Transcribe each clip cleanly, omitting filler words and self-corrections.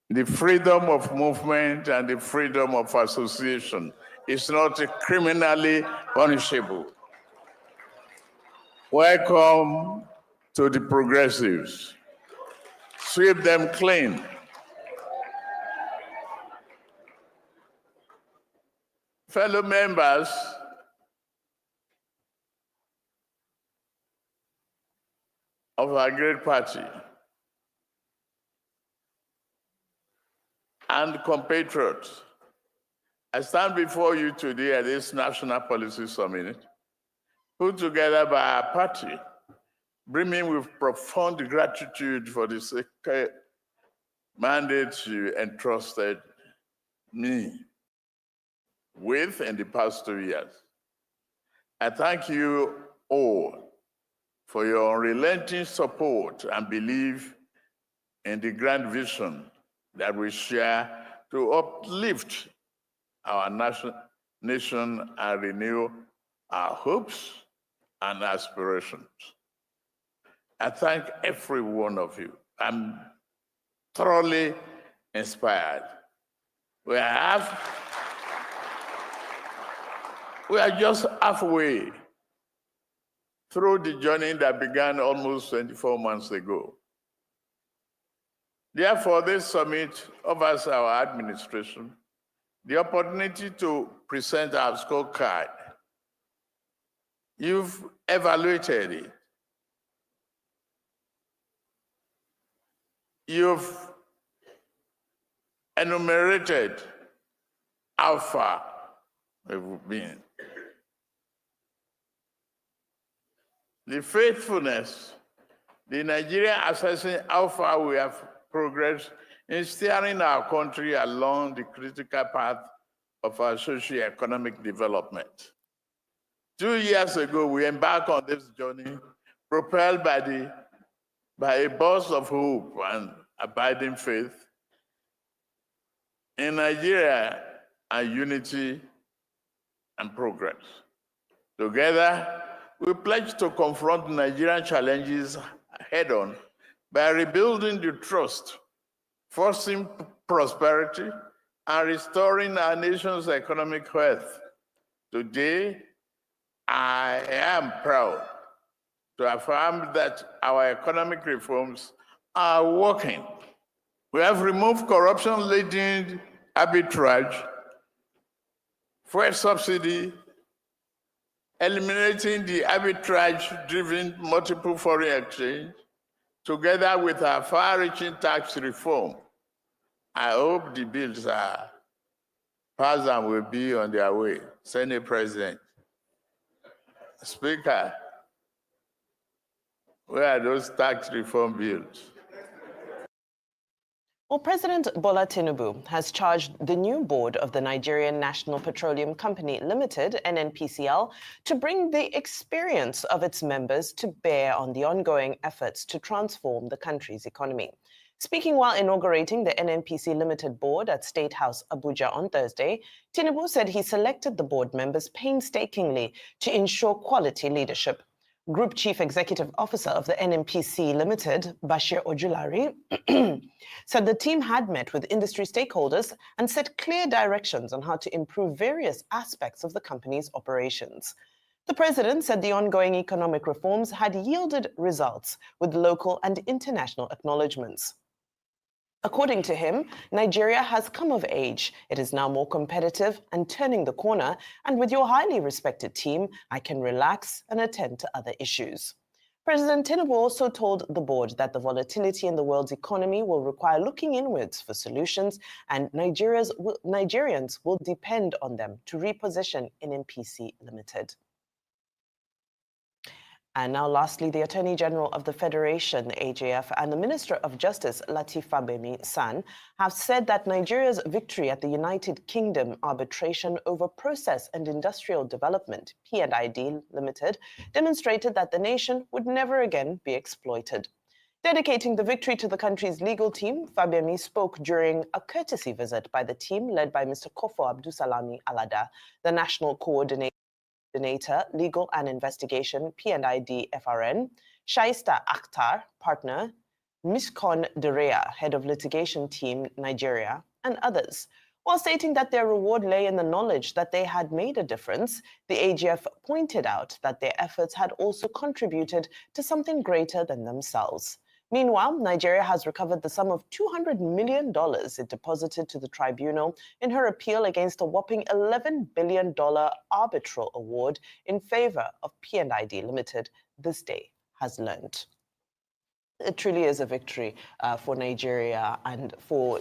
The freedom of movement and the freedom of association is not criminally punishable. Welcome to the progressives. Sweep them clean. Fellow members, of our great party and compatriots, I stand before you today at this National Policy Summit, put together by our party, brimming with profound gratitude for the sacred mandate you entrusted me with in the past 2 years. I thank you all for your unrelenting support and belief in the grand vision that we share to uplift our nation and renew our hopes and aspirations. I thank every one of you. I'm thoroughly inspired. We are just halfway through the journey that began almost 24 months ago. Therefore, this summit offers our administration the opportunity to present our scorecard. You've evaluated it. You've enumerated how far we've been. The faithfulness, the Nigerian assessing how far we have progressed in steering our country along the critical path of our socio-economic development. 2 years ago, we embarked on this journey, propelled by a burst of hope and abiding faith in Nigeria and unity and progress. Together, we pledge to confront Nigerian challenges head-on by rebuilding the trust, fostering prosperity, and restoring our nation's economic health. Today, I am proud to affirm that our economic reforms are working. We have removed corruption-leading arbitrage, fuel subsidy, eliminating the arbitrage-driven multiple foreign exchange, together with our far-reaching tax reform. I hope the bills are passed and will be on their way. Senate President, Speaker, where are those tax reform bills? Well, President Bola Tinubu has charged the new board of the Nigerian National Petroleum Company Limited, NNPCL, to bring the experience of its members to bear on the ongoing efforts to transform the country's economy. Speaking while inaugurating the NNPC Limited board at State House, Abuja on Thursday, Tinubu said he selected the board members painstakingly to ensure quality leadership. Group Chief Executive Officer of the NNPC Limited, Bashir Ojulari, said the team had met with industry stakeholders and set clear directions on how to improve various aspects of the company's operations. The president said the ongoing economic reforms had yielded results with local and international acknowledgements. According to him, Nigeria has come of age. It is now more competitive and turning the corner, and with your highly respected team, I can relax and attend to other issues. President Tinubu also told the board that the volatility in the world's economy will require looking inwards for solutions, and Nigerians will depend on them to reposition NNPC Limited. And now, lastly, the Attorney General of the Federation, AJF, and the Minister of Justice, Lateef Fagbemi-San, have said that Nigeria's victory at the United Kingdom arbitration over Process and Industrial Development, P&ID Limited, demonstrated that the nation would never again be exploited. Dedicating the victory to the country's legal team, Fagbemi spoke during a courtesy visit by the team led by Mr. Kofo Abdusalami Alada, the National Coordinator, Legal and Investigation, P&ID FRN, Shaista Akhtar, Partner, Miskon Derea, head of litigation team Nigeria, and others. While stating that their reward lay in the knowledge that they had made a difference, the AGF pointed out that their efforts had also contributed to something greater than themselves. Meanwhile, Nigeria has recovered the sum of $200 million it deposited to the tribunal in her appeal against a whopping $11 billion arbitral award in favor of P&ID Limited, this day has learned. It truly is a victory for Nigeria and for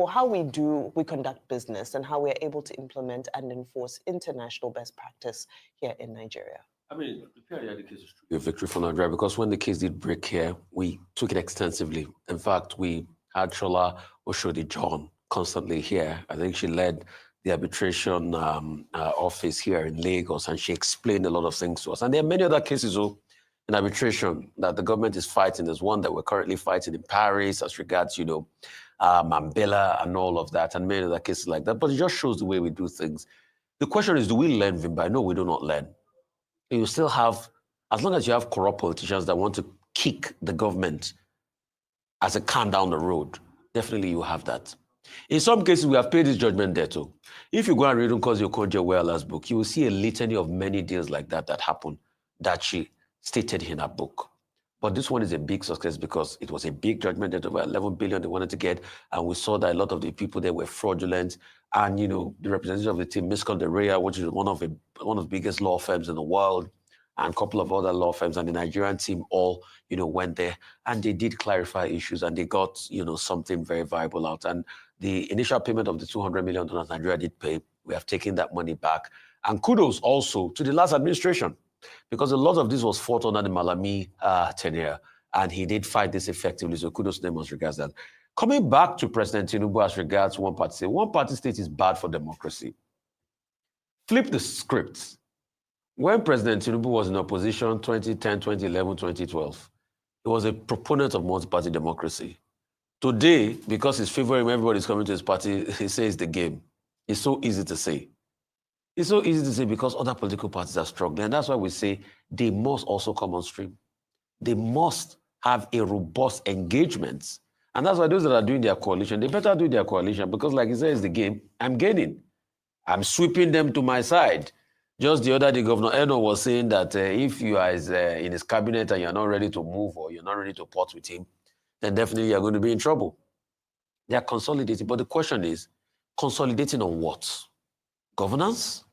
how we conduct business and how we're able to implement and enforce international best practice here in Nigeria. I mean, the P&ID case is truly a victory for Nigeria because when the case did break here, we took it extensively. In fact, we had Shola Oshodi John constantly here. I think she led the arbitration office here in Lagos, and she explained a lot of things to us. And there are many other cases in arbitration that the government is fighting. There's one that we're currently fighting in Paris as regards, Mambela and all of that, and many other cases like that. But it just shows the way we do things. The question is, do we learn, Vimba? No, we do not learn. You still have, as long as you have corrupt politicians that want to kick the government as a can down the road, definitely you have that. In some cases, we have paid this judgment debt too. If you go and read Nkosi Okonjo-Iweala's book, you will see a litany of many deals like that happened that she stated in her book. But this one is a big success because it was a big judgment debt, over 11 billion they wanted to get, and we saw that a lot of the people there were fraudulent. And the representative of the team, Miskon Derea, which is one of the biggest law firms in the world, and a couple of other law firms, and the Nigerian team all went there, and they did clarify issues, and they got something very viable out. And the initial payment of the $200 million Nigeria did pay, we have taken that money back. And kudos also to the last administration, because a lot of this was fought under the Malami tenure, and he did fight this effectively. So kudos to them as regards that. Coming back to President Tinubu as regards one-party state, one-party state is bad for democracy. Flip the script. When President Tinubu was in opposition 2010, 2011, 2012, he was a proponent of multi-party democracy. Today, because he's favoring everybody's coming to his party, he says the game. It's so easy to say. It's so easy to say because other political parties are struggling. And that's why we say they must also come on stream. They must have a robust engagement. And that's why those that are doing their coalition, they better do their coalition because like he says, the game, I'm gaining. I'm sweeping them to my side. Just the other day, Governor Eno was saying that if you are in his cabinet and you're not ready to move or you're not ready to part with him, then definitely you're going to be in trouble. They are consolidating. But the question is, consolidating on what? Governance,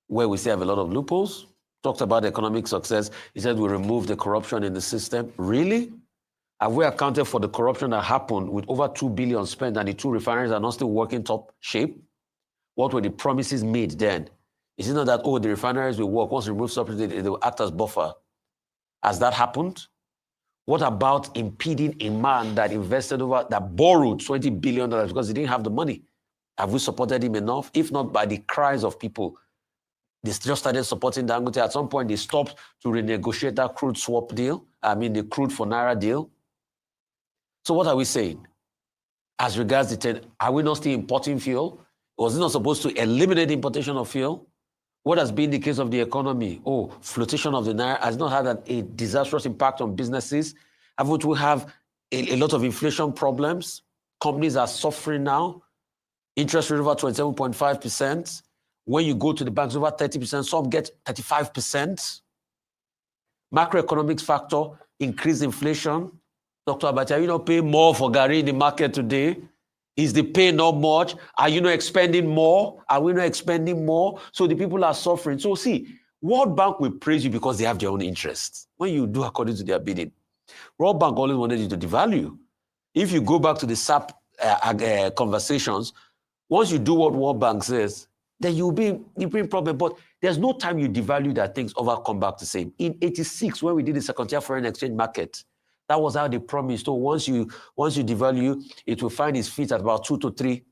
where we say have a lot of loopholes. Talked about economic success. He said we removed the corruption in the system. Really? Have we accounted for the corruption that happened with over $2 billion spent and the two refineries are not still working top shape? What were the promises made then? Is it not that, the refineries will work, once we remove subsidy, they will act as buffer? Has that happened? What about impeding a man that borrowed $20 billion because he didn't have the money? Have we supported him enough? If not by the cries of people, they just started supporting Dangote. At some point, they stopped to renegotiate that crude swap deal. The crude for Naira deal. So what are we saying? As regards are we not still importing fuel? Was it not supposed to eliminate the importation of fuel? What has been the case of the economy? Flotation of the Naira has not had a disastrous impact on businesses. Haven't we have a lot of inflation problems? Companies are suffering now. Interest rate over 27.5%. When you go to the banks, over 30%. Some get 35%. Macroeconomics factor, increased inflation. Dr. Abati, are you not paying more for Gary in the market today? Is the pay not much? Are you not expending more? Are we not expending more? So the people are suffering. So see, World Bank will praise you because they have their own interests. When you do according to their bidding. World Bank always wanted you to devalue. If you go back to the SAP conversations, once you do what World Bank says, then you'll be in problem. But there's no time you devalue that things over come back the same. In 86, when we did the second-tier foreign exchange market, that was how they promised. So once you devalue, it will find its feet at about 2 to 3.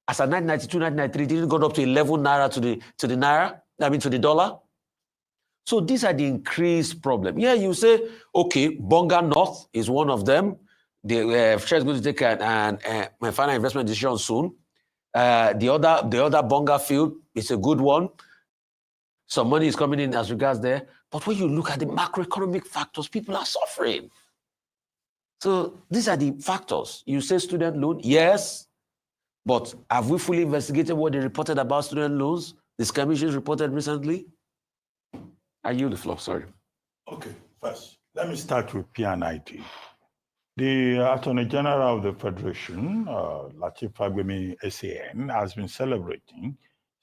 As at 1992, 1993, it didn't go up to 11 naira to the naira, to the dollar. So these are the increased problem. Yeah, you say, okay, Bonga North is one of them. The share is going to take my final investment decision soon. The other Bonga field is a good one. Some money is coming in as regards there. But when you look at the macroeconomic factors, people are suffering. So these are the factors. You say student loan, yes, but have we fully investigated what they reported about student loans? This commission reported recently? I yield the floor, sorry. Okay, first, let me start with P&ID. The Attorney General of the Federation, Lateef Fagbemi SAN, has been celebrating,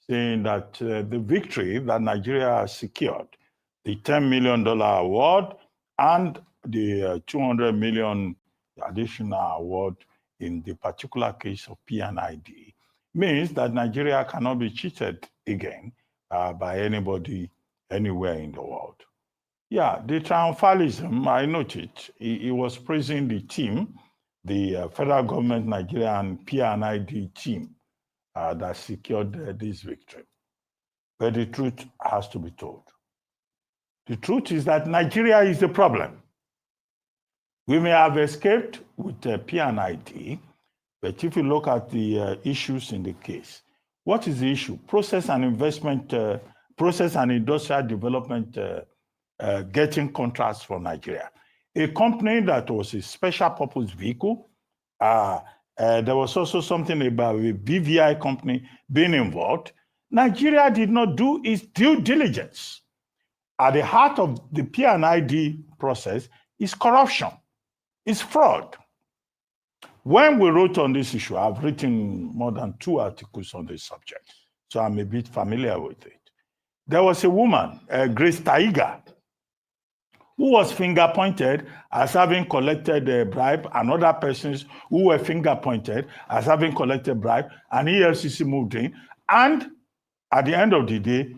saying that the victory that Nigeria has secured, the $10 million award and the 200 million additional award in the particular case of P&ID, means that Nigeria cannot be cheated again by anybody anywhere in the world. Yeah, the triumphalism, I noted, he was praising the team, the federal government Nigerian P&ID team that secured this victory. But the truth has to be told. The truth is that Nigeria is the problem. We may have escaped with P&ID, but if you look at the issues in the case, what is the issue? Process and investment, process and industrial development getting contracts for Nigeria. A company that was a special purpose vehicle. There was also something about a BVI company being involved. Nigeria did not do its due diligence. At the heart of the P&ID process is corruption, is fraud. When we wrote on this issue, I've written more than 2 articles on this subject, so I'm a bit familiar with it. There was a woman, Grace Taiga, who was finger-pointed as having collected a bribe, and other persons who were finger-pointed as having collected bribe, and EFCC moved in. And at the end of the day,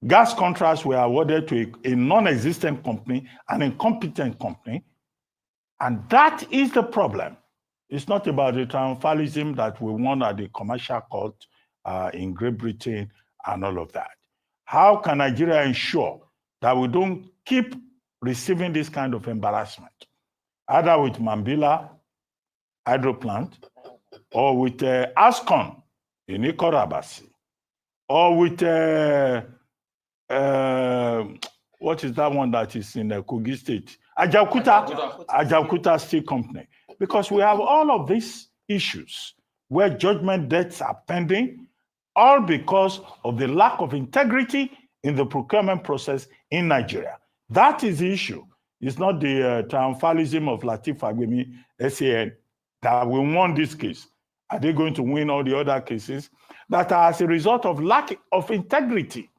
gas contracts were awarded to a non-existent company, an incompetent company. And that is the problem. It's not about the triumphalism that we won at the commercial court in Great Britain and all of that. How can Nigeria ensure that we don't keep receiving this kind of embarrassment, either with Mambila hydro plant, or with Ascon in Ikorabasi, or with what is that one that is in Kogi State? Ajaokuta Steel Company. Because we have all of these issues where judgment debts are pending, all because of the lack of integrity in the procurement process in Nigeria. That is the issue. It's not the triumphalism of Lateef Fagbemi SAN that we won this case. Are they going to win all the other cases that are as a result of lack of integrity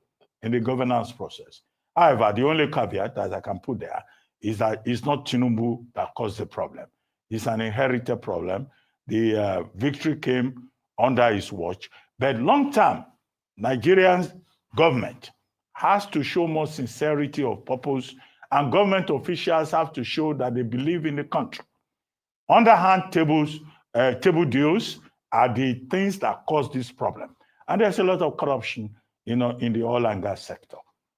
in the governance process? However, the only caveat that I can put there is that it's not Tinubu that caused the problem. It's an inherited problem. The victory came under his watch. But long-term, Nigerian government has to show more sincerity of purpose, and government officials have to show that they believe in the country. Underhand table deals are the things that cause this problem. And there's a lot of corruption, in the oil and gas sector.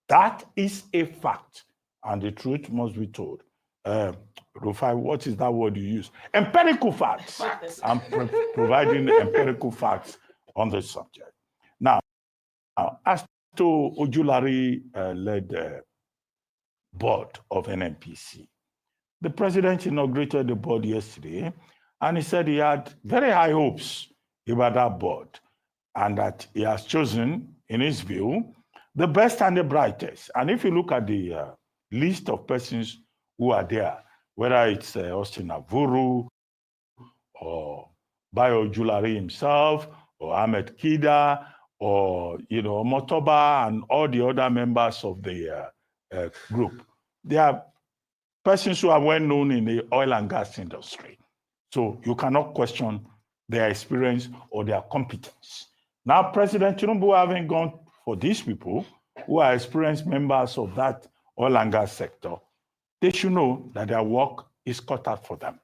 That is a fact, and the truth must be told. Rufai, what is that word you use? Empirical facts. I'm providing empirical facts on this subject. Now, as to Ojulari-led board of NNPC, the president inaugurated the board yesterday, and he said he had very high hopes about that board, and that he has chosen, in his view, the best and the brightest. And if you look at the list of persons who are there, whether it's Austin Avuru, or Bayo Ojulari himself, or Ahmed Kida, or Motoba, and all the other members of the group, they are persons who are well known in the oil and gas industry. So you cannot question their experience or their competence. Now, President Tinubu, having gone for these people who are experienced members of that oil and gas sector, they should know that their work is cut out for them.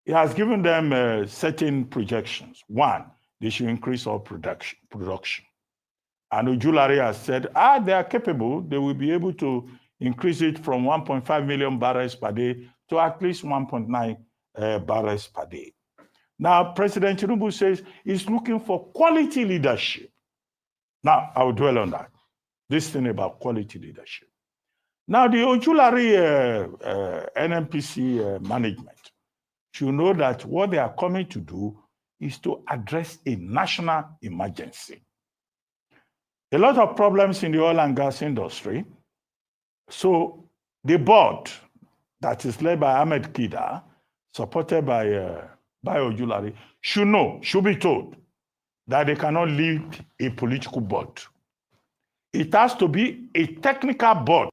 He has given them certain projections. One, they should increase oil production. And Ojulari has said, they are capable. They will be able to increase it from 1.5 million barrels per day to at least 1.9 barrels per day. Now, President Tinubu says he's looking for quality leadership. Now, I will dwell on that. This thing about quality leadership. Now, the Ojulari NNPC management should know that what they are coming to do is to address a national emergency. A lot of problems in the oil and gas industry. So the board that is led by Ahmed Kida, supported by Ojulari, should be told that they cannot lead a political board. It has to be a technical board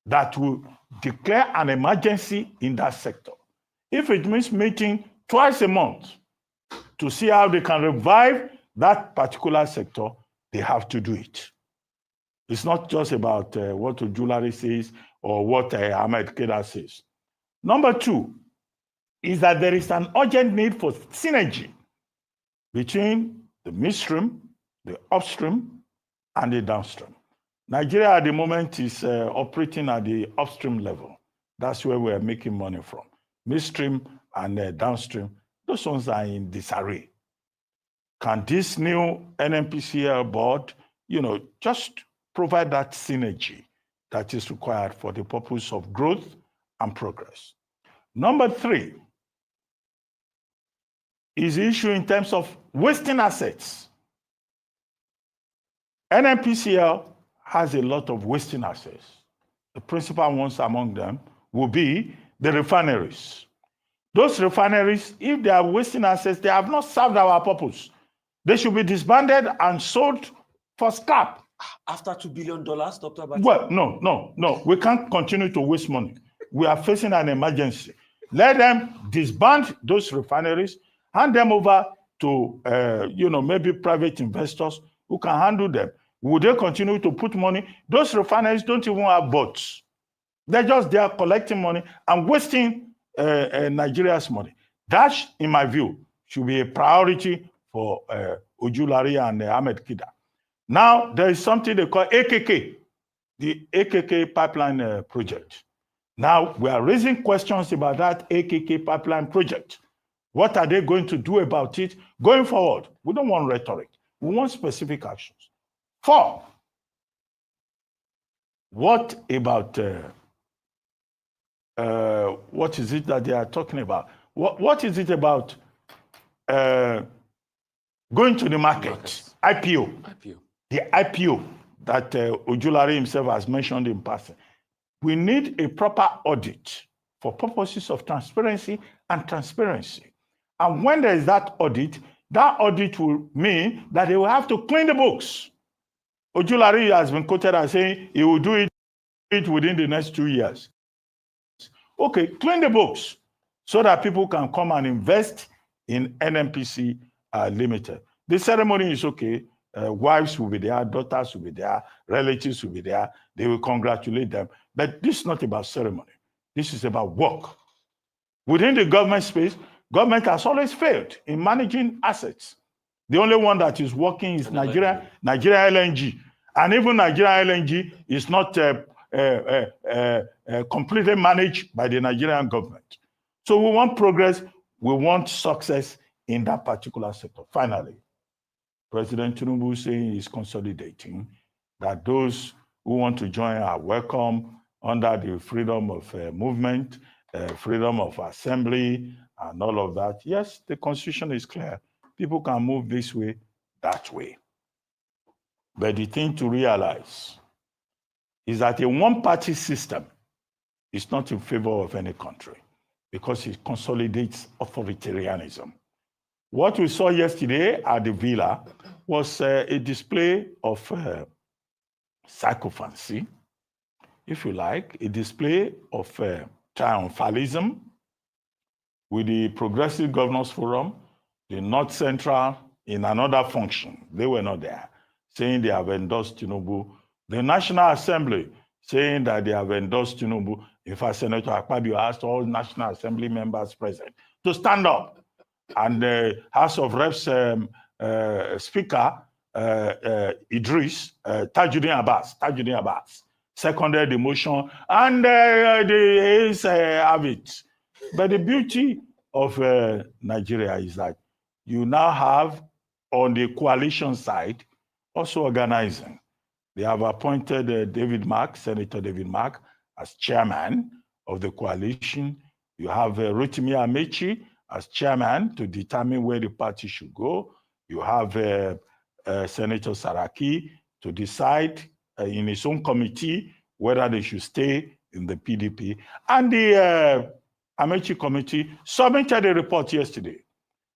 that will declare an emergency in that sector. If it means meeting twice a month to see how they can revive that particular sector, they have to do it. It's not just about what Ojulari says or what Ahmed Kida says. Number two is that there is an urgent need for synergy between the midstream, the upstream, and the downstream. Nigeria at the moment is operating at the upstream level. That's where we're making money from. Midstream and downstream, those ones are in disarray. Can this new NNPCL board, just provide that synergy that is required for the purpose of growth and progress? Number three is the issue in terms of wasting assets. NNPCL has a lot of wasting assets. The principal ones among them will be the refineries. Those refineries, if they are wasting assets, they have not served our purpose. They should be disbanded and sold for scrap. After $2 billion, Dr. Abati? Well, no. We can't continue to waste money. We are facing an emergency. Let them disband those refineries, hand them over to, maybe private investors who can handle them. Would they continue to put money? Those refineries don't even have boats. They're just there collecting money and wasting Nigeria's money. That, in my view, should be a priority for Ojulari and Ahmed Kida. Now, there is something they call AKK, the AKK pipeline project. Now, we are raising questions about that AKK pipeline project. What are they going to do about it going forward? We don't want rhetoric. We want specific actions. 4, what about, what is it that they are talking about? What is it about going to the market? IPO. The IPO that Ojulari himself has mentioned in passing. We need a proper audit for purposes of transparency. And when there is that audit will mean that they will have to clean the books. Ojulari has been quoted as saying he will do it within the next 2 years. Okay, clean the books so that people can come and invest in NNPC Limited. The ceremony is okay. Wives will be there, daughters will be there, relatives will be there. They will congratulate them. But this is not about ceremony. This is about work. Within the government space, government has always failed in managing assets. The only one that is working is Nigeria LNG. And even Nigeria LNG is not completely managed by the Nigerian government. So we want progress, we want success in that particular sector. Finally, President Tinubu saying he's consolidating, that those who want to join are welcome under the freedom of movement, freedom of assembly, and all of that. Yes, the constitution is clear. People can move this way, that way. But the thing to realize is that a one-party system is not in favor of any country because it consolidates authoritarianism. What we saw yesterday at the villa was a display of sycophancy, if you like, a display of triumphalism with the Progressive Governors Forum, the North Central in another function. They were not there, saying they have endorsed Tinubu. The National Assembly saying that they have endorsed Tinubu. In fact, Senator Akpabio asked all National Assembly members present to stand up. And the House of Reps Speaker Idris, Tajuddin Abbas, seconded the motion, and the A's have it. But the beauty of Nigeria is that you now have, on the coalition side, also organizing. They have appointed Senator David Mark, as chairman of the coalition. You have Rotimi Amechi as chairman to determine where the party should go. You have Senator Saraki to decide in his own committee whether they should stay in the PDP. And the Amechi committee submitted a report yesterday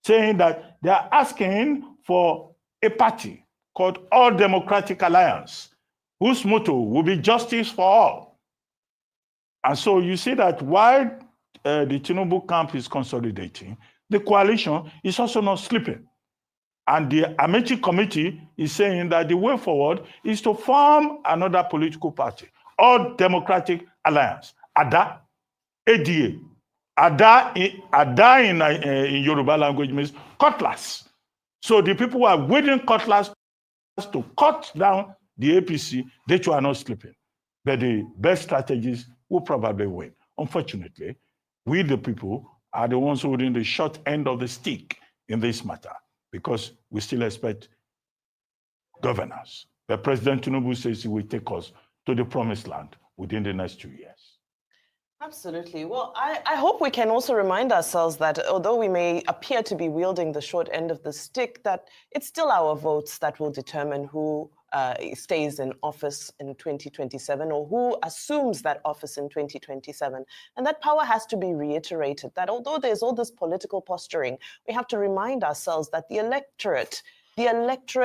saying that they are asking for a party called All Democratic Alliance, whose motto will be justice for all. And so you see that while the Tinubu camp is consolidating, the coalition is also not sleeping. And the Amechi committee is saying that the way forward is to form another political party, All Democratic Alliance, ADA, ADA. ADA in Yoruba language means cutlass. So the people who are wielding cutlass to cut down the APC, they too are not sleeping. But the best strategies will probably win. Unfortunately, we the people are the ones holding the short end of the stick in this matter, because we still expect governance. But President Tinubu says he will take us to the promised land within the next 2 years. Absolutely. Well, I hope we can also remind ourselves that although we may appear to be wielding the short end of the stick, that it's still our votes that will determine who stays in office in 2027 or who assumes that office in 2027. And that power has to be reiterated, that although there's all this political posturing, we have to remind ourselves that the electorate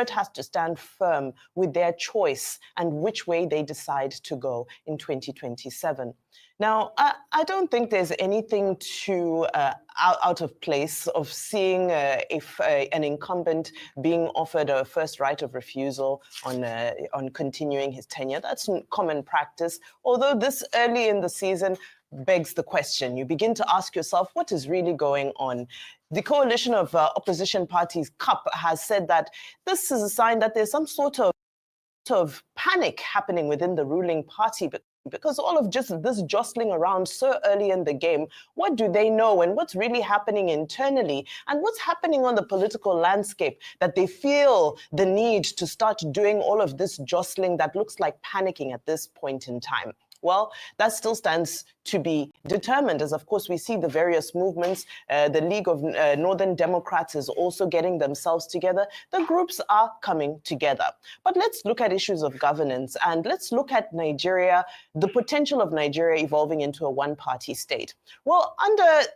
has to stand firm with their choice and which way they decide to go in 2027. Now, I don't think there's anything too out of place of seeing if an incumbent being offered a first right of refusal on continuing his tenure. That's common practice, although this early in the season begs the question. You begin to ask yourself, what is really going on? The coalition of opposition parties, CUP, has said that this is a sign that there's some sort of panic happening within the ruling party, but because all of just this jostling around so early in the game, what do they know and what's really happening internally and what's happening on the political landscape that they feel the need to start doing all of this jostling that looks like panicking at this point in time? Well, that still stands to be determined, as of course we see the various movements. The League of Northern Democrats is also getting themselves together. The groups are coming together. But let's look at issues of governance, and let's look at Nigeria, the potential of Nigeria evolving into a one-party state. Well, under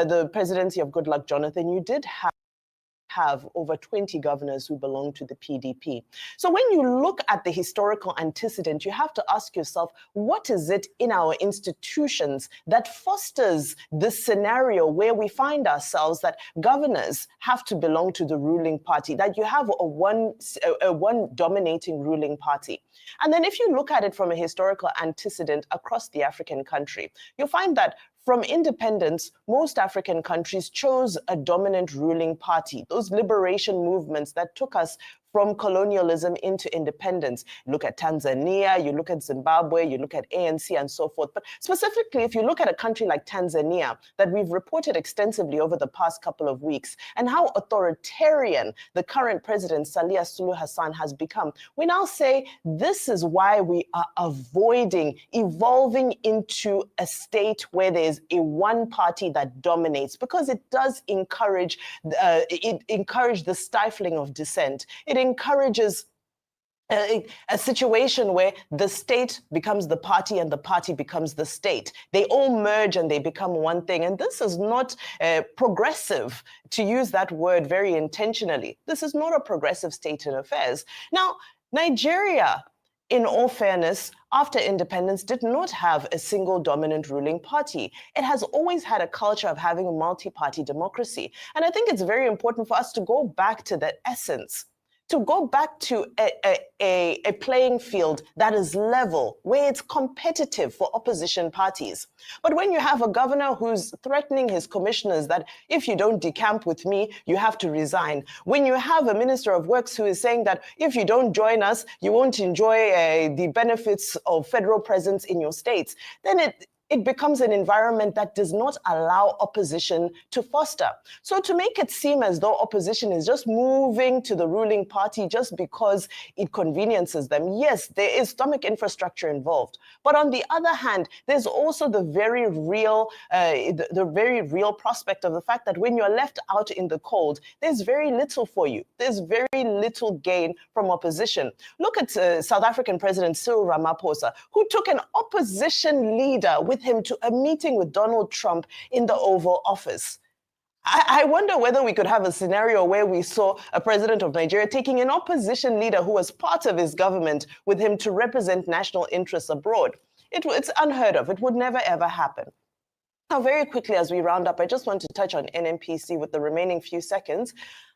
the presidency of Goodluck Jonathan, you did have over 20 governors who belong to the PDP. So when you look at the historical antecedent, you have to ask yourself, what is it in our institutions that fosters this scenario where we find ourselves that governors have to belong to the ruling party, that you have a one dominating ruling party? And then if you look at it from a historical antecedent across the African country, you'll find that from independence, most African countries chose a dominant ruling party, those liberation movements that took us from colonialism into independence. You look at Tanzania, you look at Zimbabwe, you look at ANC and so forth. But specifically, if you look at a country like Tanzania that we've reported extensively over the past couple of weeks and how authoritarian the current president, Samia Suluhu Hassan, has become, we now say this is why we are avoiding evolving into a state where there's a one party that dominates, because it does encourage the stifling of dissent. It encourages a situation where the state becomes the party and the party becomes the state. They all merge and they become one thing. And this is not progressive, to use that word very intentionally. This is not a progressive state in affairs. Now, Nigeria, in all fairness, after independence, did not have a single dominant ruling party. It has always had a culture of having a multi-party democracy. And I think it's very important for us to go back to the essence, to go back to a playing field that is level, where it's competitive for opposition parties. But when you have a governor who's threatening his commissioners that if you don't decamp with me, you have to resign. When you have a minister of works who is saying that if you don't join us, you won't enjoy the benefits of federal presence in your states, then it becomes an environment that does not allow opposition to foster. So to make it seem as though opposition is just moving to the ruling party just because it conveniences them, yes, there is stomach infrastructure involved. But on the other hand, there's also the very real prospect of the fact that when you're left out in the cold, there's very little for you. There's very little gain from opposition. Look at South African President Cyril Ramaphosa, who took an opposition leader with him to a meeting with Donald Trump in the Oval Office. I wonder whether we could have a scenario where we saw a president of Nigeria taking an opposition leader who was part of his government with him to represent national interests abroad. It's unheard of. It would never, ever happen. Now, very quickly as we round up, I just want to touch on NNPC with the remaining few seconds.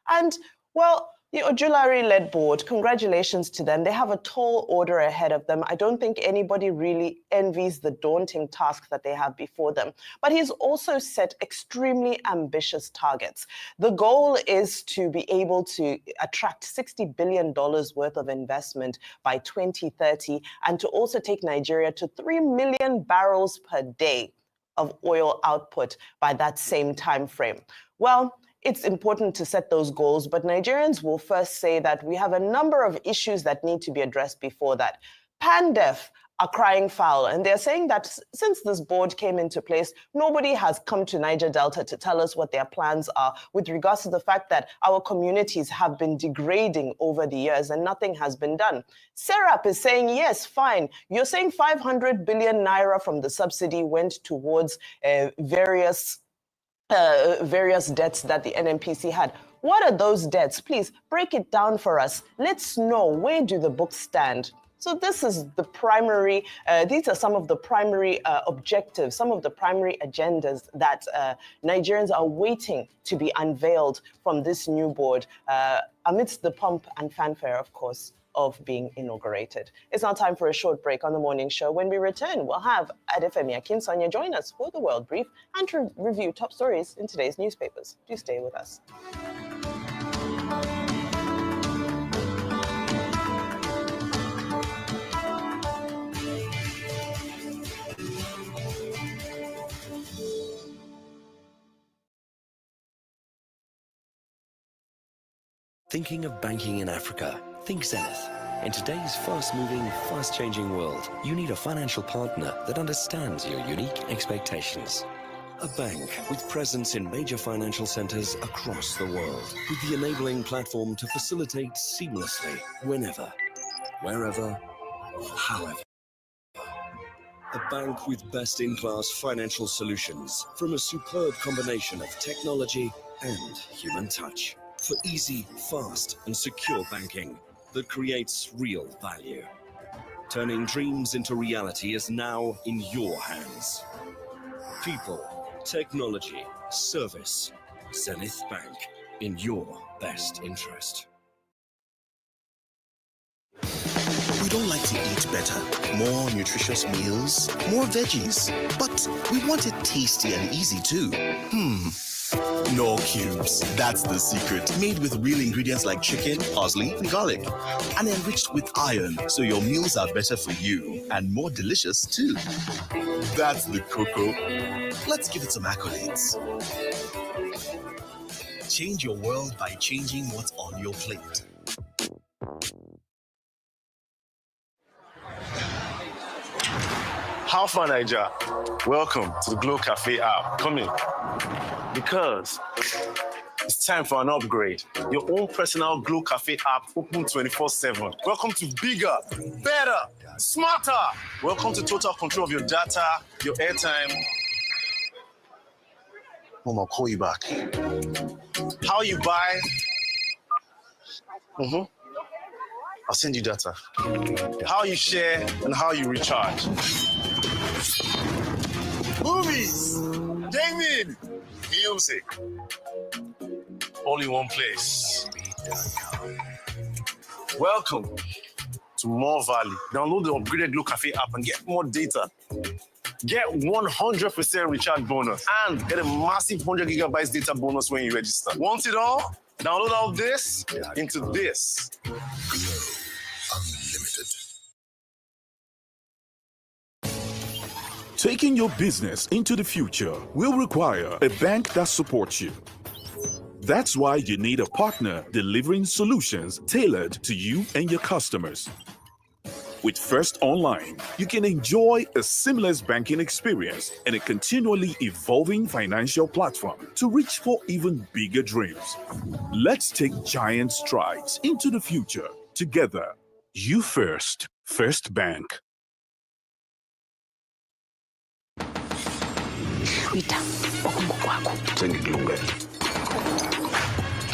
And, well, the Ojulari-led board, congratulations to them. They have a tall order ahead of them. I don't think anybody really envies the daunting task that they have before them. But he's also set extremely ambitious targets. The goal is to be able to attract $60 billion worth of investment by 2030 and to also take Nigeria to 3 million barrels per day of oil output by that same time frame. Well, it's important to set those goals, but Nigerians will first say that we have a number of issues that need to be addressed before that. PANDEF are crying foul, and they're saying that since this board came into place, nobody has come to Niger Delta to tell us what their plans are with regards to the fact that our communities have been degrading over the years and nothing has been done. SERAP is saying, yes, fine. You're saying 500 billion naira from the subsidy went towards various debts that the NNPC had. What are those debts? Please break it down for us. Let's know, where do the books stand? So this is the primary, these are some of the primary objectives, some of the primary agendas that Nigerians are waiting to be unveiled from this new board, amidst the pomp and fanfare, of course, of being inaugurated. It's now time for a short break on the morning show. When we return, we'll have Adefemi Akinsanya join us for the World Brief and to review top stories in today's newspapers. Do stay with us. Thinking of banking in Africa? Think Zenith. In today's fast-moving, fast-changing world, you need a financial partner that understands your unique expectations. A bank with presence in major financial centers across the world, with the enabling platform to facilitate seamlessly, whenever, wherever, however. A bank with best-in-class financial solutions from a superb combination of technology and human touch. For easy, fast, and secure banking that creates real value. Turning dreams into reality is now in your hands. People, technology, service. Zenith Bank, in your best interest. We don't like to eat better, more nutritious meals, more veggies, but we want it tasty and easy too. No cubes. That's the secret. Made with real ingredients like chicken, parsley, and garlic. And enriched with iron, so your meals are better for you and more delicious too. That's the cocoa. Let's give it some accolades. Change your world by changing what's on your plate. How far, Niger? Welcome to the Glow Cafe app. Come in. Because it's time for an upgrade. Your own personal Glow Cafe app open 24/7. Welcome to bigger, better, smarter. Welcome to total control of your data, your airtime. Mom, I'll call you back. How you buy. I'll send you data. How you share and how you recharge. Movies, gaming, music, all in one place. Welcome to more value. Download the upgraded Glow Cafe app and get more data. Get 100% recharge bonus and get a massive 100 gigabytes data bonus when you register. Want it all? Download all this into this. Unlimited. Taking your business into the future will require a bank that supports you. That's why you need a partner delivering solutions tailored to you and your customers. With First Online, you can enjoy a seamless banking experience and a continually evolving financial platform to reach for even bigger dreams. Let's take giant strides into the future together. You first, First Bank. What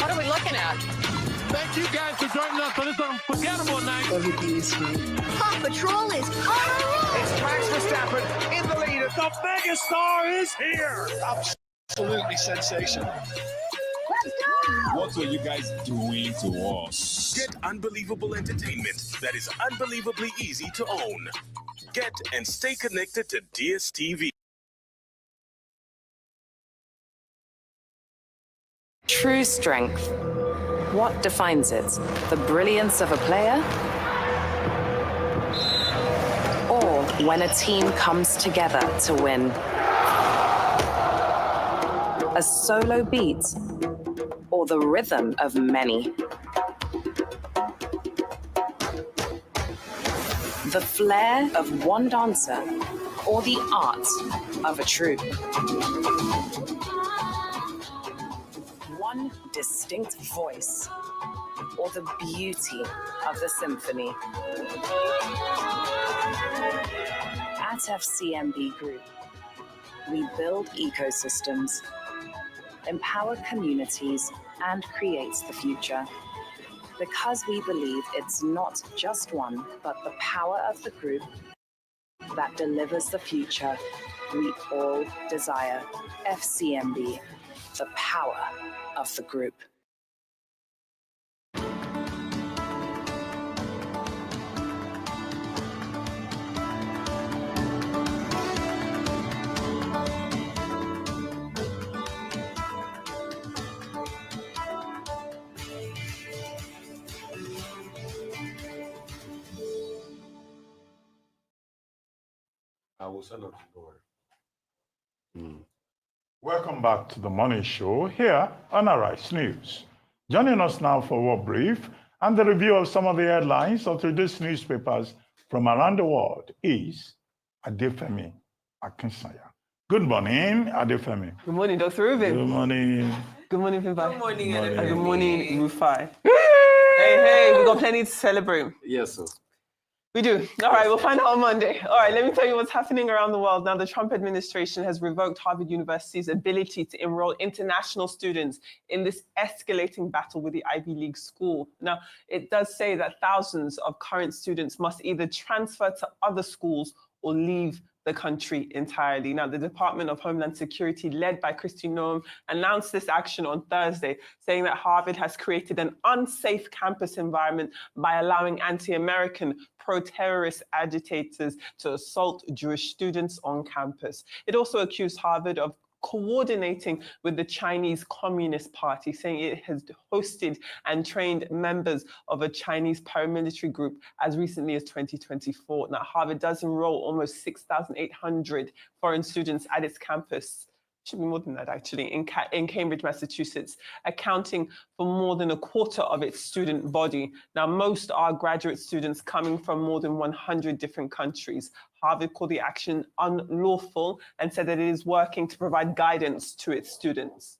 are we looking at? Thank you guys for joining us for this unforgettable night. Everything is free. Paw Patrol is on a roll. It's Max Verstappen in the lead. The megastar is here. Absolutely sensational. Let's go! What were you guys doing to us? Get unbelievable entertainment that is unbelievably easy to own. Get and stay connected to DSTV. True strength. What defines it? The brilliance of a player? Or when a team comes together to win? A solo beat? Or the rhythm of many? The flair of one dancer? Or the art of a troupe? One distinct voice, or the beauty of the symphony. At FCMB Group, we build ecosystems, empower communities, and create the future. Because we believe it's not just one, but the power of the group that delivers the future we all desire. FCMB, the power of the group. I will send out the door. Welcome back to the Morning Show here on Arise News. Joining us now for a brief and the review of some of the headlines of today's newspapers from around the world is Adefemi Akinsanya. Good morning, Adefemi. Good morning, Dr. Rubin. Good morning. Good morning, Pimpa. Good morning, Good morning, Rufai. Hey, we got plenty to celebrate. Yes, sir. We do. All right, we'll find out on Monday. All right, let me tell you what's happening around the world. Now, the Trump administration has revoked Harvard University's ability to enroll international students in this escalating battle with the Ivy League school. Now, it does say that thousands of current students must either transfer to other schools or leave the country entirely. Now, the Department of Homeland Security, led by Kristi Noem, announced this action on Thursday, saying that Harvard has created an unsafe campus environment by allowing anti-American pro-terrorist agitators to assault Jewish students on campus. It also accused Harvard of coordinating with the Chinese Communist Party, saying it has hosted and trained members of a Chinese paramilitary group as recently as 2024. Now, Harvard does enroll almost 6,800 foreign students at its campus. Should be more than that, actually, in Cambridge, Massachusetts, accounting for more than a quarter of its student body. Now, most are graduate students coming from more than 100 different countries. Harvard called the action unlawful and said that it is working to provide guidance to its students.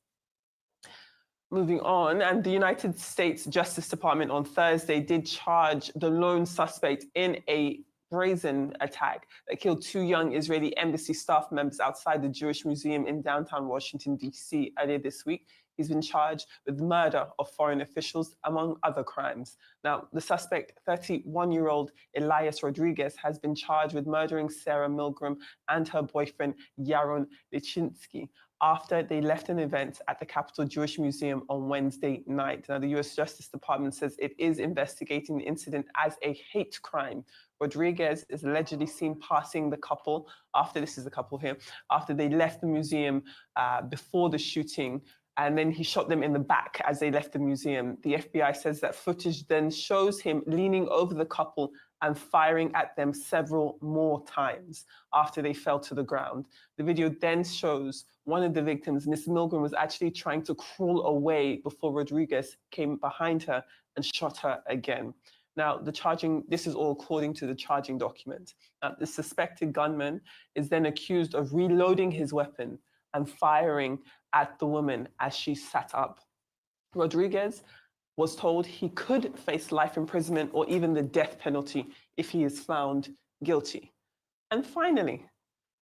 Moving on, and the United States Justice Department on Thursday did charge the lone suspect in a brazen attack that killed 2 young Israeli embassy staff members outside the Jewish Museum in downtown Washington, D.C. earlier this week. He's been charged with murder of foreign officials, among other crimes. Now, the suspect, 31-year-old Elias Rodriguez, has been charged with murdering Sarah Milgram and her boyfriend, Yaron Lichinsky, after they left an event at the Capitol Jewish Museum on Wednesday night. Now, the U.S. Justice Department says it is investigating the incident as a hate crime. Rodriguez is allegedly seen passing the couple after, this is the couple here, after they left the museum before the shooting. and then he shot them in the back as they left the museum. The FBI says that footage then shows him leaning over the couple and firing at them several more times after they fell to the ground. The video then shows one of the victims, Miss Milgram, was actually trying to crawl away before Rodriguez came behind her and shot her again. Now, this is all according to the charging document. Now, the suspected gunman is then accused of reloading his weapon and firing at the woman as she sat up. Rodriguez was told he could face life imprisonment or even the death penalty if he is found guilty. And finally,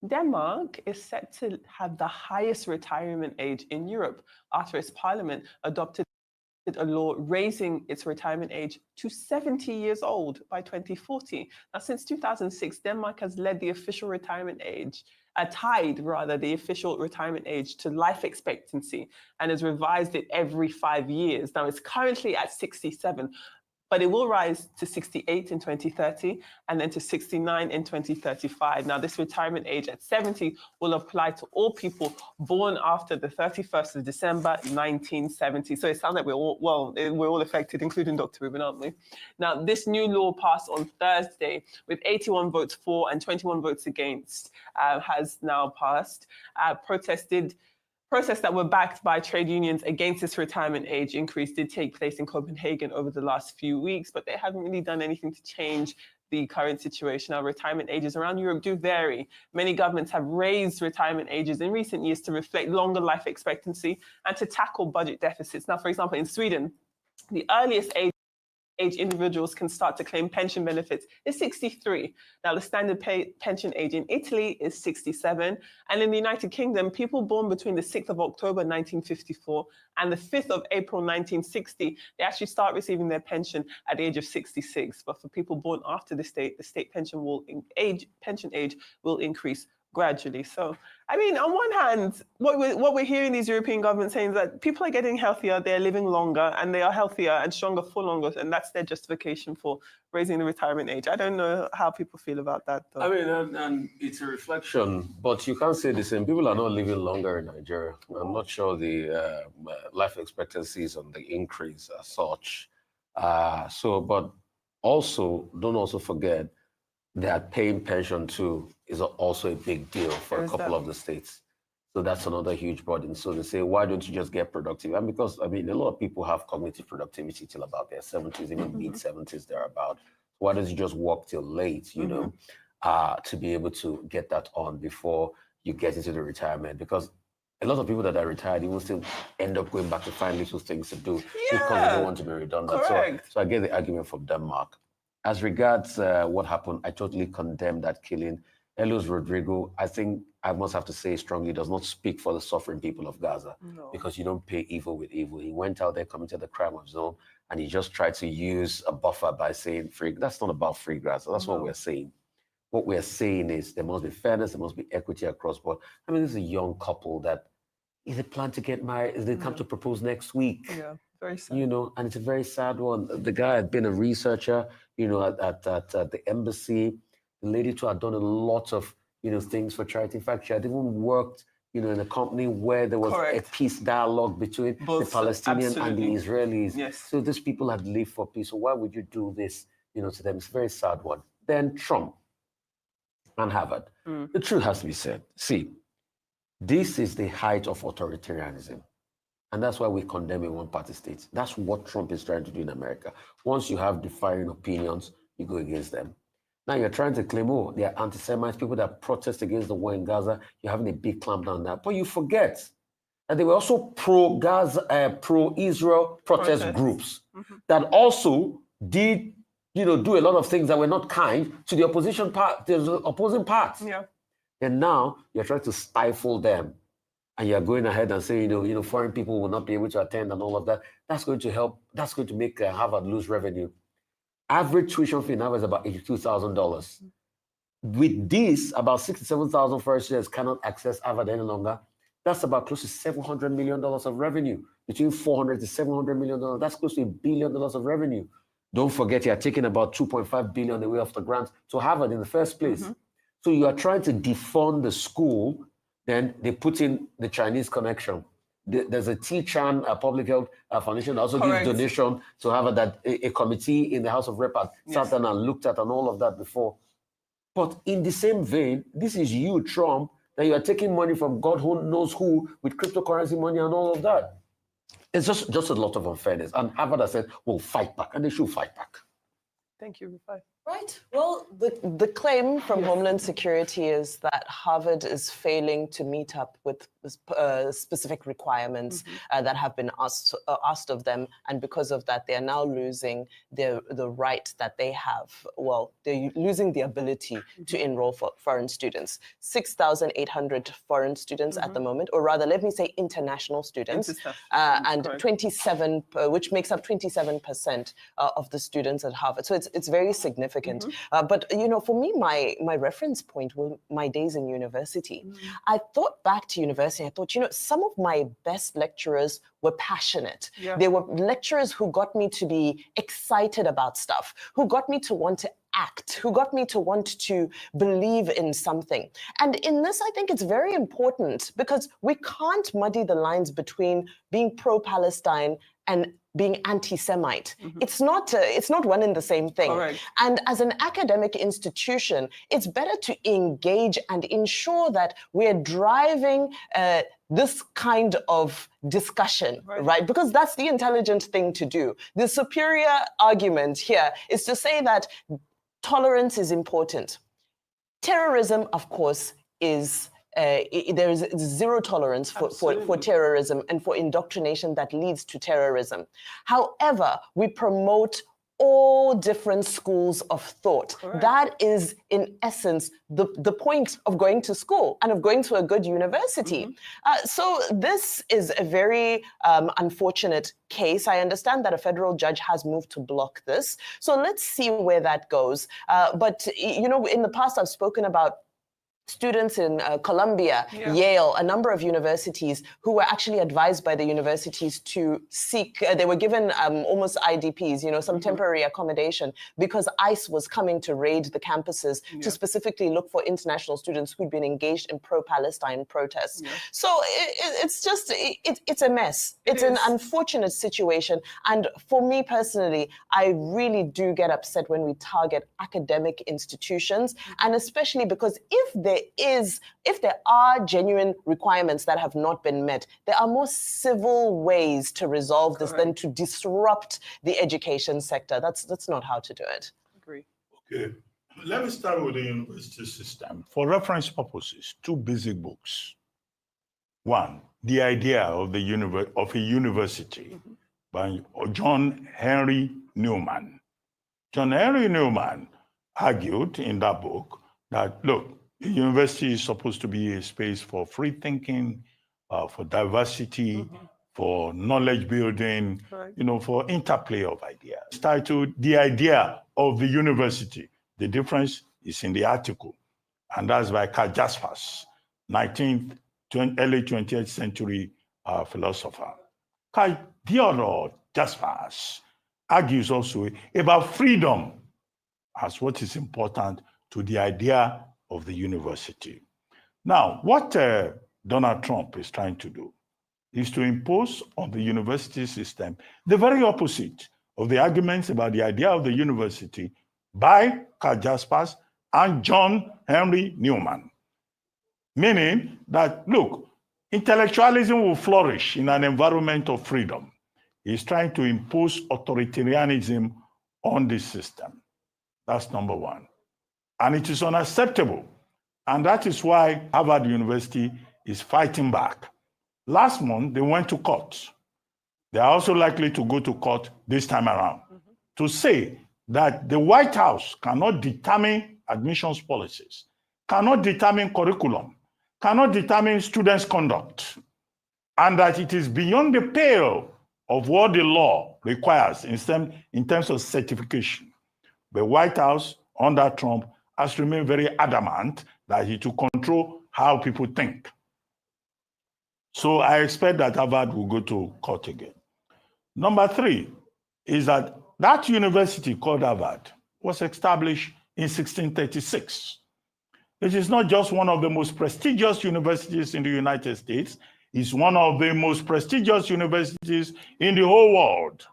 Denmark is set to have the highest retirement age in Europe after its parliament adopted a law raising its retirement age to 70 years old by 2040. Now, since 2006, Denmark has led the official retirement age, tied the official retirement age to life expectancy, and has revised it every 5 years. Now, it's currently at 67, but it will rise to 68 in 2030 and then to 69 in 2035. Now, this retirement age at 70 will apply to all people born after the 31st of December, 1970. So it sounds like we're all affected, including Dr. Rubin, aren't we? Now, this new law passed on Thursday with 81 votes for and 21 votes against, has now passed. Protests that were backed by trade unions against this retirement age increase did take place in Copenhagen over the last few weeks, but they haven't really done anything to change the current situation. Our retirement ages around Europe do vary. Many governments have raised retirement ages in recent years to reflect longer life expectancy and to tackle budget deficits. Now, for example, in Sweden, the earliest age individuals can start to claim pension benefits is 63. Now, the standard pension age in Italy is 67. And in the United Kingdom, people born between the 6th of October 1954 and the 5th of April 1960, they actually start receiving their pension at the age of 66. But for people born after this date, the state pension age will increase gradually. So, I mean, on one hand, what we're hearing these European governments saying is that people are getting healthier, they're living longer, and they are healthier and stronger for longer, and that's their justification for raising the retirement age. I don't know how people feel about that, though. I mean, and it's a reflection, but you can't say the same. People are not living longer in Nigeria. I'm not sure the life expectancy is on the increase as such. But also, don't also forget that paying pension too is also a big deal for a couple of the states. So that's another huge burden. So they say, why don't you just get productive? And because, I mean, a lot of people have cognitive productivity till about their 70s, even mid-70s, thereabout. Why don't you just work till late, you know, to be able to get that on before you get into the retirement? Because a lot of people that are retired, even still end up going back to find little things to do because they don't want to be redundant. So I get the argument from Denmark. As regards what happened, I totally condemn that killing. Elos Rodrigo, I think I must have to say strongly, does not speak for the suffering people of Gaza, because you don't pay evil with evil. He went out there, committed the crime of his own, and he just tried to use a buffer by saying free. That's not about free Gaza. That's what we're saying. What we're saying is there must be fairness, there must be equity across board. I mean, this is a young couple that is they plan to get married, they come to propose next week. Yeah, very sad. You know, and it's a very sad one. The guy had been a researcher, you know, at the embassy. The lady too had done a lot of, you know, things for charity. In fact, she had even worked, you know, in a company where there was a peace dialogue between the Palestinians and the Israelis. Yes. So these people had lived for peace. So why would you do this, you know, to them? It's a very sad one. Then Trump and Harvard. The truth has to be said. See, this is the height of authoritarianism. And that's why we condemn a one-party state. That's what Trump is trying to do in America. Once you have differing opinions, you go against them. Now you're trying to claim, oh, they're anti-Semites, people that protest against the war in Gaza. You're having a big clampdown on that. But you forget that they were also pro-Gaza, pro-Israel protest groups that also did, you know, do a lot of things that were not kind to the opposition part, the opposing parts. Yeah. And now you're trying to stifle them. And you're going ahead and saying, you know, foreign people will not be able to attend and all of that. That's going to help. That's going to make Harvard lose revenue. Average tuition fee now is about $82,000. With this, about 67,000 first years cannot access Harvard any longer. That's about close to $700 million of revenue. Between $400 to $700 million. That's close to $1 billion of revenue. Don't forget, you're taking about $2.5 billion away off the grants to Harvard in the first place. So you are trying to defund the school. Then they put in the Chinese connection. there's a T-Chan Public Health Foundation that also Correct. gives donation to Harvard, that a committee in the House of Rep sat down and looked at and all of that before. But in the same vein, this is you, Trump, that you are taking money from God who knows who with cryptocurrency money and all of that. It's just a lot of unfairness. And Harvard has said, we'll fight back, and they should fight back. Thank you, Rufai. Right. Well, the claim from Homeland Security is that Harvard is failing to meet up with specific requirements that have been asked of them, and because of that, they are now losing the right that they have. Well, they're losing the ability to enroll for foreign students. 6,800 foreign students at the moment, or rather, let me say international students, and 27, which makes up 27% of the students at Harvard. So it's very significant. But, you know, for me, my reference point were my days in university. I thought back to university, I thought, you know, some of my best lecturers were passionate. They were lecturers who got me to be excited about stuff, who got me to want to act, who got me to want to believe in something. And in this, I think it's very important because we can't muddy the lines between being pro-Palestine and being anti-Semite. It's not one and the same thing. Correct. And as an academic institution, it's better to engage and ensure that we're driving this kind of discussion, right? Because that's the intelligent thing to do. The superior argument here is to say that tolerance is important. Terrorism, of course, is there is zero tolerance for terrorism and for indoctrination that leads to terrorism. However, we promote all different schools of thought. Correct. That is, in essence, the point of going to school and of going to a good university. So this is a very unfortunate case. I understand that a federal judge has moved to block this. So let's see where that goes. But, you know, in the past, I've spoken about students in Columbia, Yale, a number of universities who were actually advised by the universities to seek, they were given almost IDPs, you know, some temporary accommodation because ICE was coming to raid the campuses to specifically look for international students who'd been engaged in pro-Palestine protests. So it's just, it's a mess. It's an unfortunate situation. And for me personally, I really do get upset when we target academic institutions, and especially because if there are genuine requirements that have not been met, there are more civil ways to resolve this than to disrupt the education sector. That's not how to do it. Agree. Okay. Let me start with the university system. For reference purposes, two basic books. One, The Idea of a University by John Henry Newman. John Henry Newman argued in that book that, look, the university is supposed to be a space for free thinking, for diversity, for knowledge building, you know, for interplay of ideas. It's titled The Idea of the University. The difference is in the article, and that's by Karl Jaspers, early 20th century philosopher. Karl Theodor Jaspers argues also about freedom as what is important to the idea of the university. Now, what Donald Trump is trying to do is to impose on the university system the very opposite of the arguments about the idea of the university by Karl Jaspers and John Henry Newman. Meaning that, look, intellectualism will flourish in an environment of freedom. He's trying to impose authoritarianism on this system. That's number one. And it is unacceptable. And that is why Harvard University is fighting back. Last month, they went to court. They are also likely to go to court this time around to say that the White House cannot determine admissions policies, cannot determine curriculum, cannot determine students' conduct, and that it is beyond the pale of what the law requires in terms of certification. The White House, under Trump, has remained very adamant that he to control how people think. So I expect that Harvard will go to court again. Number three is that university called Harvard was established in 1636. It is not just one of the most prestigious universities in the United States. It's one of the most prestigious universities in the whole world.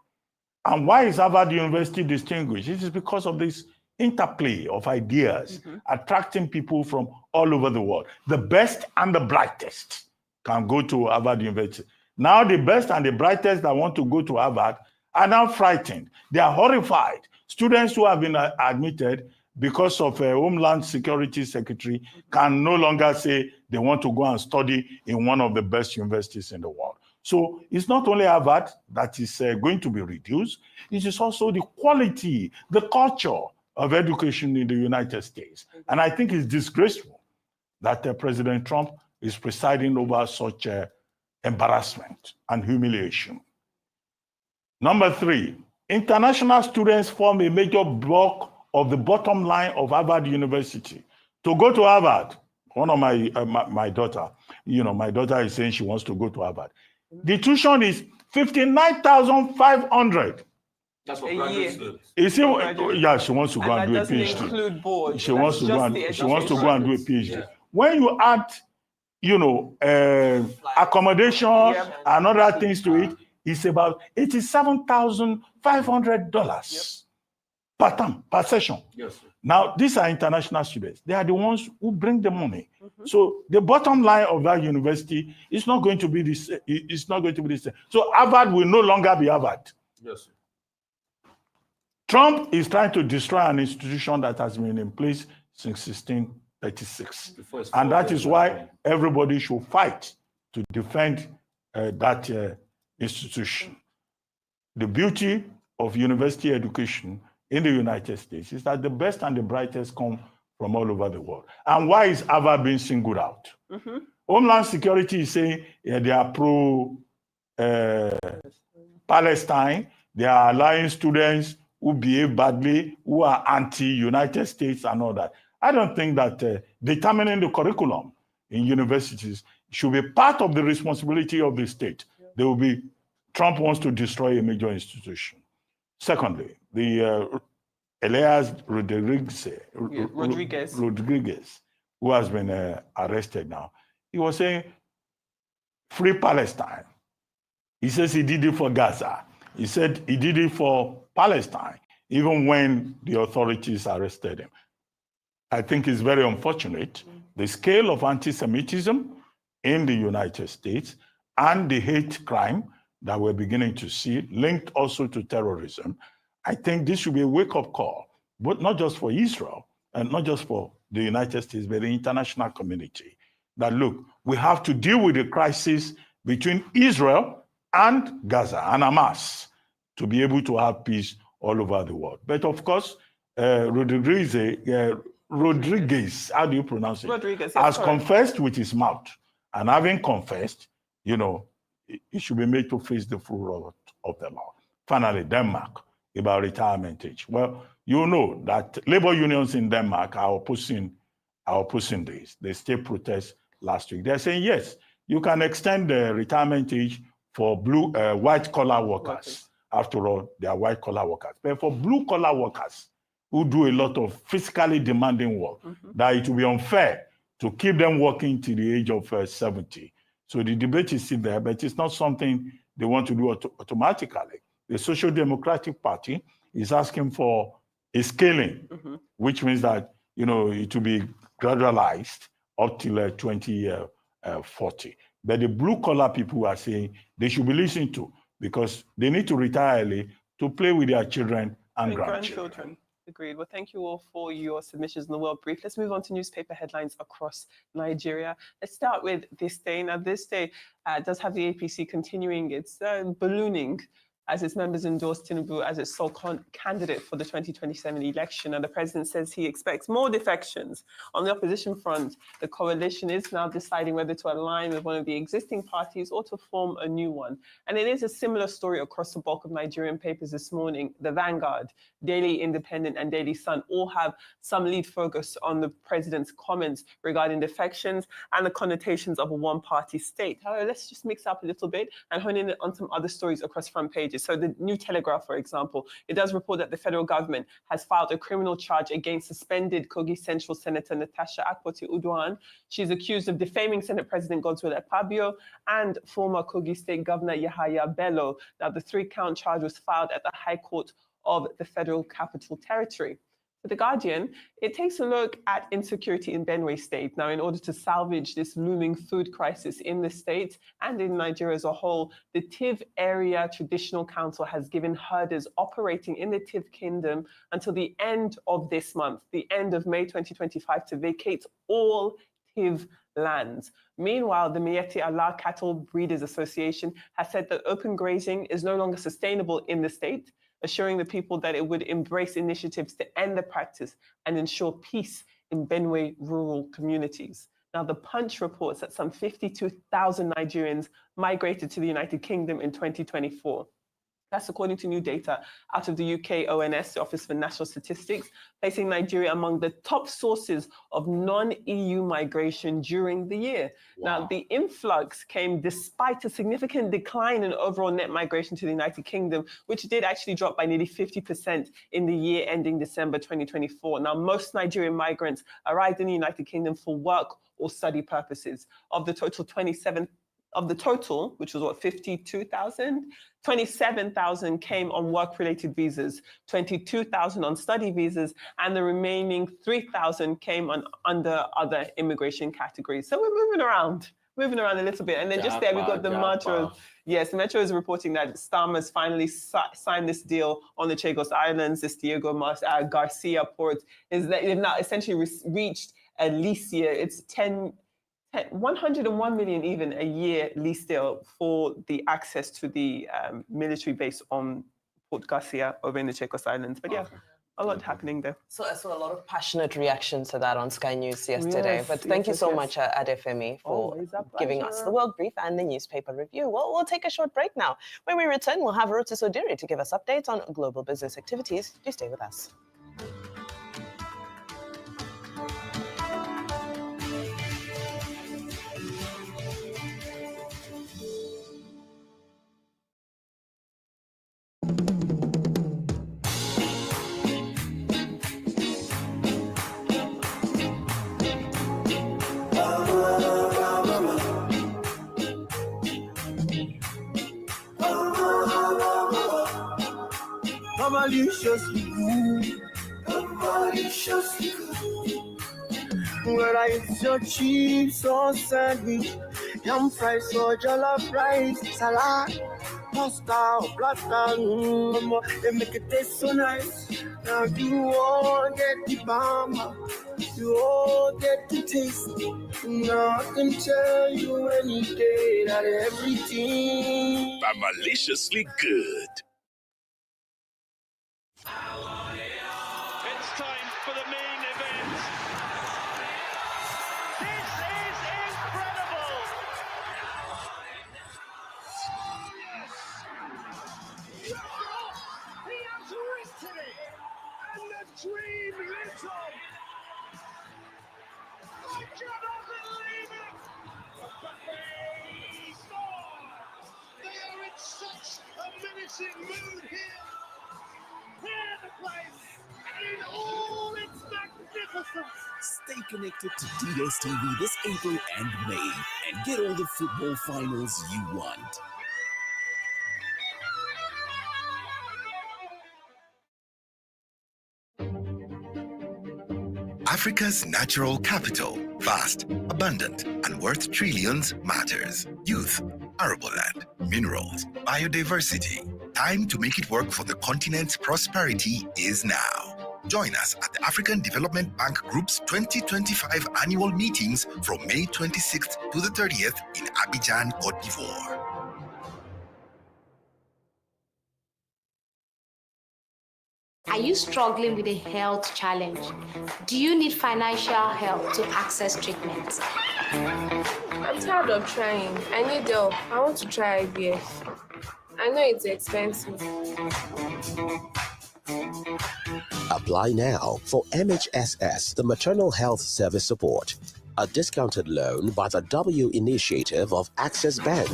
And why is Harvard University distinguished? It is because of this interplay of ideas, attracting people from all over the world. The best and the brightest can go to Harvard University. Now the best and the brightest that want to go to Harvard are now frightened. They are horrified. Students who have been admitted because of a Homeland Security Secretary can no longer say they want to go and study in one of the best universities in the world. So it's not only Harvard that is going to be reduced, it is also the quality, the culture of education in the United States. And I think it's disgraceful that President Trump is presiding over such embarrassment and humiliation. Number 3, international students form a major block of the bottom line of Harvard University. To go to Harvard, one of my daughter, my daughter is saying she wants to go to Harvard. The tuition is $59,500. That's what graduate students. Yeah, she wants to go and do a PhD. Include board. She wants to go and do a PhD. Yeah. When you add, accommodation and other things to it, it's about $87,500 per term, per session. Yes, sir. Now, these are international students. They are the ones who bring the money. So the bottom line of that university is not going to be this. It's not going to be the same. So Harvard will no longer be Harvard. Yes, sir. Trump is trying to destroy an institution that has been in place since 1636. And that is why everybody should fight to defend that institution. The beauty of university education in the United States is that the best and the brightest come from all over the world. And why is Harvard being singled out? Homeland Security is saying they are pro-Palestine. They are allowing students who behave badly, who are anti-United States and all that. I don't think that determining the curriculum in universities should be part of the responsibility of the state. There will be, Trump wants to destroy a major institution. Secondly, the Elias Rodriguez, who has been arrested now, he was saying, free Palestine. He says he did it for Gaza. He said he did it for Palestine, even when the authorities arrested him. I think it's very unfortunate. The scale of anti-Semitism in the United States and the hate crime that we're beginning to see, linked also to terrorism, I think this should be a wake-up call, but not just for Israel and not just for the United States, but the international community, that look, we have to deal with the crisis between Israel and Gaza and Hamas to be able to have peace all over the world. But of course, Rodriguez, how do you pronounce it? Rodriguez, has confessed with his mouth. And having confessed, he should be made to face the full role of the law. Finally, Denmark, about retirement age. Well, you know that labor unions in Denmark are opposing this. They state protest last week. They're saying, yes, you can extend the retirement age for white-collar workers. After all, they are white-collar workers. But for blue-collar workers who do a lot of physically demanding work, that it will be unfair to keep them working till the age of 70. So the debate is still there, but it's not something they want to do automatically. The Social Democratic Party is asking for a scaling, which means that it will be gradualized up till 2040. But the blue-collar people are saying they should be listened to because they need to retire early to play with their children and grandchildren. Agreed. Well, thank you all for your submissions in the World Brief. Let's move on to newspaper headlines across Nigeria. Let's start with This Day. Now, This Day does have the APC continuing its ballooning as its members endorse Tinubu as its sole candidate for the 2027 election. And the president says he expects more defections. On the opposition front, the coalition is now deciding whether to align with one of the existing parties or to form a new one. And it is a similar story across the bulk of Nigerian papers this morning. The Vanguard, Daily Independent, and Daily Sun all have some lead focus on the president's comments regarding defections and the connotations of a one-party state. However, let's just mix up a little bit and hone in on some other stories across front pages. communities. So the New Telegraph, for example, it does report that the federal government has filed a criminal charge against suspended Kogi Central Senator Natasha Akpoti Uduan. She's accused of defaming Senate President Godswill Akpabio and former Kogi State Governor Yahaya Bello. Now, the 3-count charge was filed at the High Court of the Federal Capital Territory. For The Guardian, it takes a look at insecurity in Benue State. Now, in order to salvage this looming food crisis in the state and in Nigeria as a whole, the Tiv Area Traditional Council has given herders operating in the Tiv Kingdom until the end of this month, the end of May 2025, to vacate all Tiv lands. Meanwhile, the Miyetti Allah Cattle Breeders Association has said that open grazing is no longer sustainable in the state, assuring the people that it would embrace initiatives to end the practice and ensure peace in Benue rural communities. Now, The Punch reports that some 52,000 Nigerians migrated to the United Kingdom in 2024. That's according to new data out of the UK ONS, the Office for National Statistics, placing Nigeria among the top sources of non-EU migration during the year. Wow. Now, the influx came despite a significant decline in overall net migration to the United Kingdom, which did actually drop by nearly 50% in the year ending December 2024. Now, most Nigerian migrants arrived in the United Kingdom for work or study purposes. Of the total, which was what, 52,000? 27,000 came on work-related visas, 22,000 on study visas, and the remaining 3,000 came on under other immigration categories. So we're moving around a little bit. And then just there, we've got the Metro. Yes, the Metro is reporting that Starmer's finally signed this deal on the Chagos Islands, this Diego Garcia port. They've now essentially reached a lease year. It's 101 million even a year lease deal for the access to the military base on Port Garcia over in the Chagos Islands. But yeah, a lot happening there. So I saw a lot of passionate reactions to that on Sky News yesterday. Yes, but thank you so much, Adefemi, for giving us the World Brief and the newspaper review. Well, we'll take a short break now. When we return, we'll have Rotis Odiri to give us updates on global business activities. Do stay with us. Maliciously good, maliciously good. Whether it's your chips or sandwich, yam fries or jollof rice, salad, pasta or pasta, they make it taste so nice. Now you all get the bomb, you all get the taste. Now I can tell you any day that everything By maliciously good. It's time for the main event. This is incredible. He has written it, and the dream lives on. I cannot believe it. They score. They are in such a menacing mood here. Hear the place in all its magnificence. Stay connected to DSTV this April and May and get all the football finals you want. Africa's natural capital, vast, abundant, and worth trillions, matters. Youth, arable land, minerals, biodiversity. Time to make it work for the continent's prosperity is now. Join us at the African Development Bank Group's 2025 annual meetings from May 26th to the 30th in Abidjan, Côte d'Ivoire. Are you struggling with a health challenge? Do you need financial help to access treatment? I'm tired of trying. I need help. I want to try IVF. I know it's expensive. Apply now for MHSS, the Maternal Health Service Support, a discounted loan by the W Initiative of Access Bank.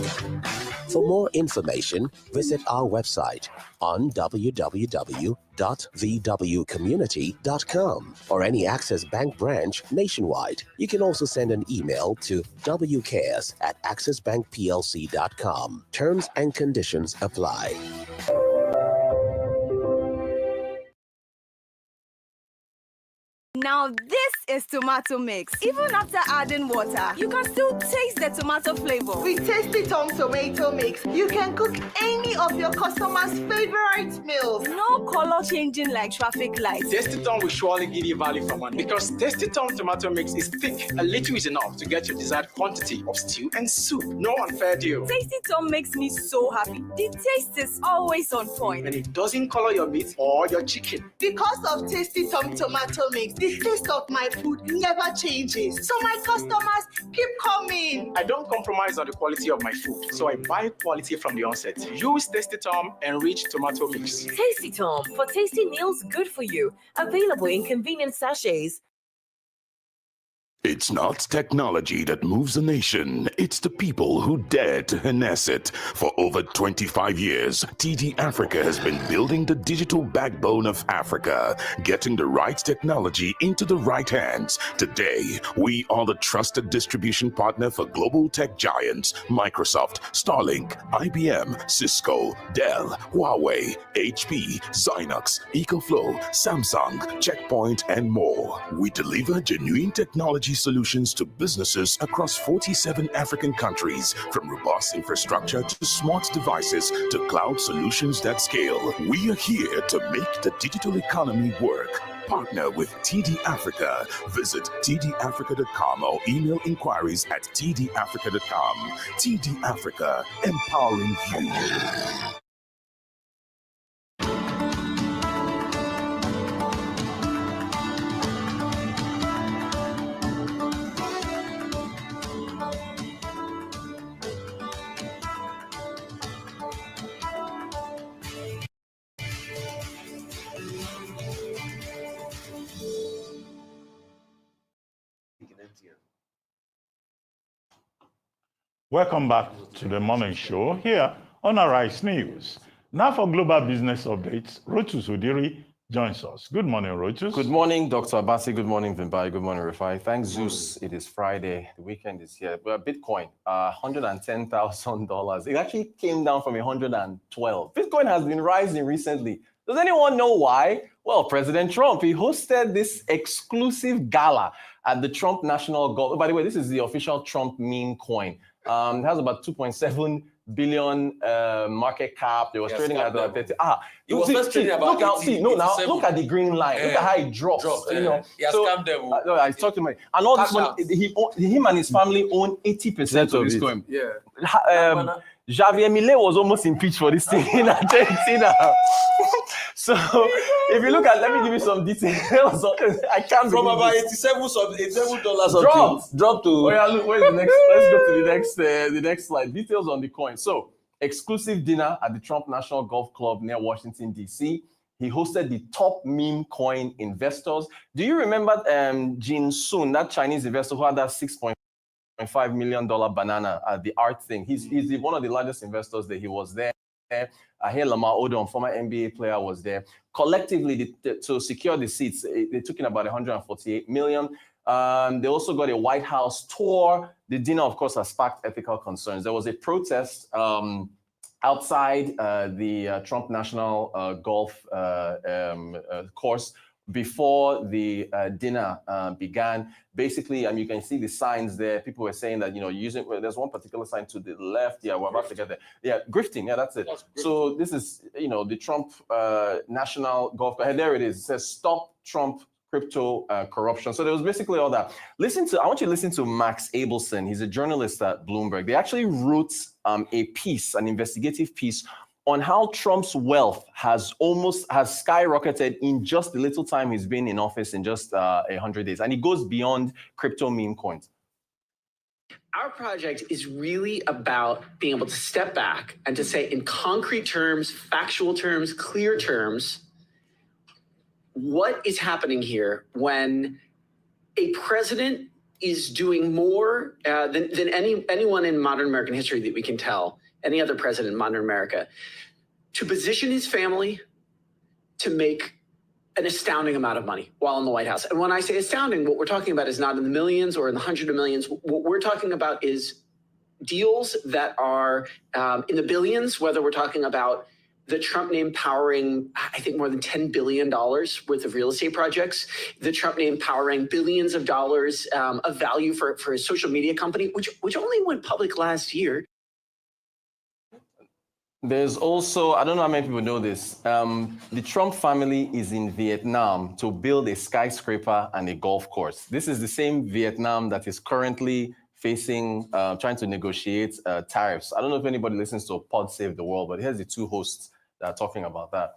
For more information, visit our website on www.vwcommunity.com or any Access Bank branch nationwide. You can also send an email to wcares@accessbankplc.com. Terms and conditions apply. Now this is tomato mix. Even after adding water, you can still taste the tomato flavor. With Tasty Tom tomato mix, you can cook any of your customers' favorite meals. No color changing like traffic lights. Tasty Tom will surely give you value for money because Tasty Tom tomato mix is thick. A little is enough to get your desired quantity of stew and soup. No unfair deal. Tasty Tom makes me so happy. The taste is always on point. And it doesn't color your meat or your chicken. Because of Tasty Tom tomato mix, the taste of my food never changes. So my customers keep coming. I don't compromise on the quality of my food, so I buy quality from the onset. Use Tasty Tom enriched tomato mix. Tasty Tom, for tasty meals good for you. Available in convenient sachets. It's not technology that moves a nation. It's the people who dare to harness it. For over 25 years, TD Africa has been building the digital backbone of Africa, getting the right technology into the right hands. Today, we are the trusted distribution partner for global tech giants Microsoft, Starlink, IBM, Cisco, Dell, Huawei, HP, Zynox, EcoFlow, Samsung, Checkpoint, and more. We deliver genuine technology solutions to businesses across 47 African countries, from robust infrastructure to smart devices to cloud solutions that scale. We are here to make the digital economy work. Partner with TD Africa. Visit tdafrica.com or email inquiries at tdafrica.com. TD Africa, empowering you. Welcome back to the morning show here on Arise News. Now for global business updates, Rotus Udiri joins us. Good morning, Rotus. Good morning, Dr. Abasi. Good morning, Vimbai. Good morning, Rufai. Thanks, Zeus. It is Friday. The weekend is here. Well, Bitcoin, $110,000. It actually came down from 112. Bitcoin has been rising recently. Does anyone know why? Well, President Trump, he hosted this exclusive gala at the Trump National Golf. By the way, this is the official Trump meme coin. It has about 2.7 billion market cap. It was trading at about 30. It was first trading about 80, look at the green line. Look at how it drops. You know, he has scammed them. I talked to him. And all this money, him and his family own 80% of this coin. Yeah. Javier Milei was almost impeached for this thing in Argentina. So if you look at, let me give you some details. I can't from about $87 drop to. Oh yeah, look, where's the next? Let's go to the next slide. Details on the coin. So exclusive dinner at the Trump National Golf Club near Washington D.C. He hosted the top meme coin investors. Do you remember Jin Soon, that Chinese investor who had that $6.5 million banana at the art thing? He's one of the largest investors there. He was there. Here, Lamar Odom, former NBA player, was there. Collectively, to secure the seats, they took in about $148 million. They also got a White House tour. The dinner, of course, has sparked ethical concerns. There was a protest outside the Trump National Golf course before the dinner began. Basically, you can see the signs there. People were saying that, there's one particular sign to the left. Yeah, we're about to get there. Yeah, grifting. Yeah, that's it. So this is, the Trump National Golf. There it is. It says, stop Trump crypto corruption. So there was basically all that. I want you to listen to Max Abelson. He's a journalist at Bloomberg. They actually wrote an investigative piece on how Trump's wealth has skyrocketed in just the little time he's been in office, in just 100 days. And it goes beyond crypto meme coins. Our project is really about being able to step back and to say in concrete terms, factual terms, clear terms, what is happening here when a president is doing more than anyone in modern American history that we can tell, any other president in modern America, to position his family to make an astounding amount of money while in the White House. And when I say astounding, what we're talking about is not in the millions or in the hundreds of millions. What we're talking about is deals that are in the billions, whether we're talking about the Trump name powering, I think, more than $10 billion worth of real estate projects, the Trump name powering billions of dollars of value for a social media company, which only went public last year. There's also, I don't know how many people know this, the Trump family is in Vietnam to build a skyscraper and a golf course. This is the same Vietnam that is currently facing, trying to negotiate tariffs. I don't know if anybody listens to Pod Save the World, but here's the two hosts that are talking about that.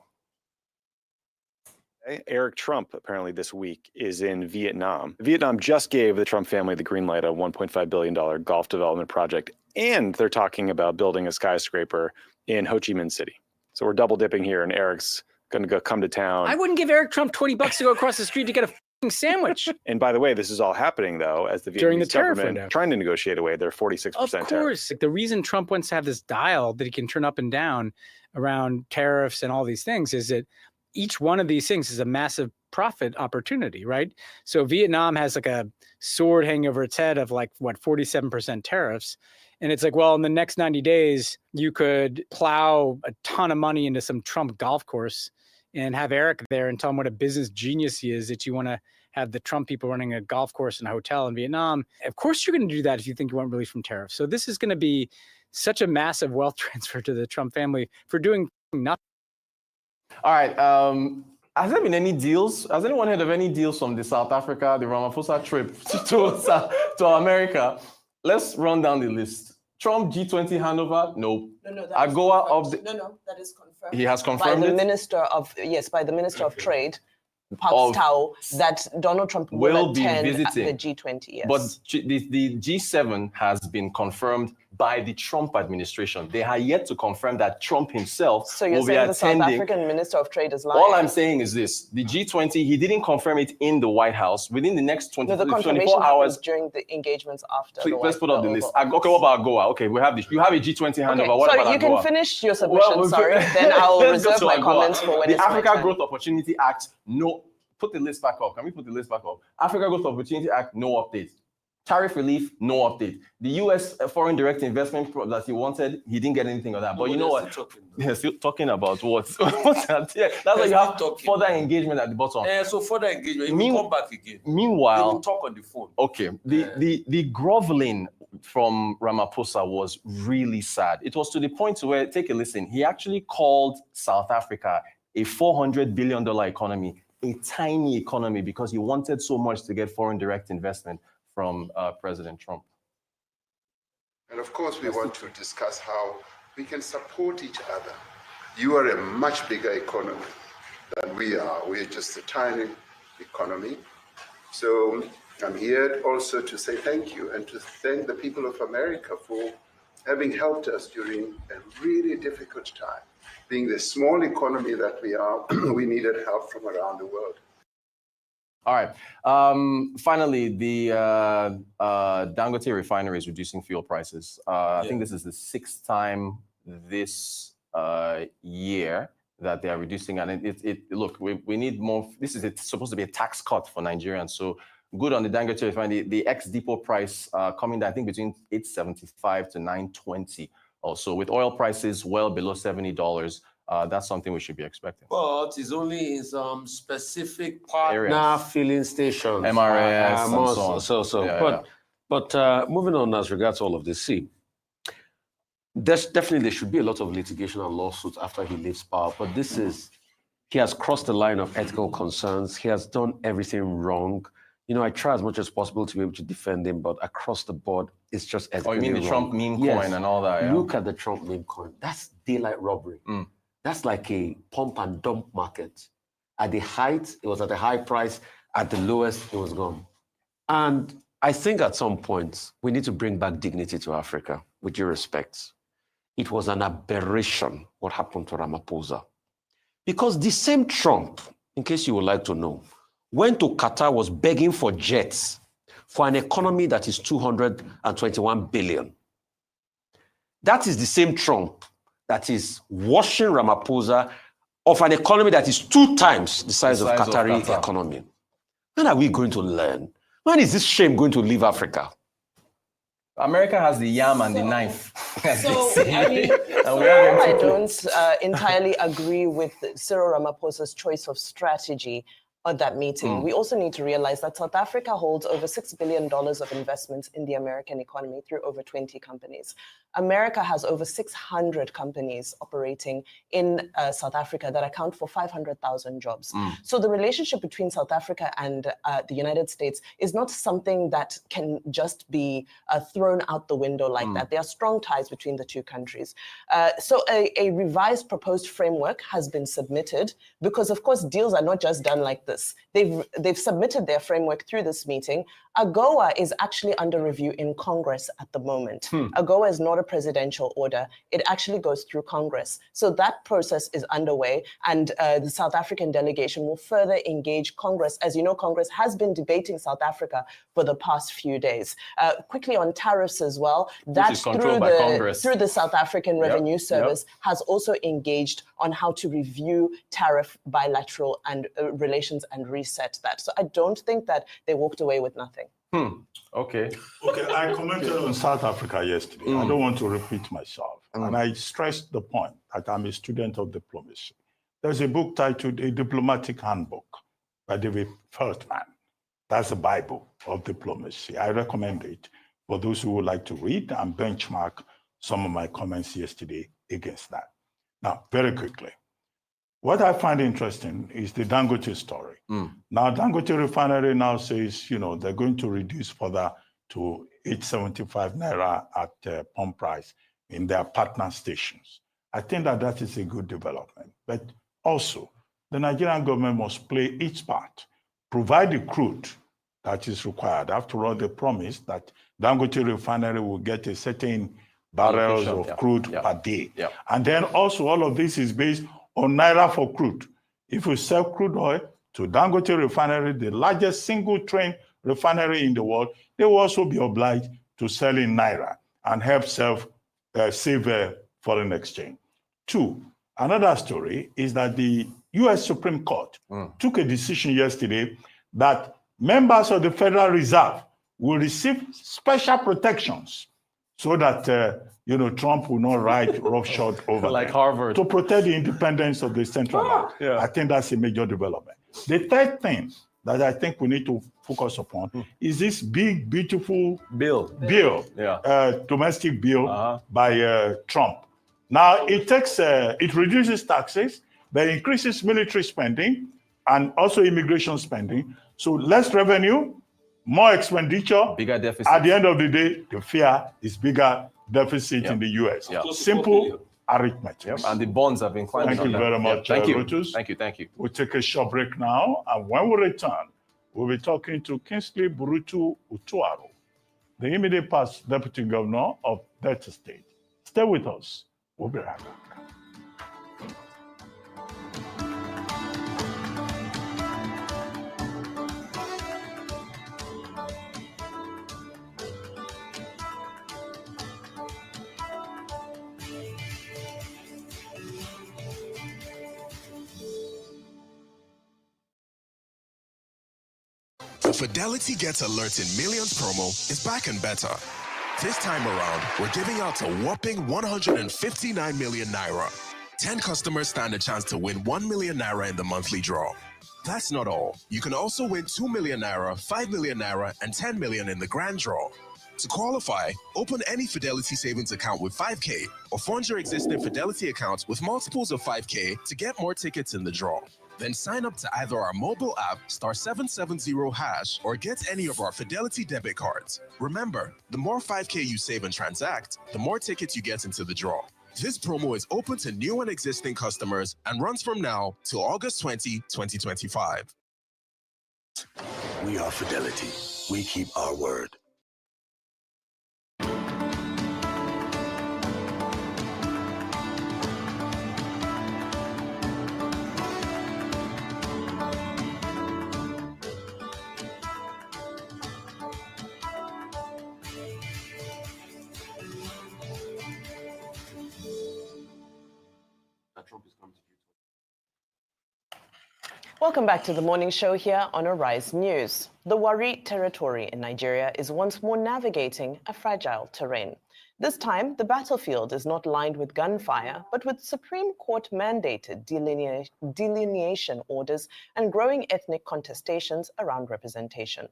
Eric Trump, apparently this week, is in Vietnam. Vietnam just gave the Trump family the green light, a $1.5 billion golf development project, and they're talking about building a skyscraper in Ho Chi Minh City. So we're double dipping here, and Eric's going to come to town. I wouldn't give Eric Trump $20 to go across the street to get a f***ing sandwich. And by the way, this is all happening, though, as the During the Vietnamese tariff government window. trying to negotiate away their 46% Of tariff. course. Like, the reason Trump wants to have this dial that he can turn up and down around tariffs and all these things is that each one of these things is a massive profit opportunity, right? So Vietnam has like a sword hanging over its head of like, what, 47% tariffs. And it's like, well, in the next 90 days, you could plow a ton of money into some Trump golf course and have Eric there and tell him what a business genius he is that you want to have the Trump people running a golf course and a hotel in Vietnam. Of course, you're going to do that if you think you want relief from tariffs. So this is going to be such a massive wealth transfer to the Trump family for doing nothing. All right. Has there been any deals? Has anyone heard of any deals from the South Africa, the Ramaphosa trip to America? Let's run down the list. Trump G20 handover? No. No, AGOA of the. No, that is confirmed. He has confirmed by the it? by the Minister of Trade, Parks Tao, that Donald Trump will will be attend visiting the G20. Yes. But the G7 has been confirmed by the Trump administration. They are yet to confirm that Trump himself So you're will be saying the South attending. African Minister of Trade is lying? All I'm saying is this: the G20, he didn't confirm it in the White House. Within the next No, the 24 confirmation hours, happens during the engagements after. please, the let's White- put up the list. Okay, what about AGOA? Okay, we have this. You have a G20 handover. Okay, What sorry, about you AGOA? can finish your submission, we'll sorry. Then I'll let's go reserve to my AGOA. comments for when the it's my Africa turn. Growth Opportunity Act, no. Put the list back up. Can we put the list back up? Africa Growth Opportunity Act, no update. Tariff relief, no update. The U.S. foreign direct investment that he wanted, he didn't get anything of that. But you know what? They're still talking about what? What's that? Yeah, that's why you have further engagement at the bottom. So further engagement, we will come back again. Meanwhile, we will talk on the phone. Okay, the groveling from Ramaphosa was really sad. It was to the point where, take a listen, he actually called South Africa a $400 billion economy, a tiny economy, because he wanted so much to get foreign direct investment from President Trump. And of course, we want to discuss how we can support each other. You are a much bigger economy than we are. We're just a tiny economy. So I'm here also to say thank you and to thank the people of America for having helped us during a really difficult time. Being the small economy that we are, we needed help from around the world. All right. Finally, the Dangote refinery is reducing fuel prices. I think this is the 6th time this year that they are reducing. And look, we need more. This is supposed to be a tax cut for Nigerians. So good on the Dangote refinery. The ex-depot price coming down, I think, between $875 to $920. Also, with oil prices well below $70, that's something we should be expecting. But it's only in some specific partner Areas. filling stations. MRS and so on. Yeah, but moving on as regards all of this, see, there should be a lot of litigation and lawsuits after he leaves power. But he has crossed the line of ethical concerns. He has done everything wrong. You know, I try as much as possible to be able to defend him, but across the board, it's just ethically you mean the wrong. Trump meme coin and all that? Yeah? Look at the Trump meme coin. That's daylight robbery. That's like a pump and dump market. At the height, it was at a high price. At the lowest, it was gone. And I think at some point, we need to bring back dignity to Africa, with due respect. It was an aberration what happened to Ramaphosa. Because the same Trump, in case you would like to know, went to Qatar, was begging for jets for an economy that is 221 billion. That is the same Trump that is washing Ramaphosa of an economy that is 2 times the size of Qatari economy. When are we going to learn? When is this shame going to leave Africa? America has the yam and the knife. So, I don't entirely agree with Cyril Ramaphosa's choice of strategy at that meeting. We also need to realize that South Africa holds over $6 billion of investments in the American economy through over 20 companies. America has over 600 companies operating in South Africa that account for 500,000 jobs. So the relationship between South Africa and the United States is not something that can just be thrown out the window like that. There are strong ties between the two countries. So a revised proposed framework has been submitted because, of course, deals are not just done like this. They've submitted their framework through this meeting. AGOA is actually under review in Congress at the moment. AGOA is not a presidential order. It actually goes through Congress. So that process is underway, and the South African delegation will further engage Congress. As you know, Congress has been debating South Africa for the past few days. Quickly on tariffs as well, that's through the South African Revenue Service has also engaged on how to review tariff bilateral and relations and reset that. So I don't think that they walked away with nothing. Okay, I commented on South Africa yesterday. I don't want to repeat myself. And I stressed the point that I'm a student of diplomacy. There's a book titled A Diplomatic Handbook by David Feldman. That's the Bible of diplomacy. I recommend it for those who would like to read and benchmark some of my comments yesterday against that. Now, very quickly, what I find interesting is the Dangote story. Now, Dangote Refinery now says, they're going to reduce further to 875 naira at pump price in their partner stations. I think that is a good development. But also, the Nigerian government must play its part, provide the crude that is required. After all, they promised that Dangote Refinery will get a certain barrels of crude per day. And then also, all of this is based on naira for crude. If we sell crude oil to Dangote Refinery, the largest single train refinery in the world, they will also be obliged to sell in naira and help save foreign exchange. 2, another story is that the U.S. Supreme Court took a decision yesterday that members of the Federal Reserve will receive special protections so that Trump will not write roughshod over like them, Harvard, to protect the independence of the central bank. I think that's a major development. The third thing that I think we need to focus upon is this big, beautiful bill, domestic bill by Trump. Now it reduces taxes, but increases military spending and also immigration spending. So less revenue, more expenditure, bigger deficit. At the end of the day, the fear is bigger deficit in the US. Simple arithmetic. And the bonds have been climbing. Thank you very much, Rotus. Thank you. We'll take a short break now, and when we return, we'll be talking to Kingsley Burutu Utuaro, the immediate past Deputy Governor of Delta State. Stay with us. We'll be right back. The Fidelity Gets Alerts in Millions promo is back and better. This time around, we're giving out a whopping 159 million naira. 10 customers stand a chance to win 1 million naira in the monthly draw. That's not all. You can also win 2 million naira, 5 million naira, and 10 million in the grand draw. To qualify, open any Fidelity savings account with 5K or fund your existing Fidelity accounts with multiples of 5K to get more tickets in the draw. Then sign up to either our mobile app, *770#, or get any of our Fidelity debit cards. Remember, the more 5K you save and transact, the more tickets you get into the draw. This promo is open to new and existing customers and runs from now till August 20, 2025. We are Fidelity. We keep our word. Welcome back to the morning show here on Arise News. The Wari territory in Nigeria is once more navigating a fragile terrain. This time, the battlefield is not lined with gunfire, but with Supreme Court-mandated delineation orders and growing ethnic contestations around representation.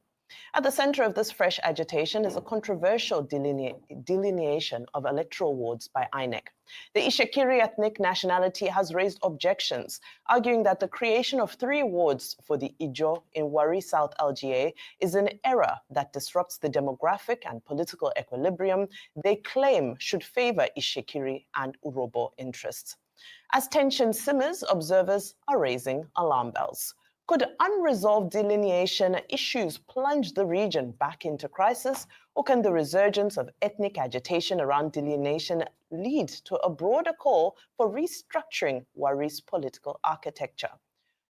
At the center of this fresh agitation is a controversial delineation of electoral wards by INEC. The Ishekiri ethnic nationality has raised objections, arguing that the creation of 3 wards for the Ijo in Wari South LGA is an error that disrupts the demographic and political equilibrium they claim should favor Ishekiri and Urobo interests. As tension simmers, observers are raising alarm bells. Could unresolved delineation issues plunge the region back into crisis, or can the resurgence of ethnic agitation around delineation lead to a broader call for restructuring Wari's political architecture?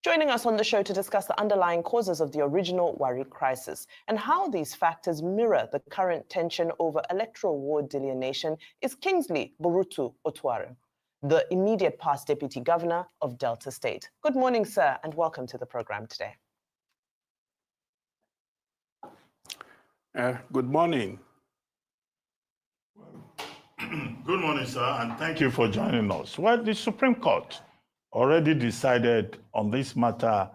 Joining us on the show to discuss the underlying causes of the original Wari crisis and how these factors mirror the current tension over electoral ward delineation is Kingsley Borutu Otuare, the immediate past Deputy Governor of Delta State. Good morning, sir, and welcome to the program today. Good morning. Good morning, sir, and thank you for joining us. Well, the Supreme Court already decided on this matter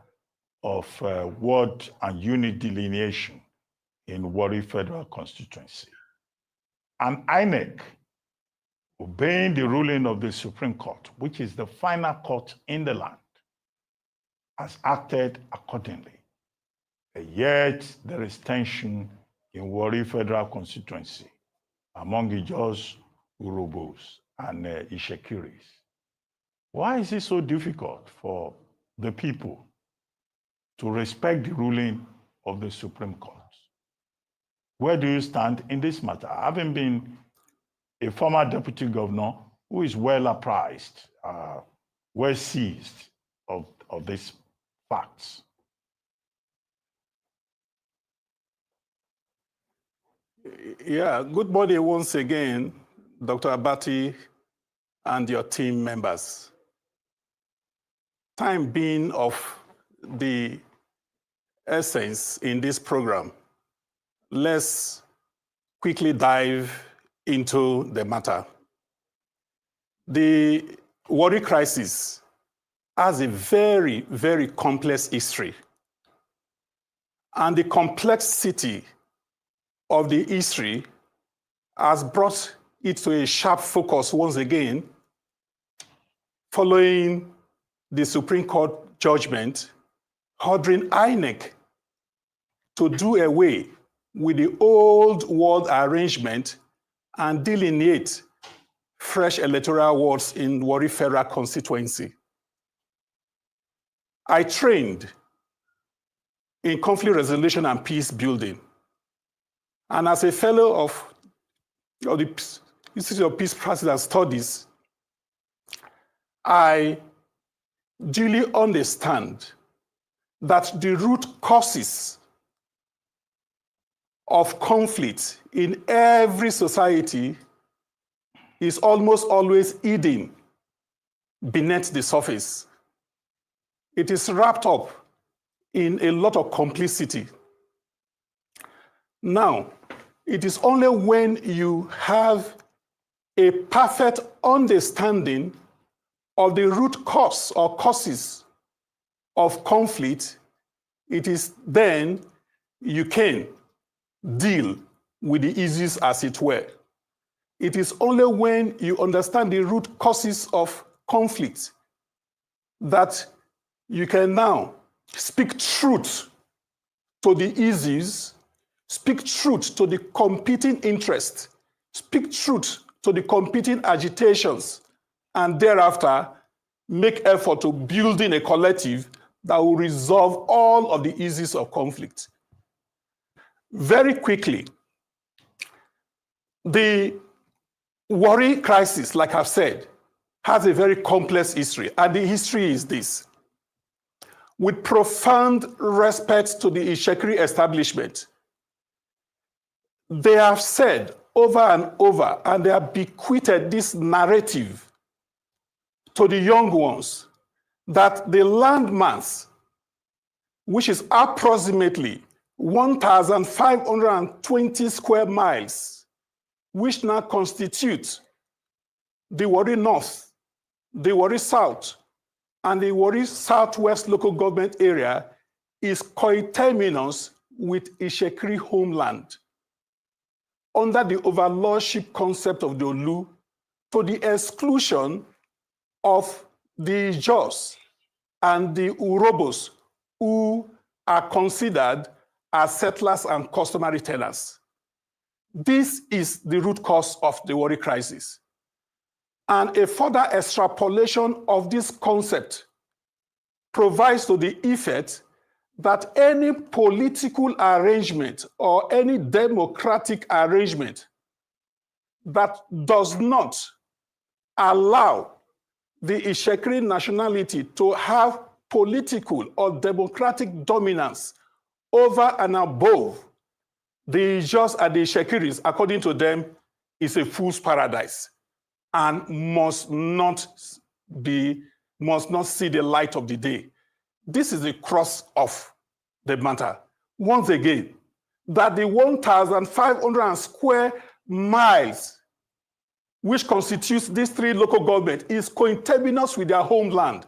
of ward and unit delineation in Wari Federal Constituency. And INEC, obeying the ruling of the Supreme Court, which is the final court in the land, has acted accordingly. Yet there is tension in Wari Federal Constituency among Ijos, Urobos, and Ishekiris. Why is it so difficult for the people to respect the ruling of the Supreme Court? Where do you stand in this matter? Having been a former deputy governor who is well apprised, well seized of these facts. Yeah, good morning once again, Dr. Abati and your team members. Time being of the essence in this program, let's quickly dive into the matter. The Wari crisis has a very, very complex history. And the complexity of the history has brought it to a sharp focus once again, following the Supreme Court judgment ordering INEC to do away with the old ward arrangement and delineate fresh electoral wards in Wari Federal constituency. I trained in conflict resolution and peace building. And as a fellow of the Institute of Peace Practice and Studies, I duly understand that the root causes of conflict in every society is almost always hidden beneath the surface. It is wrapped up in a lot of complicity. Now, it is only when you have a perfect understanding of the root cause or causes of conflict, it is then you can deal with the issues as it were. It is only when you understand the root causes of conflict that you can now speak truth to the issues, speak truth to the competing interests, speak truth to the competing agitations, and thereafter make effort to building a collective that will resolve all of the issues of conflict. Very quickly, the Wari crisis, like I've said, has a very complex history, and the history is this. With profound respect to the Ishekiri establishment, they have said over and over, and they have bequeathed this narrative to the young ones, that the landmass which is approximately 1,520 square miles, which now constitutes the Wari North, the Wari South, and the Wari Southwest local government area, is coterminous with Ishekiri homeland under the overlordship concept of the Olu, to the exclusion of the Jos and the Urobos, who are considered as settlers and customary tenants. This is the root cause of the Wari crisis. And a further extrapolation of this concept provides to the effect that any political arrangement or any democratic arrangement that does not allow the Ishekiri nationality to have political or democratic dominance over and above the Ijos and the Ishekiris, according to them, is a fool's paradise and must not see the light of the day. This is the crux of the matter. Once again, that the 1,500 square miles which constitutes these three local governments is coterminous with their homeland.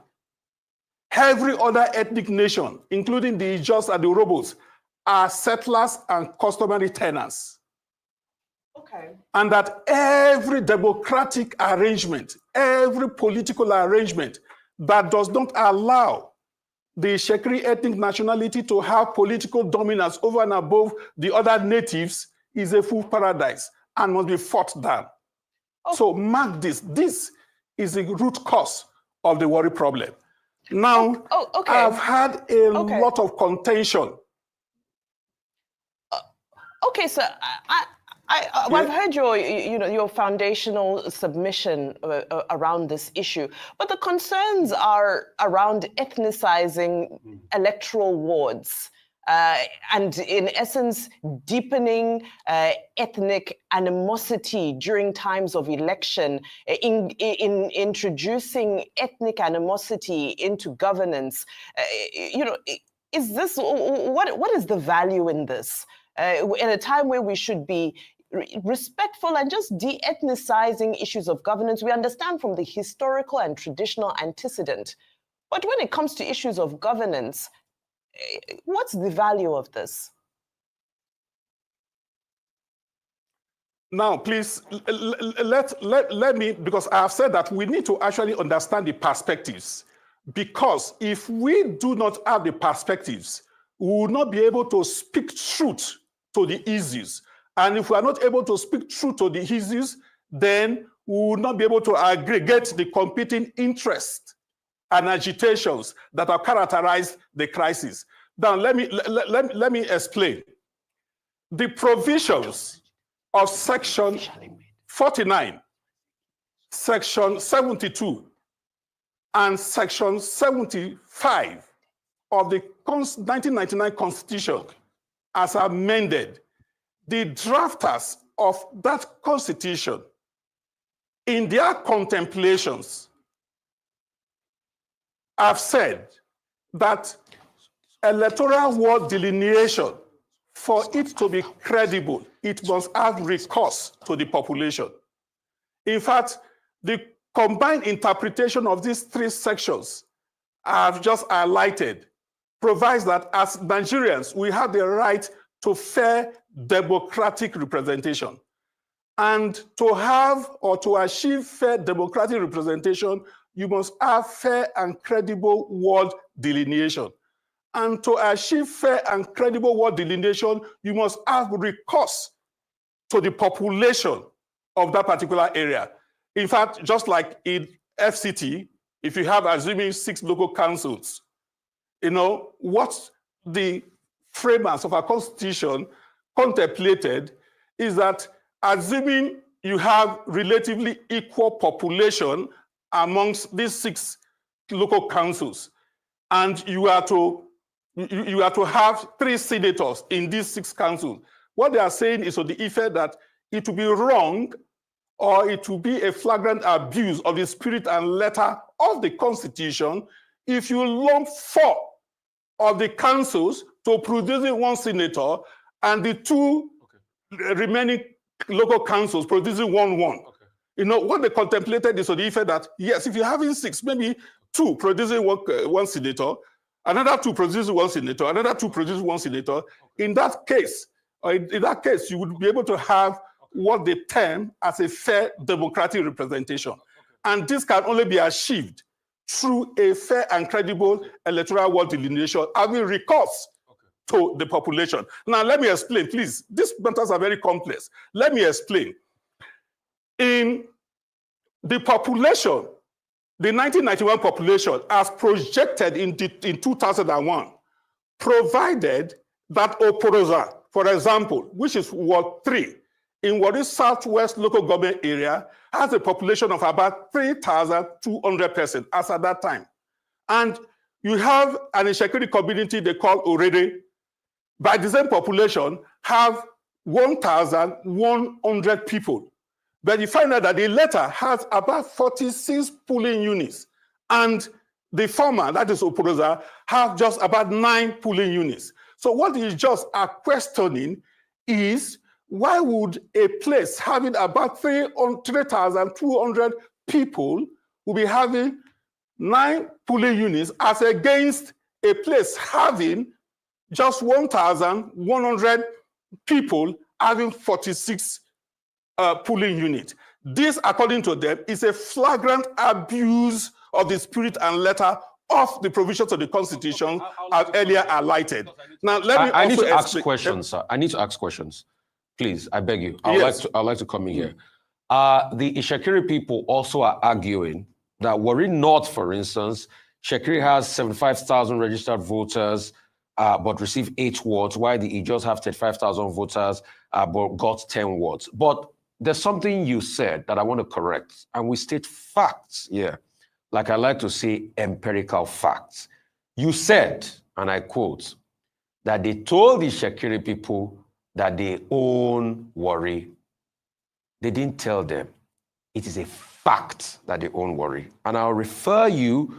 Every other ethnic nation, including the Ijos and the Urobos, are settlers and customary tenants. Okay. And that every democratic arrangement, every political arrangement that does not allow the Ishekiri ethnic nationality to have political dominance over and above the other natives is a fool's paradise and must be fought down. Okay. So mark this. This is the root cause of the Wari problem. Now, I've had a lot of contention. Okay, so I've heard your foundational submission around this issue, but the concerns are around ethnicizing electoral wards and, in essence, deepening ethnic animosity during times of election, in introducing ethnic animosity into governance. Is this what is the value in this? In a time where we should be respectful and just de-ethnicizing issues of governance, we understand from the historical and traditional antecedent. But when it comes to issues of governance, what's the value of this? Now, please, let me, because I have said that we need to actually understand the perspectives. Because if we do not have the perspectives, we will not be able to speak truth to the issues. And if we are not able to speak truth to the issues, then we will not be able to aggregate the competing interests and agitations that have characterized the crisis. Now, let me explain. The provisions of Section 49, Section 72, and Section 75 of the 1999 Constitution, as amended, the drafters of that Constitution, in their contemplations, have said that electoral ward delineation, for it to be credible, it must have recourse to the population. In fact, the combined interpretation of these three sections I've just highlighted provides that as Nigerians, we have the right to fair democratic representation. And to have or to achieve fair democratic representation, you must have fair and credible ward delineation. And to achieve fair and credible ward delineation, you must have recourse to the population of that particular area. In fact, just like in FCT, if you have, assuming 6 local councils, what the framers of our Constitution contemplated is that, assuming you have relatively equal population amongst these 6 local councils, and you are to have 3 senators in these 6 councils, what they are saying is to the effect that it will be wrong or it will be a flagrant abuse of the spirit and letter of the Constitution if you lump 4 of the councils to producing one senator and the two remaining local councils producing one. You know, what they contemplated is on the effect that, yes, if you're having 6, maybe 2 producing one senator, another 2 producing one senator, another 2 producing one senator. In that case, you would be able to have what they term as a fair democratic representation. And this can only be achieved through a fair and credible electoral ward delineation, having recourse to the population. Now, let me explain, please. These matters are very complex. Let me explain. In the population, the 1991 population, as projected in 2001, provided that Oporoza, for example, which is Ward 3, in Wari Southwest local government area, has a population of about 3,200 persons as at that time. And you have an insecurity community they call Orede, by the same population, have 1,100 people. But you find out that the latter has about 46 polling units. And the former, that is Oporoza, have just about 9 polling units. So what is just are questioning is, why would a place having about 3,200 people will be having 9 polling units as against a place having just 1,100 people having 46 polling units? This, according to them, is a flagrant abuse of the spirit and letter of the provisions of the Constitution as earlier highlighted. Now, let me I need to ask questions, sir. I need to ask questions. Please, I beg you. I'd like to come in here. The Ishakiri people also are arguing that Wari North, for instance, Shakiri has 75,000 registered voters, but received 8 wards, while the Ijos have 35,000 voters, but got 10 wards. But there's something you said that I want to correct, and we state facts here. Like I like to say, empirical facts. You said, and I quote, that they told the Shakiri people that they own Wari. They didn't tell them. It is a fact that they own Wari. And I'll refer you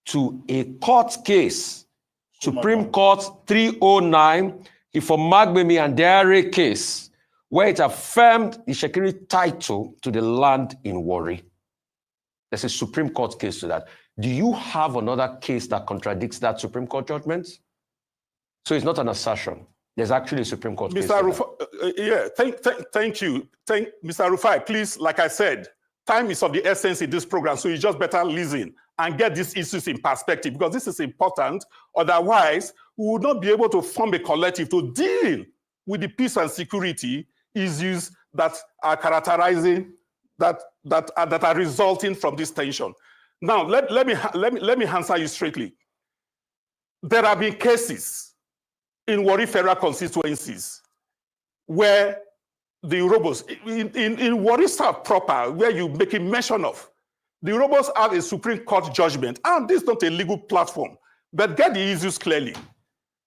to a court case, Supreme Court 309, for Magbemi and Diary case, where it affirmed the Shakiri title to the land in Wari. There's a Supreme Court case to that. Do you have another case that contradicts that Supreme Court judgment? So it's not an assertion. There's actually a Supreme Court case. Mr. Thank you. Mr. Rufai, please, like I said, time is of the essence in this program, so you just better listen and get these issues in perspective, because this is important. Otherwise, we would not be able to form a collective to deal with the peace and security issues that are characterizing, that are resulting from this tension. Now, let me answer you straightly. There have been cases in Wari federal constituencies where the Urobos, in Wari South proper, where you're making mention of, the Urobos have a Supreme Court judgment, and this is not a legal platform, but get the issues clearly.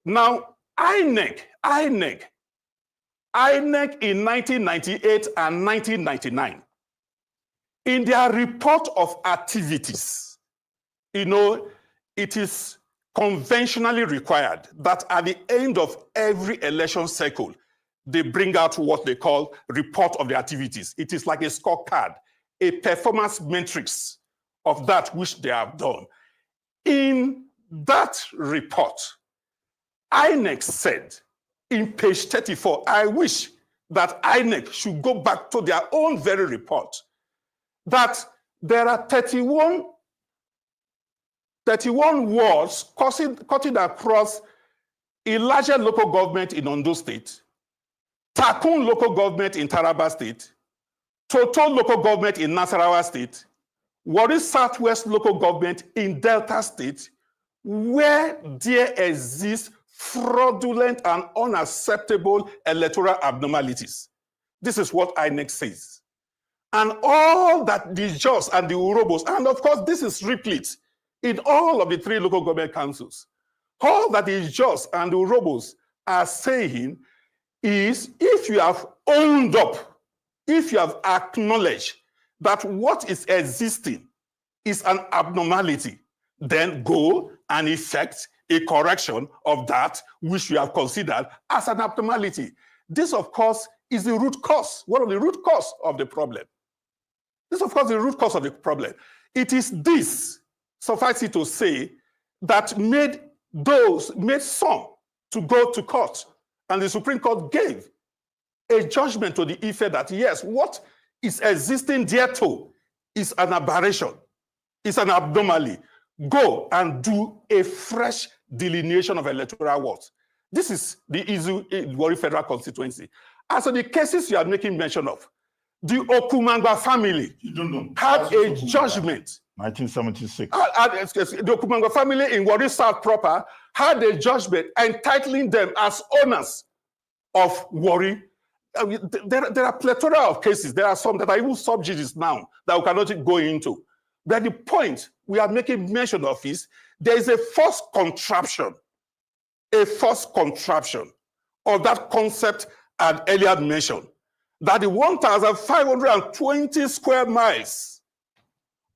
Now, INEC in 1998 and 1999, in their report of activities, you know, it is conventionally required that at the end of every election cycle, they bring out what they call report of the activities. It is like a scorecard, a performance matrix of that which they have done. In that report, INEC said in page 34, I wish that INEC should go back to their own very report, that there are 31 wards cutting across a larger local government in Ondo State, Takun local government in Taraba State, Toto local government in Nasarawa State, Wari Southwest local government in Delta State, where there exists fraudulent and unacceptable electoral abnormalities. This is what INEC says. And all that the JOS and the Urobos, and of course this is replete in all of the 3 local government councils, all that the JOS and the Urobos are saying is, if you have owned up, if you have acknowledged that what is existing is an abnormality, then go and effect a correction of that which we have considered as an abnormality. This, of course, is the root cause, one of the root cause of the problem. This, of course, is the root cause of the problem. It is this, suffice it to say, that made some to go to court. And the Supreme Court gave a judgment to the effect that, yes, what is existing thereto is an aberration, is an abnormality. Go and do a fresh delineation of electoral wards. This is the issue in Wari Federal Constituency. As for the cases you are making mention of, the Okumangba family had a judgment. 1976. The Okumangba family in Wari South proper had a judgment entitling them as owners of Wari. There are plethora of cases. There are some that are even sub judice now that we cannot go into. But the point we are making mention of is there is a false contraption of that concept I earlier mentioned, that the 1,520 square miles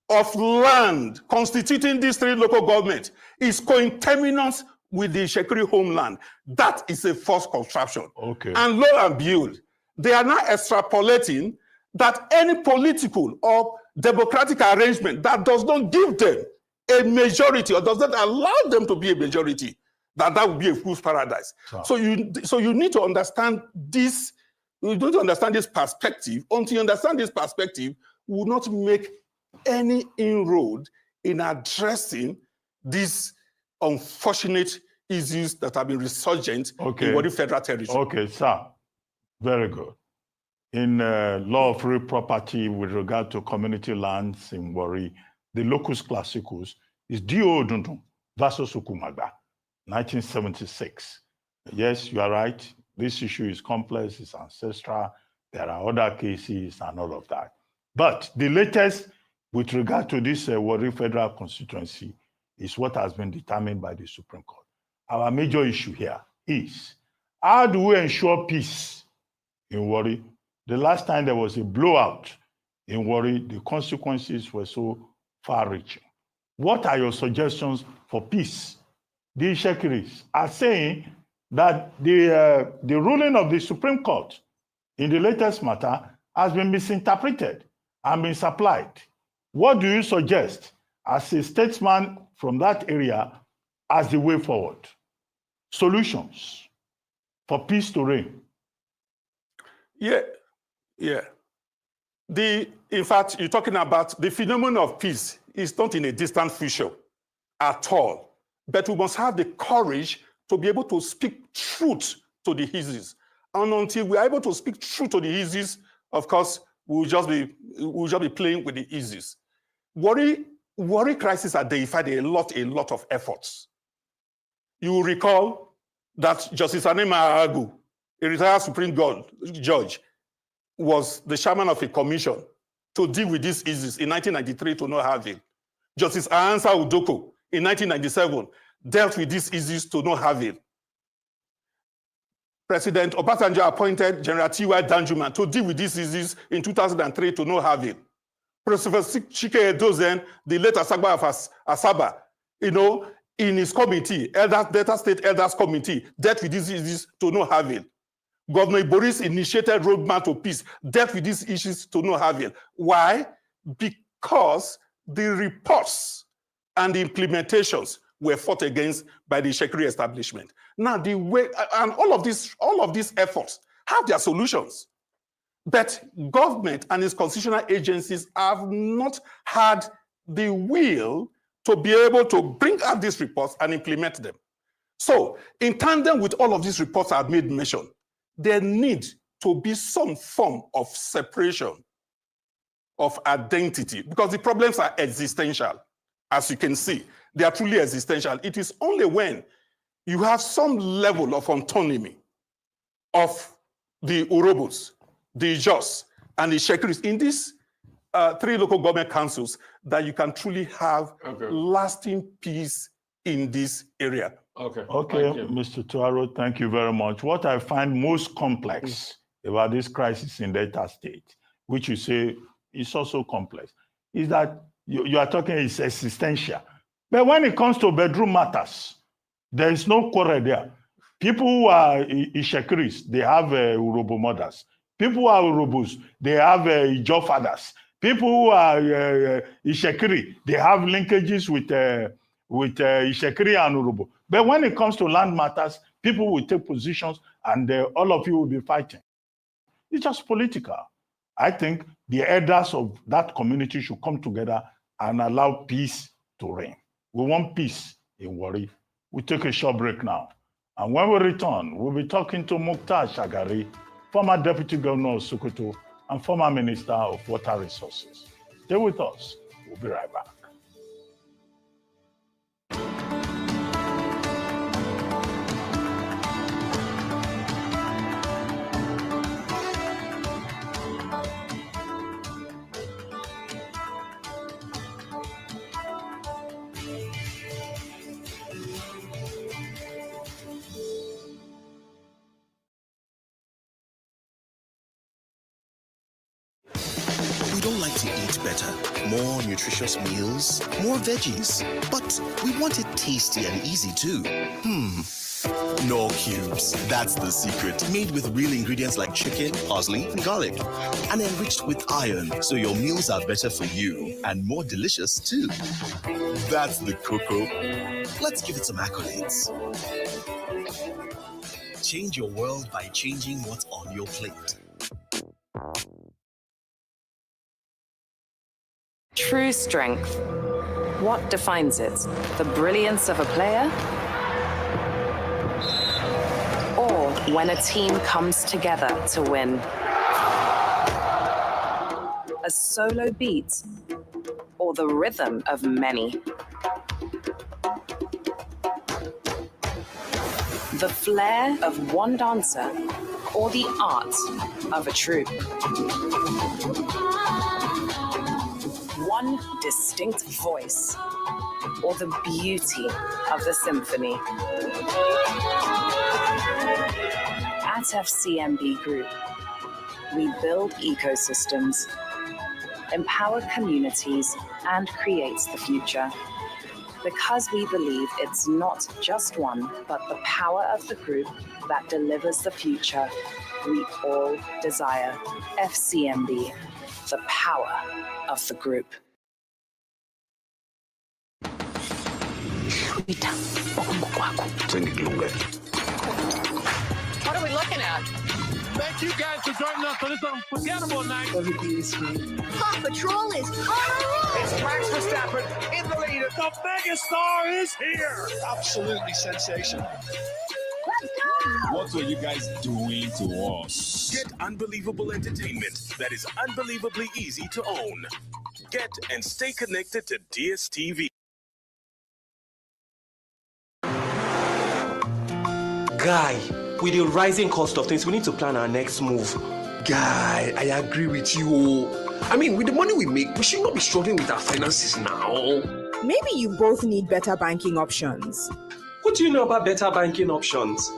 of land constituting these three local governments is coterminous with the Shekiri homeland. That is a false contraption. Okay. And lo and behold, they are now extrapolating that any political or democratic arrangement that does not give them a majority or does not allow them to be a majority, that would be a fool's paradise. So you need to understand this. You need to understand this perspective. Until you understand this perspective, we will not make any inroad in addressing these unfortunate issues that have been resurgent in Wari Federal Territory. Okay, sir. Very good. In law of real property with regard to community lands in Wari, the locus classicus is Dio Odundu versus Okumagba, 1976. Yes, you are right. This issue is complex, it's ancestral. There are other cases and all of that. But the latest with regard to this Wari Federal Constituency is what has been determined by the Supreme Court. Our major issue here is, how do we ensure peace in Wari? The last time there was a blowout in Wari, the consequences were so far-reaching. What are your suggestions for peace? The Shekiris are saying that the ruling of the Supreme Court in the latest matter has been misinterpreted and been supplied. What do you suggest as a statesman from that area as the way forward? Solutions for peace to reign? Yeah. In fact, you're talking about the phenomenon of peace is not in a distant future at all. But we must have the courage to be able to speak truth to the issues. And until we are able to speak truth to the issues, of course, we'll just be playing with the issues. Wari crisis identified a lot of efforts. You will recall that Justice Anema Agu, a retired Supreme Court judge, was the chairman of a commission to deal with these issues in 1993 to no avail. Justice Ahansa Udoko in 1997 dealt with these issues to no avail. President Obasanjo appointed General T.Y. Danjuma to deal with these issues in 2003 to no avail. Professor Chike Edozen, the late Asaba of Asaba, in his committee, Delta State Elders Committee, dealt with these issues to no avail. Governor Boris initiated roadmap to peace, dealt with these issues to no avail. Why? Because the reports and the implementations were fought against by the Shekiri establishment. Now, the way and all of these efforts have their solutions, but government and its constitutional agencies have not had the will to be able to bring out these reports and implement them. So, in tandem with all of these reports I've made mention, there needs to be some form of separation of identity, because the problems are existential. As you can see, they are truly existential. It is only when you have some level of autonomy of the Urobos, the Jos, and the Shekiris in these three local government councils that you can truly have lasting peace in this area. Okay, Mr. Tuaro, thank you very much. What I find most complex about this crisis in Delta State, which you say is also complex, is that you are talking is existential. But when it comes to bedroom matters, There is no quarrel there. People who are Ishekiris, they have Urobo mothers. People who are Urobos, they have Ijo fathers. People who are Ishekiri, they have linkages with Ishekiri and Urobo. But when it comes to land matters, people will take positions and all of you will be fighting. It's just political. I think the elders of that community should come together and allow peace to reign. We want peace in Wari. We'll take a short break now. And when we return, we'll be talking to Mukhtar Shagari, former Deputy Governor of Sokoto and former Minister of Water Resources. Stay with us. We'll be right back. We don't like to eat better, more nutritious meals, more veggies, but we want it tasty and easy too. No cubes, that's the secret. Made with real ingredients like chicken, parsley, and garlic. And enriched with iron, so your meals are better for you and more delicious too. That's the cocoa. Let's give it some accolades. Change your world by changing what's on your plate. True strength. What defines it? The brilliance of a player? Or when a team comes together to win? A solo beat? Or the rhythm of many? The flair of one dancer? Or the art of a troupe? One distinct voice, or the beauty of the symphony. At FCMB Group, we build ecosystems, empower communities, and create the future. Because we believe it's not just one, but the power of the group that delivers the future we all desire. FCMB, the power of the group. What are we looking at? Thank you guys for joining us for this unforgettable night. Paw Patrol is on! It's Max Verstappen in the lead. The megastar is here. Absolutely sensational. Let's go! What are you guys doing to us? Get unbelievable entertainment that is unbelievably easy to own. Get and stay connected to DSTV. Guy, with the rising cost of things, we need to plan our next move. Guy, I agree with you. I mean, with the money we make, we should not be struggling with our finances now. Maybe you both need better banking options. What do you know about better banking options?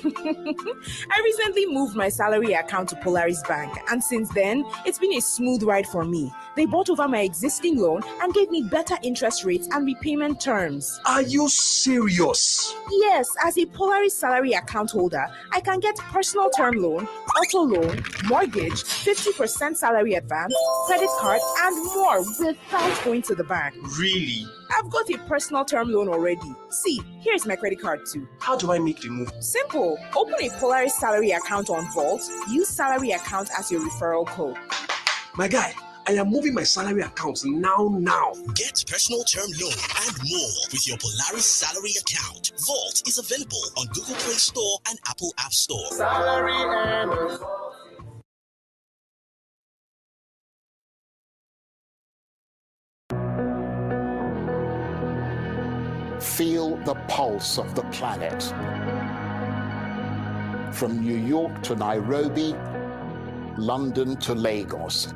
I recently moved my salary account to Polaris Bank, and since then, it's been a smooth ride for me. They bought over my existing loan and gave me better interest rates and repayment terms. Are you serious? Yes, as a Polaris salary account holder, I can get personal term loan, auto loan, mortgage, 50% salary advance, credit card, and more without going to the bank. Really? I've got a personal term loan already. See, here's my credit card too. How do I make the move? Simple. Open a Polaris salary account on Vault. Use salary account as your referral code. My guy, I am moving my salary account now. Get personal term loan and more with your Polaris salary account. Vault is available on Google Play Store and Apple App Store. Salary earners. Feel the pulse of the planet. From New York to Nairobi, London to Lagos.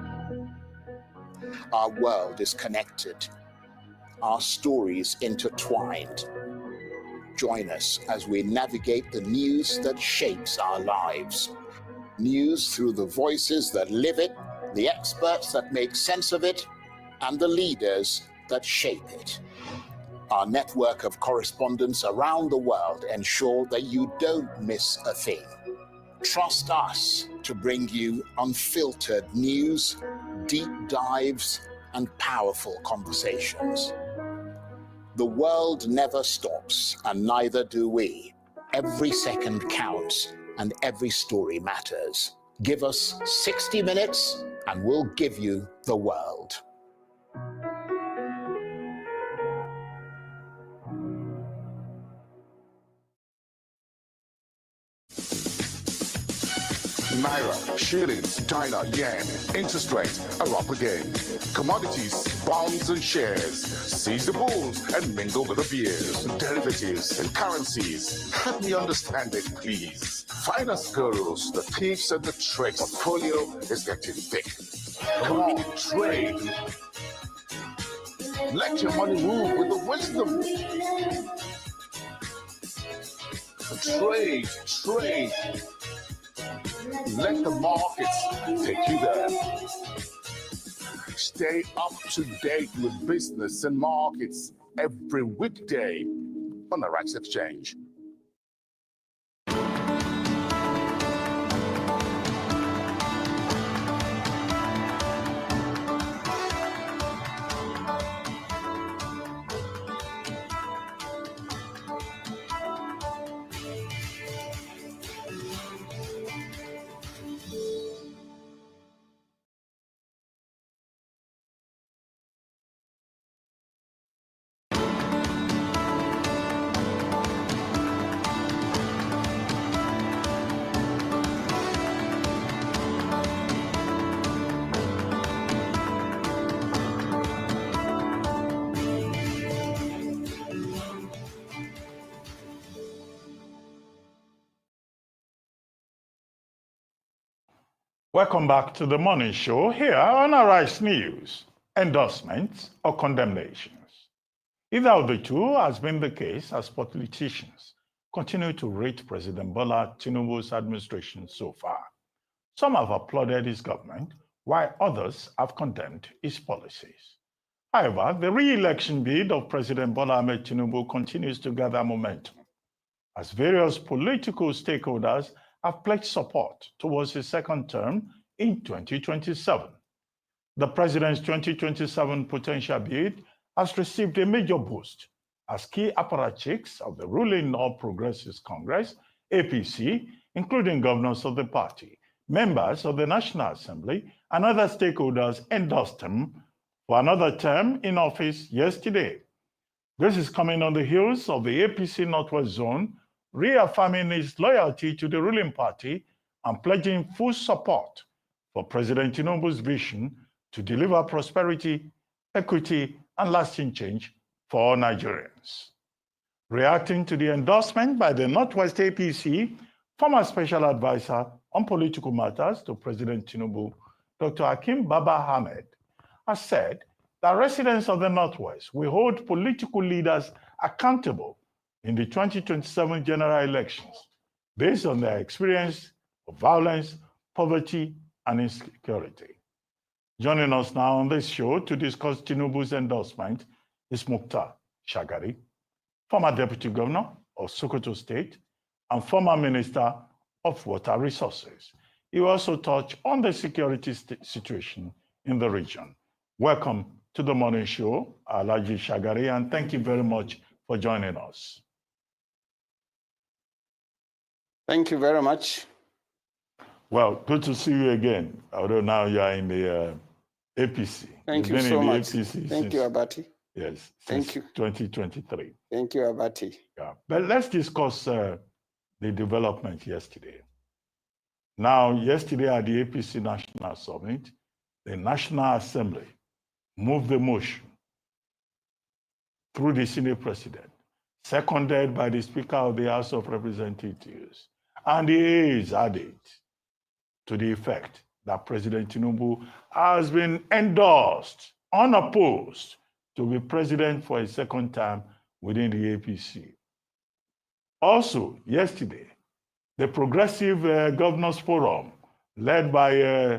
Our world is connected. Our stories intertwined. Join us as we navigate the news that shapes our lives. News through the voices that live it, the experts that make sense of it, and the leaders that shape it. Our network of correspondents around the world ensure that you don't miss a thing. Trust us to bring you unfiltered news, deep dives, and powerful conversations. The world never stops, and neither do we. Every second counts, and every story matters. Give us 60 minutes, and we'll give you the world. Naira, shillings, China, yen, interest rates are up again. Commodities, bonds and shares. Seize the bulls and mingle with the beers. Derivatives and currencies. Help me understand it, please. Finance gurus, the thieves and the tricks. Portfolio is getting thick. Come on, trade. Let your money move with the wisdom. Trade, trade. Let the markets take you there. Stay up to date with business and markets every weekday on the Rights Exchange. Welcome back to the morning show here on Arise News. Endorsements or condemnations. Either of the two has been the case as politicians continue to rate President Bola Tinubu's administration so far. Some have applauded his government, while others have condemned his policies. However, the re-election bid of President Bola Tinubu continues to gather momentum, as various political stakeholders have pledged support towards his second term in 2027. The president's 2027 potential bid has received a major boost as key apparatchiks of the ruling All Progressives Congress, APC, including governors of the party, members of the National Assembly, and other stakeholders endorsed him for another term in office yesterday. This is coming on the heels of the APC Northwest Zone reaffirming his loyalty to the ruling party and pledging full support for President Tinubu's vision to deliver prosperity, equity, and lasting change for all Nigerians. Reacting to the endorsement by the Northwest APC, former special advisor on political matters to President Tinubu, Dr. Hakeem Baba Ahmed, has said that residents of the Northwest will hold political leaders accountable in the 2027 general elections based on their experience of violence, poverty, and insecurity. Joining us now on this show to discuss Tinubu's endorsement is Mukhtar Shagari, former Deputy Governor of Sokoto State and former Minister of Water Resources. He will also touch on the security situation in the region. Welcome to the morning show, Alhaji Shagari, and thank you very much for joining us. Thank you very much. Well, good to see you again, although now you are in the APC. Thank you so much. Thank you, Abati. Yes, thank you. 2023. Thank you, Abati. Yeah, but let's discuss the development yesterday. Now, yesterday at the APC National Summit, the National Assembly moved the motion through the Senate President, seconded by the Speaker of the House of Representatives, and the ayes added to the effect that President Tinubu has been endorsed, unopposed, to be president for a second term within the APC. Also, yesterday, the Progressive Governors Forum, led by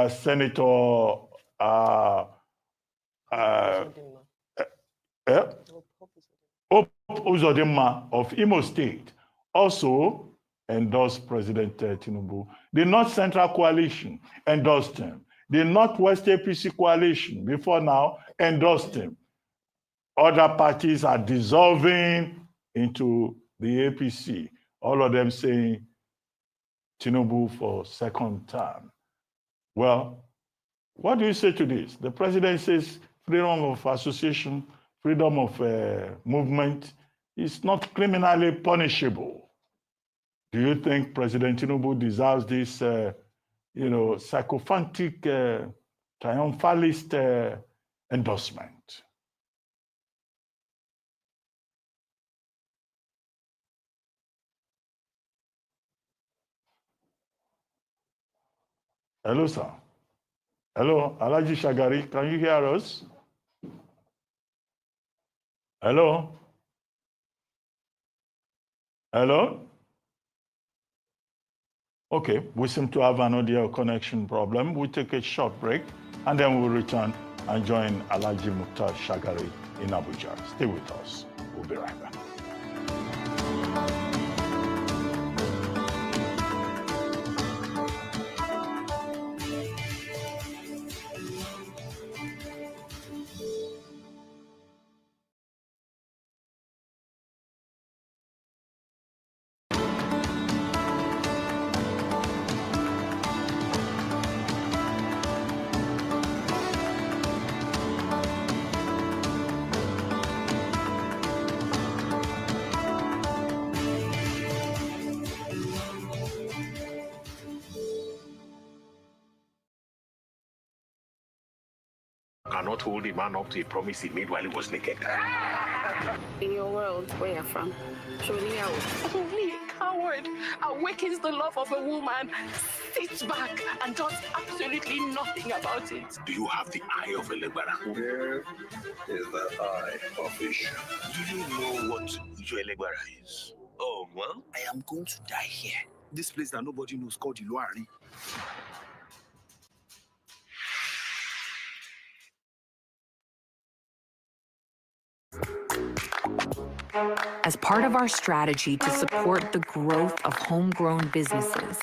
Senator Uzodinma of Imo State also endorsed President Tinubu. The North Central Coalition endorsed him. The Northwest APC Coalition, before now, endorsed him. Other parties are dissolving into the APC, all of them saying Tinubu for second term. Well, what do you say to this? The president says freedom of association, freedom of movement is not criminally punishable. Do you think President Tinubu deserves this, sycophantic, triumphalist endorsement? Hello, sir. Hello, Alhaji Shagari, can you hear us? Hello? Hello? Okay, we seem to have an audio connection problem. We'll take a short break and then we'll return and join Alhaji Mukhtar Shagari in Abuja. Stay with us. We'll be right back. Cannot hold a man up to a promise he made while he was naked. In your world, where you're from, only a coward awakens the love of a woman, sits back and does absolutely nothing about it. Do you have the eye of a Elegbara? Where is the eye of fish? Do you know what Elegbara is? Oh, well, I am going to die here. This place that nobody knows called Wari. As part of our strategy to support the growth of homegrown businesses,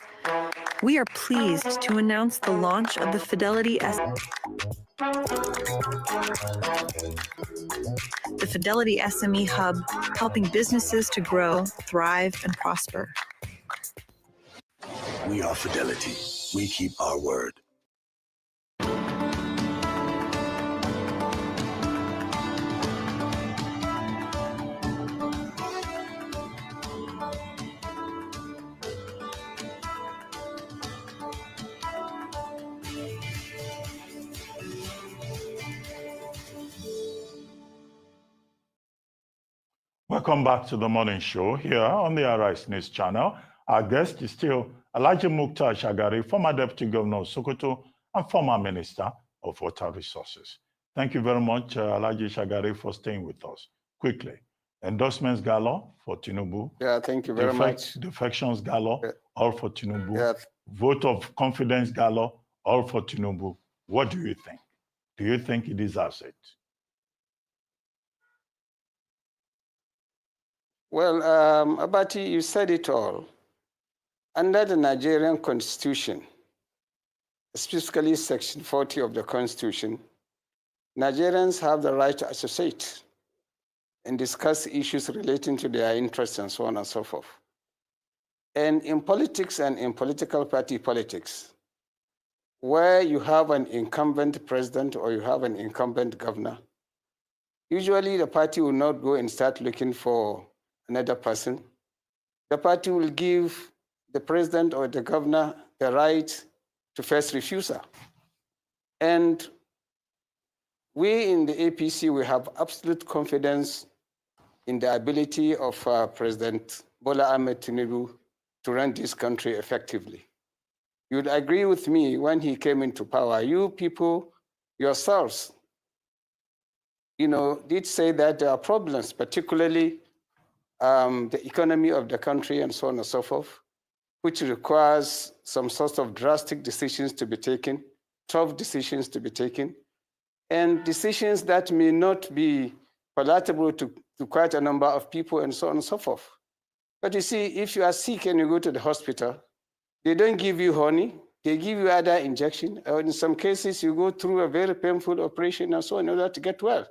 we are pleased to announce the launch of the Fidelity SME Hub, helping businesses to grow, thrive, and prosper. We are Fidelity. We keep our word. Welcome back to the morning show here on the Arise News channel. Our guest is still Alhaji Mukhtar Shagari, former Deputy Governor of Sokoto and former Minister of Water Resources. Thank you very much, Alhaji Shagari, for staying with us. Quickly, endorsements galore for Tinubu. Yeah, thank you very much. Defections galore, all for Tinubu. Yeah. Vote of confidence galore, all for Tinubu. What do you think? Do you think he deserves it? Well, Abati, you said it all. Under the Nigerian Constitution, specifically Section 40 of the Constitution, Nigerians have the right to associate and discuss issues relating to their interests and so on and so forth. And in politics and in political party politics, where you have an incumbent president or you have an incumbent governor, usually the party will not go and start looking for another person. The party will give the president or the governor the right to first refusal. And we in the APC, we have absolute confidence in the ability of President Bola Tinubu to run this country effectively. You'd agree with me when he came into power, you people yourselves, did say that there are problems, particularly the economy of the country and so on and so forth, which requires some sorts of drastic decisions to be taken, tough decisions to be taken, and decisions that may not be palatable to quite a number of people and so on and so forth. But you see, if you are sick and you go to the hospital, they don't give you honey, they give you other injection, or in some cases you go through a very painful operation and so on in order to get well.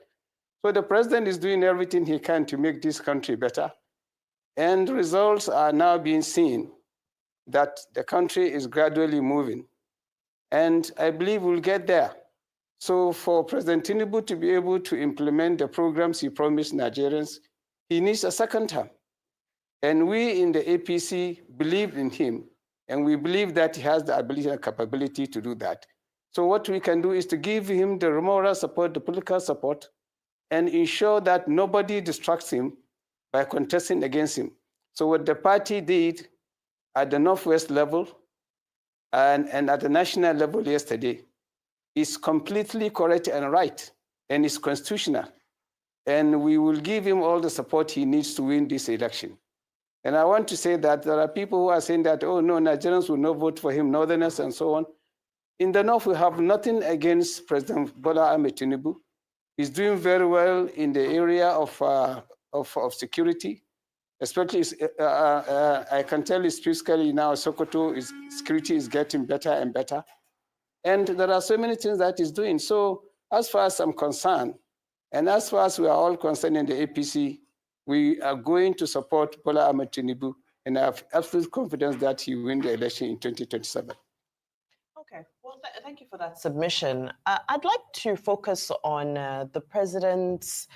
So the president is doing everything he can to make this country better. And results are now being seen that the country is gradually moving. And I believe we'll get there. So for President Tinubu to be able to implement the programs he promised Nigerians, he needs a second term. And we in the APC believe in him, and we believe that he has the ability and capability to do that. So what we can do is to give him the moral support, the political support, and ensure that nobody distracts him by contesting against him. So what the party did at the Northwest level and at the national level yesterday is completely correct and right, and is constitutional. And we will give him all the support he needs to win this election. And I want to say that there are people who are saying that, oh no, Nigerians will not vote for him, Northerners and so on. In the North, we have nothing against President Bola Tinubu. He's doing very well in the area of security, especially, I can tell you specifically now, Sokoto, security is getting better and better. And there are so many things that he's doing. So as far as I'm concerned, and as far as we are all concerned in the APC, we are going to support Bola Tinubu, and I have absolute confidence that he will win the election in 2027. Okay, well, thank you for that submission. I'd like to focus on the president's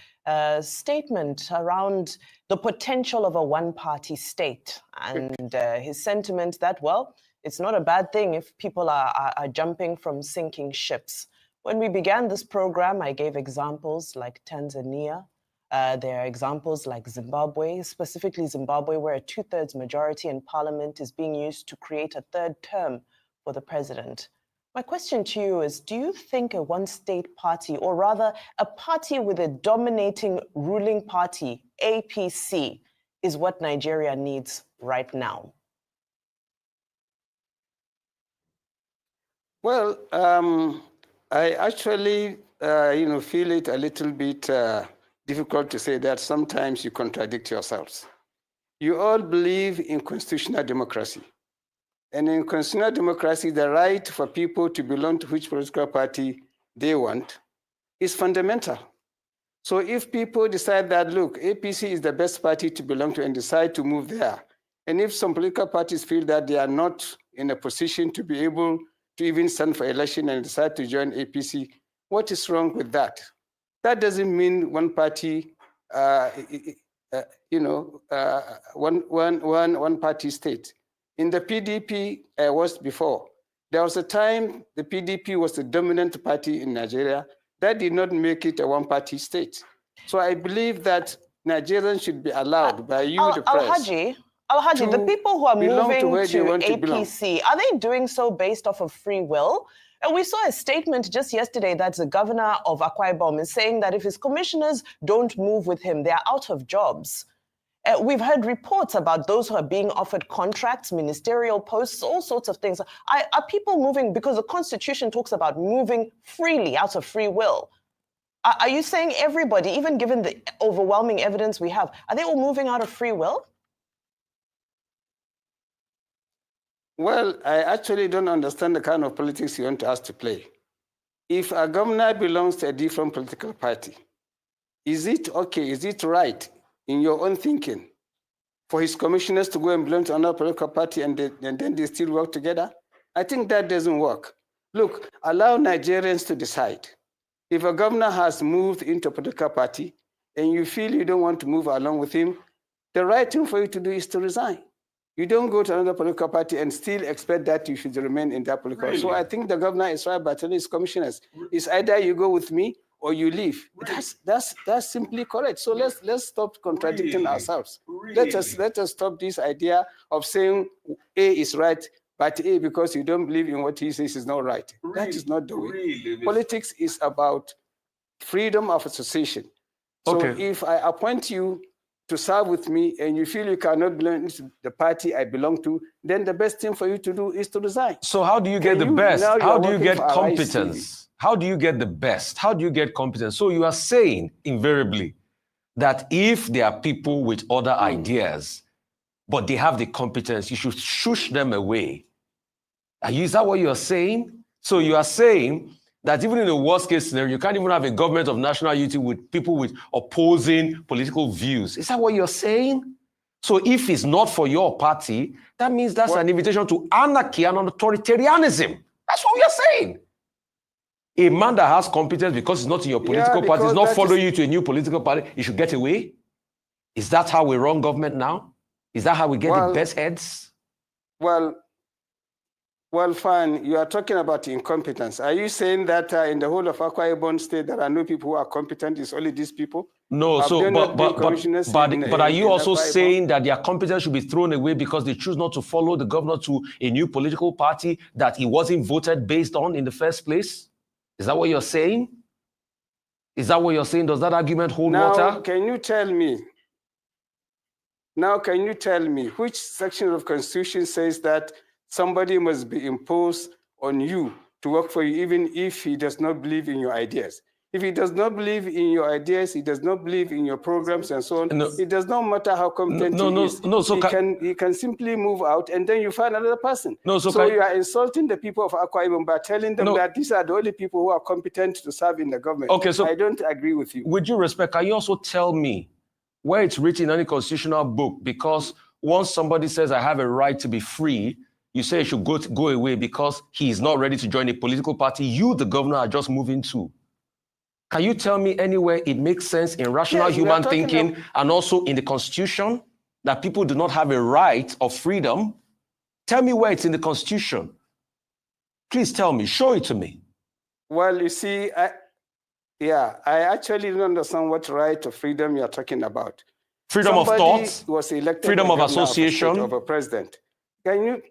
statement around the potential of a one-party state and his sentiment that, well, it's not a bad thing if people are jumping from sinking ships. When we began this program, I gave examples like Tanzania. There are examples like Zimbabwe, specifically Zimbabwe, where a two-thirds majority in parliament is being used to create a third term for the president. My question to you is, do you think a one-state party, or rather a party with a dominating ruling party, APC, is what Nigeria needs right now? Well, I actually, feel it a little bit difficult to say that sometimes you contradict yourselves. You all believe in constitutional democracy. And in constitutional democracy, the right for people to belong to which political party they want is fundamental. So if people decide that, look, APC is the best party to belong to and decide to move there, and if some political parties feel that they are not in a position to be able to even stand for election and decide to join APC, what is wrong with that? That doesn't mean one party, one party state. In the PDP I was before, there was a time the PDP was the dominant party in Nigeria. That did not make it a one-party state. So I believe that Nigerians should be allowed by you, the press, Alhaji, the people who are moving to APC, are they doing so based off of free will? And we saw a statement just yesterday that the governor of Akpabio is saying that if his commissioners don't move with him, they're out of jobs. We've heard reports about those who are being offered contracts, ministerial posts, all sorts of things. Are people moving because the Constitution talks about moving freely out of free will? Are you saying everybody, even given the overwhelming evidence we have, are they all moving out of free will? Well, I actually don't understand the kind of politics you want us to play. If a governor belongs to a different political party, is it okay, is it right in your own thinking for his commissioners to go and belong to another political party and then they still work together? I think that doesn't work. Look, allow Nigerians to decide. If a governor has moved into a political party and you feel you don't want to move along with him, the right thing for you to do is to resign. You don't go to another political party and still expect that you should remain in that political party. So I think the governor is right by telling his commissioners, it's either you go with me or you leave. That's simply correct. So let's stop contradicting ourselves. Let us stop this idea of saying A is right, but A, because you don't believe in what he says, is not right. That is not the way. Politics is about freedom of association. So if I appoint you to serve with me and you feel you cannot belong to the party I belong to, then the best thing for you to do is to resign. So how do you get the best? How do you get competence? How do you get the best? How do you get competence? So you are saying, invariably, that if there are people with other ideas, but they have the competence, you should shush them away. Is that what you're saying? So you are saying that even in the worst case scenario, you can't even have a government of national unity with people with opposing political views. Is that what you're saying? So if it's not for your party, that means that's an invitation to anarchy and authoritarianism. That's what we are saying. A man that has competence because he's not in your political party, is not following you to a new political party, he should get away? Is that how we run government now? Is that how we get the best heads? Well, fine. You are talking about incompetence. Are you saying that in the whole of Akwa Ibom state there are no people who are competent? It's only these people? No. So, but are you also saying that their competence should be thrown away because they choose not to follow the governor to a new political party that he wasn't voted based on in the first place? Is that what you're saying? Is that what you're saying? Does that argument hold water? Can you tell me which section of Constitution says that somebody must be imposed on you to work for you, even if he does not believe in your ideas? If he does not believe in your ideas, he does not believe in your programs and so on, it does not matter how competent he is. He can simply move out and then you find another person. So you are insulting the people of Akwa Ibom by telling them that these are the only people who are competent to serve in the government. Okay, so I don't agree with you. With due respect, can you also tell me where it's written in any constitutional book? Because once somebody says, I have a right to be free, you say he should go away because he is not ready to join a political party you, the governor, are just moving to. Can you tell me anywhere it makes sense in rational human thinking and also in the Constitution that people do not have a right of freedom? Tell me where it's in the Constitution. Please tell me, show it to me. Well, you see, I actually don't understand what right of freedom you're talking about. Freedom of thought, was elected freedom of association. Of a president. Can you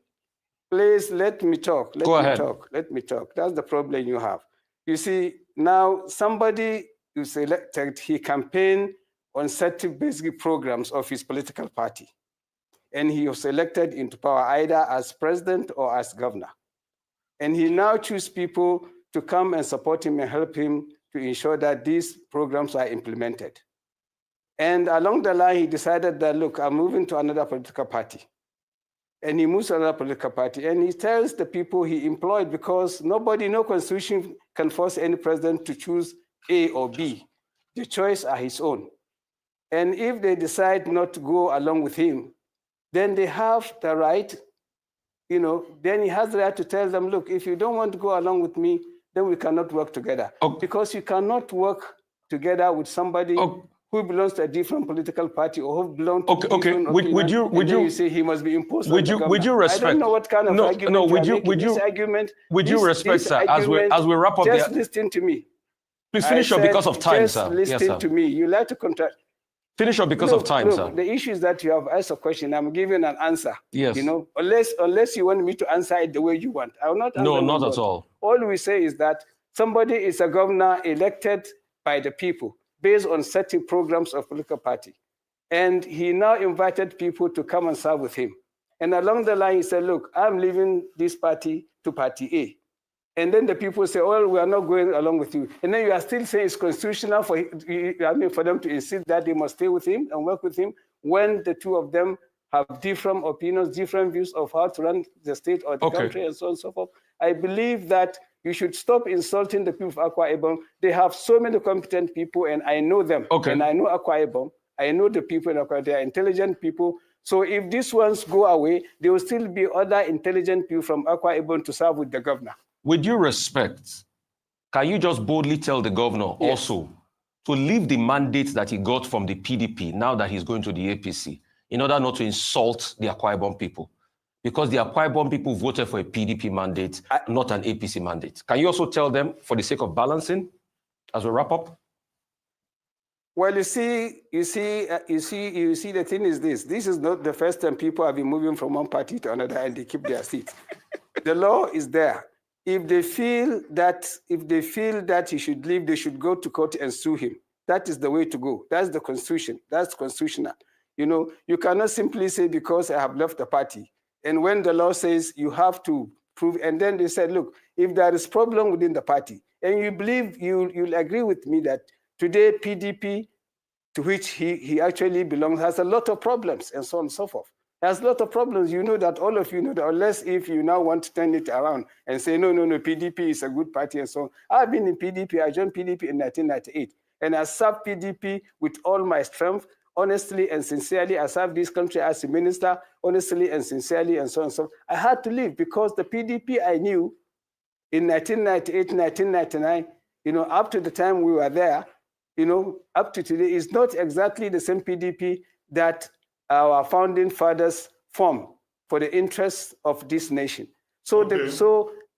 please let me talk? Let me talk. That's the problem you have. You see, now somebody is elected, he campaigned on certain basic programs of his political party. And he was elected into power either as president or as governor. And he now chooses people to come and support him and help him to ensure that these programs are implemented. And along the line, he decided that, look, I'm moving to another political party. And he moves to another political party. And he tells the people he employed, because no constitution can force any president to choose A or B. The choice are his own. And if they decide not to go along with him, then they have the right, then he has the right to tell them, look, if you don't want to go along with me, then we cannot work together. Because you cannot work together with somebody who belongs to a different political party or who belongs to different opinion, would you say he must be imposed on the would you respect? I don't know what kind of argument this argument. Would you respect, sir, as we wrap up just listen to me. Please finish up because of time, sir. Listen to me. You like to contract. Finish up because of time, sir. The issue is that you have asked a question. I'm giving an answer. Yes. Unless you want me to answer it the way you want. I will not answer. No, not at all. All we say is that somebody is a governor elected by the people based on certain programs of political party. And he now invited people to come and serve with him. And along the line, he said, look, I'm leaving this party to party A. And then the people say, oh, we are not going along with you. And then you are still saying it's constitutional for them to insist that they must stay with him and work with him when the two of them have different opinions, different views of how to run the state or the country and so on and so forth. I believe that you should stop insulting the people of Akwa Ibom. They have so many competent people, and I know them. And I know Akwa Ibom. I know the people in Akwa Ibom. They are intelligent people. So if these ones go away, there will still be other intelligent people from Akwa Ibom to serve with the governor. With due respect, can you just boldly tell the governor also to leave the mandate that he got from the PDP now that he's going to the APC in order not to insult the Akwa Ibom people? Because the Akwa Ibom people voted for a PDP mandate, not an APC mandate. Can you also tell them, for the sake of balancing, as we wrap up? Well, you see, the thing is this. This is not the first time people have been moving from one party to another and they keep their seats. The law is there. If they feel that he should leave, they should go to court and sue him. That is the way to go. That's the Constitution. That's constitutional. You cannot simply say because I have left the party. And when the law says you have to prove, and then they said, look, if there is problem within the party, and you believe, you'll agree with me that today PDP to which he actually belongs has a lot of problems and so on and so forth. There's a lot of problems. You know that, all of you know that, unless if you now want to turn it around and say, no, PDP is a good party and so on. I've been in PDP. I joined PDP in 1998. And I served PDP with all my strength, honestly and sincerely. I served this country as a minister, honestly and sincerely, and so on and so on. I had to leave because the PDP I knew in 1998, 1999, up to the time we were there, up to today, is not exactly the same PDP that our founding fathers formed for the interests of this nation. So,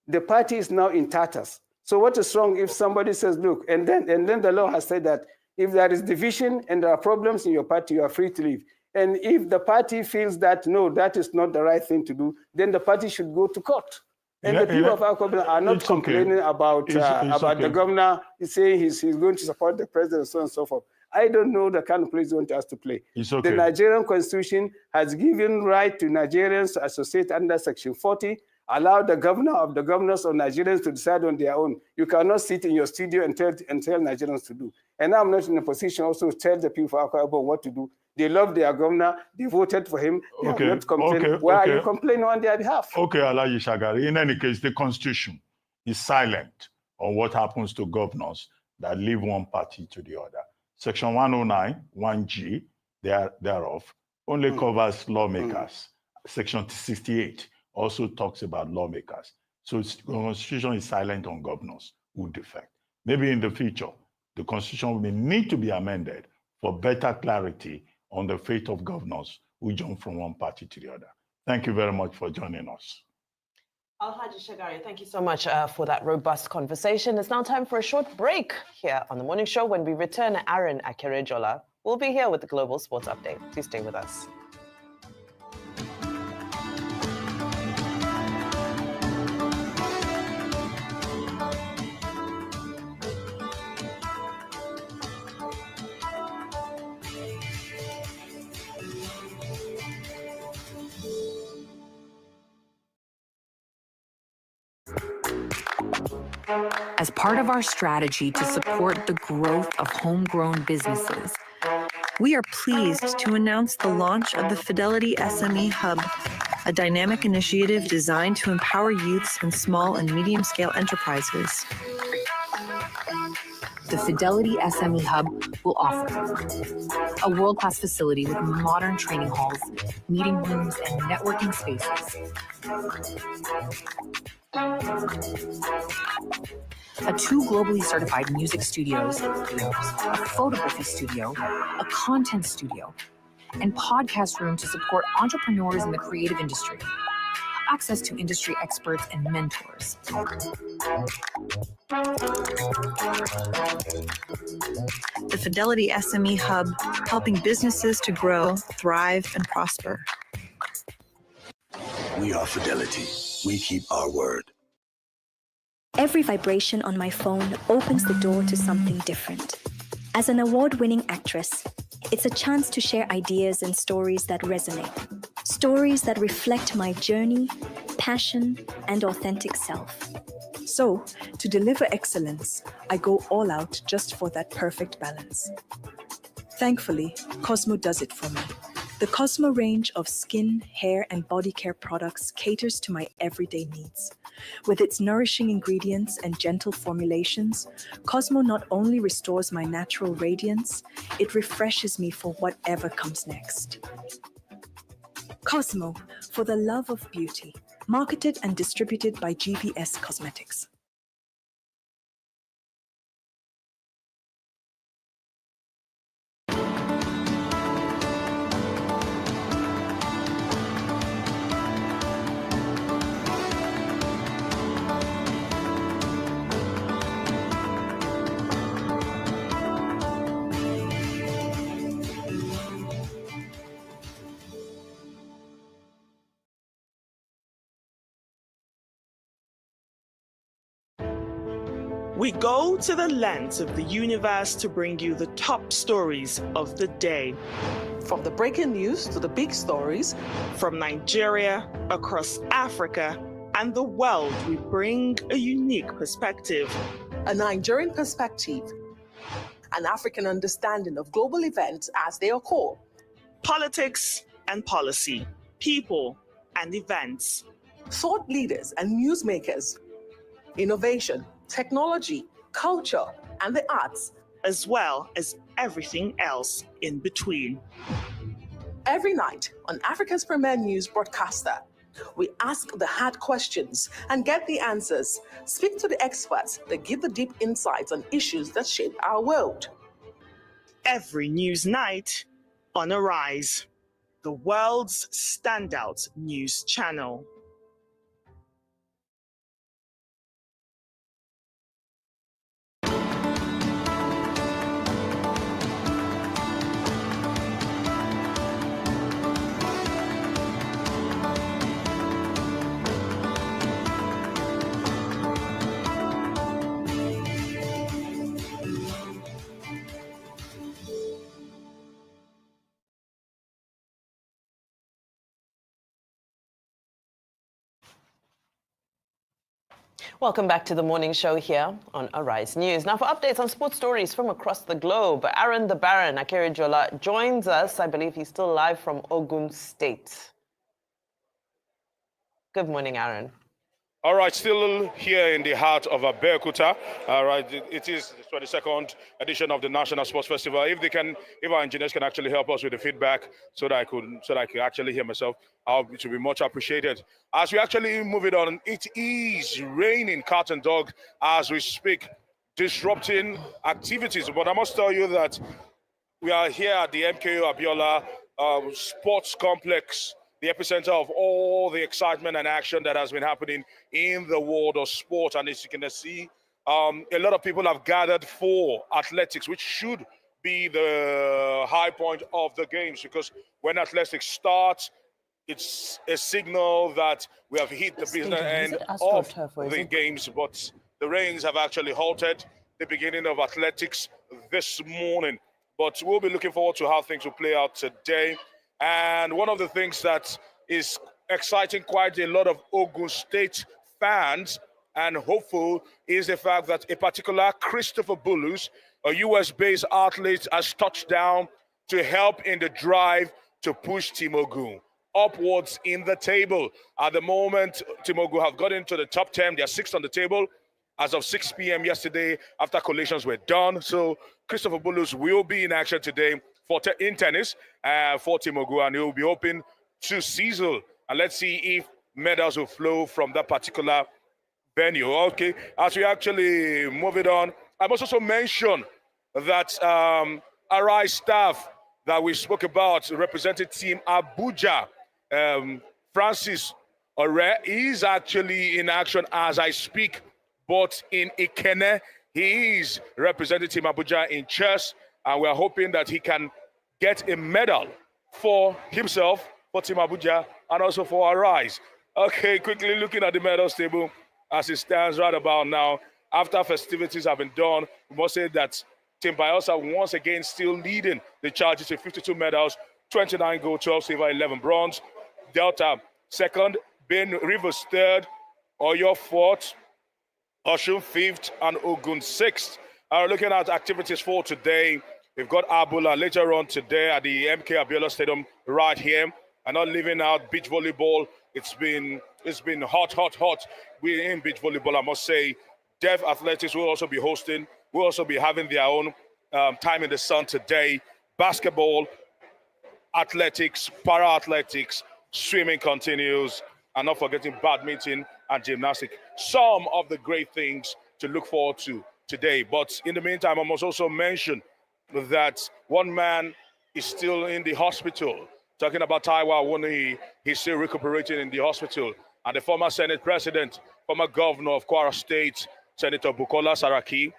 the party is now in tatters. So what is wrong if somebody says, look, and then the law has said that if there is division and there are problems in your party, you are free to leave. And if the party feels that, no, that is not the right thing to do, then the party should go to court. And the people of Akpabio are not complaining about the governor saying he's going to support the president and so on and so forth. I don't know the kind of place they want us to play. The Nigerian constitution has given right to Nigerians to associate under Section 40, allow the governor of the governors of Nigerians to decide on their own. You cannot sit in your studio and tell Nigerians to do. And I'm not in a position also to tell the people of Akpabio what to do. They love their governor. They voted for him. They have not complained. Why are you complaining on their behalf? Okay, Alaji Shagari. In any case, the constitution is silent on what happens to governors that leave one party to the other. Section 109, 1G, thereof, only covers lawmakers. Section 68 also talks about lawmakers. So the constitution is silent on governors who defect. Maybe in the future, the constitution will need to be amended for better clarity on the fate of governors who jump from one party to the other. Thank you very much for joining us. Alhaji Shagari, thank you so much for that robust conversation. It's now time for a short break here on The Morning Show. When we return, Aaron Akerejola will be here with the Global Sports Update. Please stay with us. As part of our strategy to support the growth of homegrown businesses, we are pleased to announce the launch of the Fidelity SME Hub, a dynamic initiative designed to empower youths and small and medium-scale enterprises. The Fidelity SME Hub will offer a world-class facility with modern training halls, meeting rooms, and networking spaces. Two globally certified music studios, a photography studio, a content studio, and podcast room to support entrepreneurs in the creative industry. Access to industry experts and mentors. The Fidelity SME Hub, helping businesses to grow, thrive, and prosper. We are Fidelity. We keep our word. Every vibration on my phone opens the door to something different. As an award-winning actress, it's a chance to share ideas and stories that resonate. Stories that reflect my journey, passion, and authentic self. So, to deliver excellence, I go all out just for that perfect balance. Thankfully, Cosmo does it for me. The Cosmo range of skin, hair, and body care products caters to my everyday needs. With its nourishing ingredients and gentle formulations, Cosmo not only restores my natural radiance, it refreshes me for whatever comes next. Cosmo, for the love of beauty. Marketed and distributed by GVS Cosmetics. We go to the lengths of the universe to bring you the top stories of the day. From the breaking news to the big stories, from Nigeria, across Africa, and the world, we bring a unique perspective. A Nigerian perspective. an African understanding of global events as they occur. Politics and policy, people and events. Thought leaders and newsmakers, innovation, technology, culture, and the arts, as well as everything else in between. Every night on Africa's premier news broadcaster, we ask the hard questions and get the answers. Speak to the experts that give the deep insights on issues that shape our world. Every news night on Arise, the world's standout news channel. Welcome back to the morning show here on Arise News. Now for updates on sports stories from across the globe, Aaron the Baron Akere-Jola joins us. I believe he's still live from Ogun State. Good morning, Aaron. All right, still here in the heart of Abeokuta. All right, it is the 22nd edition of the National Sports Festival. If our engineers can actually help us with the feedback so that I could actually hear myself, it would be much appreciated. As we actually move it on, it is raining cat and dog as we speak, disrupting activities. But I must tell you that we are here at the MKO Abiola Sports Complex, the epicenter of all the excitement and action that has been happening in the world of sport. And as you can see, a lot of people have gathered for athletics, which should be the high point of the games, because when athletics starts, it's a signal that we have hit the business end of the games. But the rains have actually halted the beginning of athletics this morning. But we'll be looking forward to how things will play out today. And one of the things that is exciting quite a lot of Ogun State fans and hopeful is the fact that a particular Christopher Bulus, a US-based athlete, has touched down to help in the drive to push Team Ogun upwards in the table. At the moment, Team Ogun have got into the top 10. They are sixth on the table as of 6 p.m. yesterday after collations were done. So Christopher Bulus will be in action today in tennis for Team Ogun, and he will be hoping to sizzle. And let's see if medals will flow from that particular venue. Okay, as we actually move it on, I must also mention that Arise staff that we spoke about representing Team Abuja, Francis Ore, is actually in action as I speak, but in Ikene, he is representing Team Abuja in chess, and we're hoping that he can get a medal for himself, for Team Abuja, and also for Arise. Okay, quickly looking at the medals table as it stands right about now. After festivities have been done, we must say that Team Bayelsa once again still leading the charges with 52 medals, 29 gold, 12 silver, 11 bronze. Delta second, Ben Rivers third, Oyo fourth, Oshun fifth, and Ogun sixth. Looking at activities for today, we've got Abula later on today at the MK Abiola Stadium right here. And not leaving out beach volleyball. It's been hot. We're in beach volleyball, I must say. Deaf Athletics will also be hosting. We'll also be having their own time in the sun today. Basketball, athletics, para-athletics, swimming continues, and not forgetting badminton and gymnastics. Some of the great things to look forward to today. But in the meantime, I must also mention that one man is still in the hospital. Talking about Taiwa Wani, he's still recuperating in the hospital. And the former Senate President, former Governor of Kwara State, Senator Bukola Saraki,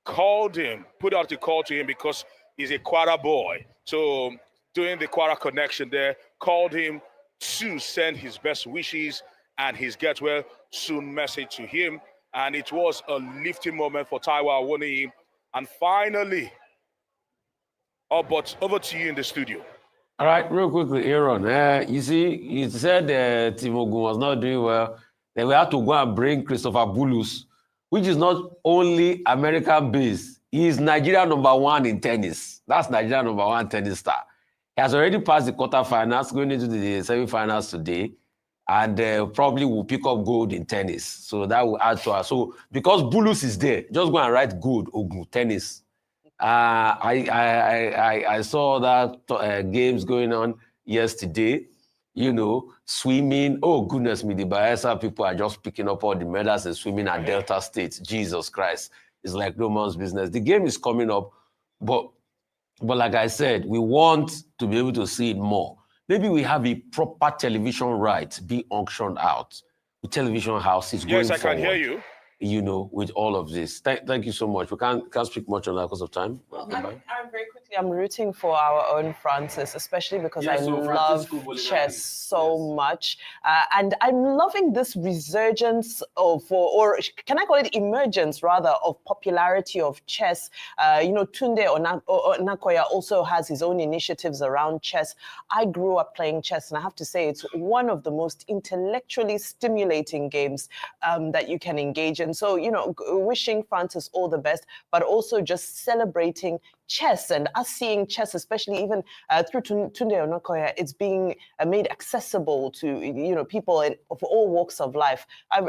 called him, put out a call to him because he's a Kwara boy. So doing the Kwara connection there, called him to send his best wishes and his get well soon message to him. And it was a lifting moment for Taiwa Wani. And finally, but over to you in the studio. All right, real quickly, Aaron. You see, you said Team Ogun was not doing well. Then we had to go and bring Christopher Bulus, which is not only American-based. He's Nigeria #1 in tennis. That's Nigeria #1 tennis star. He has already passed the quarterfinals, going into the semifinals today, and probably will pick up gold in tennis. So that will add to us. So because Bulus is there, just go and write gold, Ogun, tennis. I saw that games going on yesterday. You know, swimming. Oh, goodness me, the Bayelsa people are just picking up all the medals in swimming at Delta State. Jesus Christ. It's like no man's business. The game is coming up, but like I said, we want to be able to see it more. Maybe we have a proper television right be auctioned out. The television houses going Yes, I forward, can hear you. You know, with all of this. Thank you so much. We can't speak much on that because of time. I'm very quickly, I'm rooting for our own Francis, especially because I love chess so much. And I'm loving this resurgence of, or can I call it emergence rather, of popularity of chess. You know, Tunde Onakoya also has his own initiatives around chess. I grew up playing chess, and I have to say it's one of the most intellectually stimulating games that you can engage in. So, you know, wishing Francis all the best, but also just celebrating chess and us seeing chess, especially even through Tunde Onakoya, it's being made accessible to, you know, people of all walks of life. I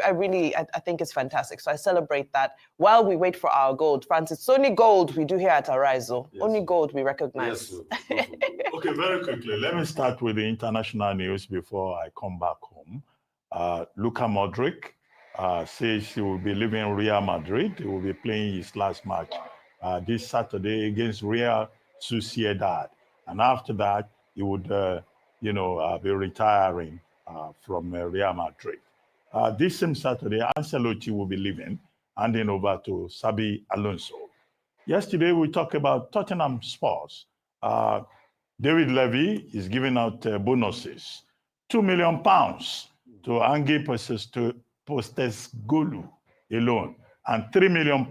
think it's fantastic. So I celebrate that while we wait for our gold. Francis, it's only gold we do here at Arise. Yes. Only gold we recognize. Yes, okay, very quickly. Let me start with the international news before I come back home. Luka Modric says he will be leaving Real Madrid. He will be playing his last match this Saturday against Real Sociedad. And after that, he would, be retiring from Real Madrid. This same Saturday, Ancelotti will be leaving, handing over to Xabi Alonso. Yesterday, we talked about Tottenham Spurs. David Levy is giving out bonuses, £2 million to Ange Postecoglou alone, and £3 million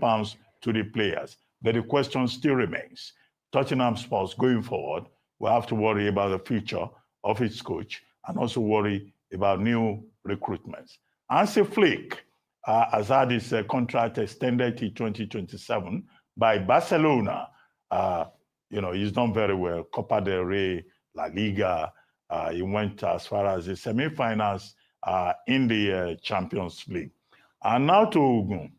to the players. But the question still remains. Tottenham Spurs going forward will have to worry about the future of its coach and also worry about new recruitments. Hansi Flick has had his contract extended to 2027 by Barcelona. He's done very well. Copa del Rey, La Liga. He went as far as the semi-finals in the Champions League. And now to Ogun.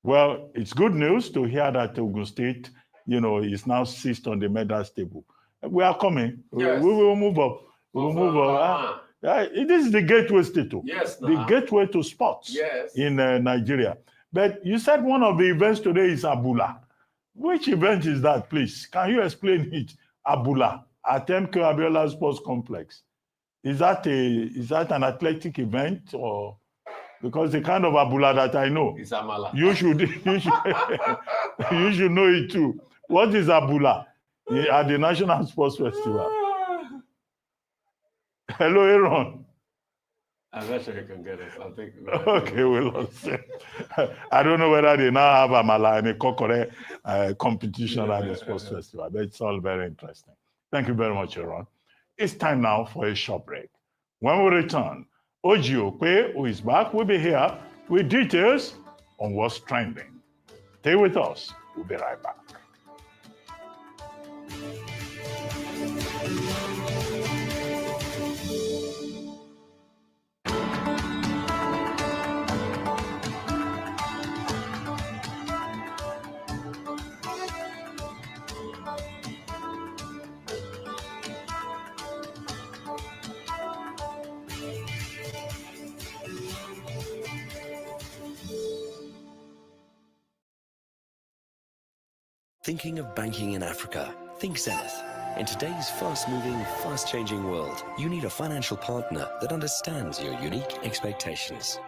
Well, it's good news to hear that Ogun State, is now sixth on the medals table. We are coming. Yes. We will move up. We will move up. It is the gateway state, yes, the gateway to sports in Nigeria. But you said one of the events today is Abula. Which event is that, please? Can you explain it? Abula at MK Abiola Sports Complex. Is that an athletic event, or because the kind of Abula that I know? It's Amala. You should know it too. What is Abula at the National Sports Festival? Hello, Aaron. I'm not sure you can get it. I think. Okay, we'll see. I don't know whether they now have Amala and a Kokore competition at the sports festival, but it's all very interesting. Thank you very much, Aaron. It's time now for a short break. When we return, Oji Okwe, who is back, will be here with details on what's trending. Stay with us. We'll be right back. Thinking of banking in Africa? Think Zenith. In today's fast-moving, fast-changing world, you need a financial partner that understands your unique expectations.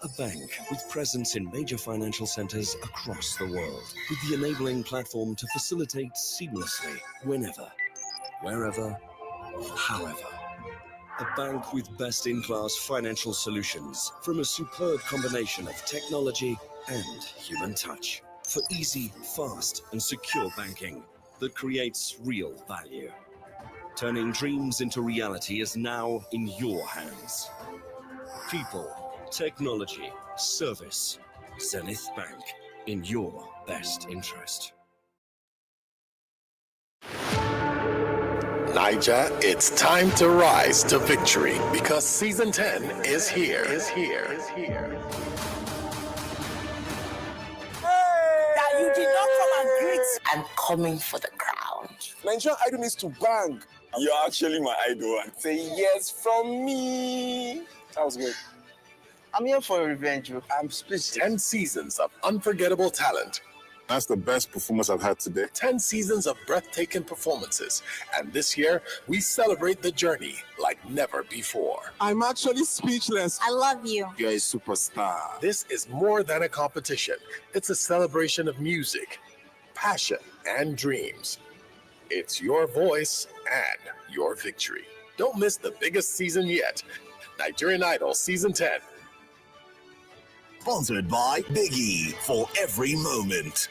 A bank with presence in major financial centers across the world, with the enabling platform to facilitate seamlessly, whenever, wherever, however. A bank with best-in-class financial solutions from a superb combination of technology and human touch. For easy, fast, and secure banking that creates real value. Turning dreams into reality is now in your hands. People, technology, service. Zenith Bank, in your best interest. Niger, it's time to rise to victory because season 10 is here. That you did not come and greet. I'm coming for the crown. Nigerian Idol needs to bang. You're actually my idol. Say yes from me. That was good. I'm here for a revenge. I'm speechless. 10 seasons of unforgettable talent. That's the best performance I've had today. 10 seasons of breathtaking performances. And this year, we celebrate the journey like never before. I'm actually speechless. I love you. You're a superstar. This is more than a competition. It's a celebration of music, passion, and dreams. It's your voice and your victory. Don't miss the biggest season yet. Nigerian Idol Season 10. Sponsored by Biggie for every moment.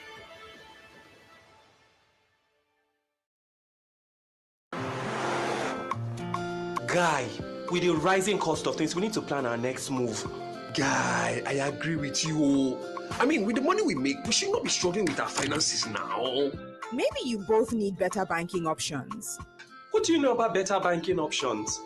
Guy, with the rising cost of things, we need to plan our next move. Guy, I agree with you. I mean, with the money we make, we should not be struggling with our finances now. Maybe you both need better banking options. What do you know about better banking options?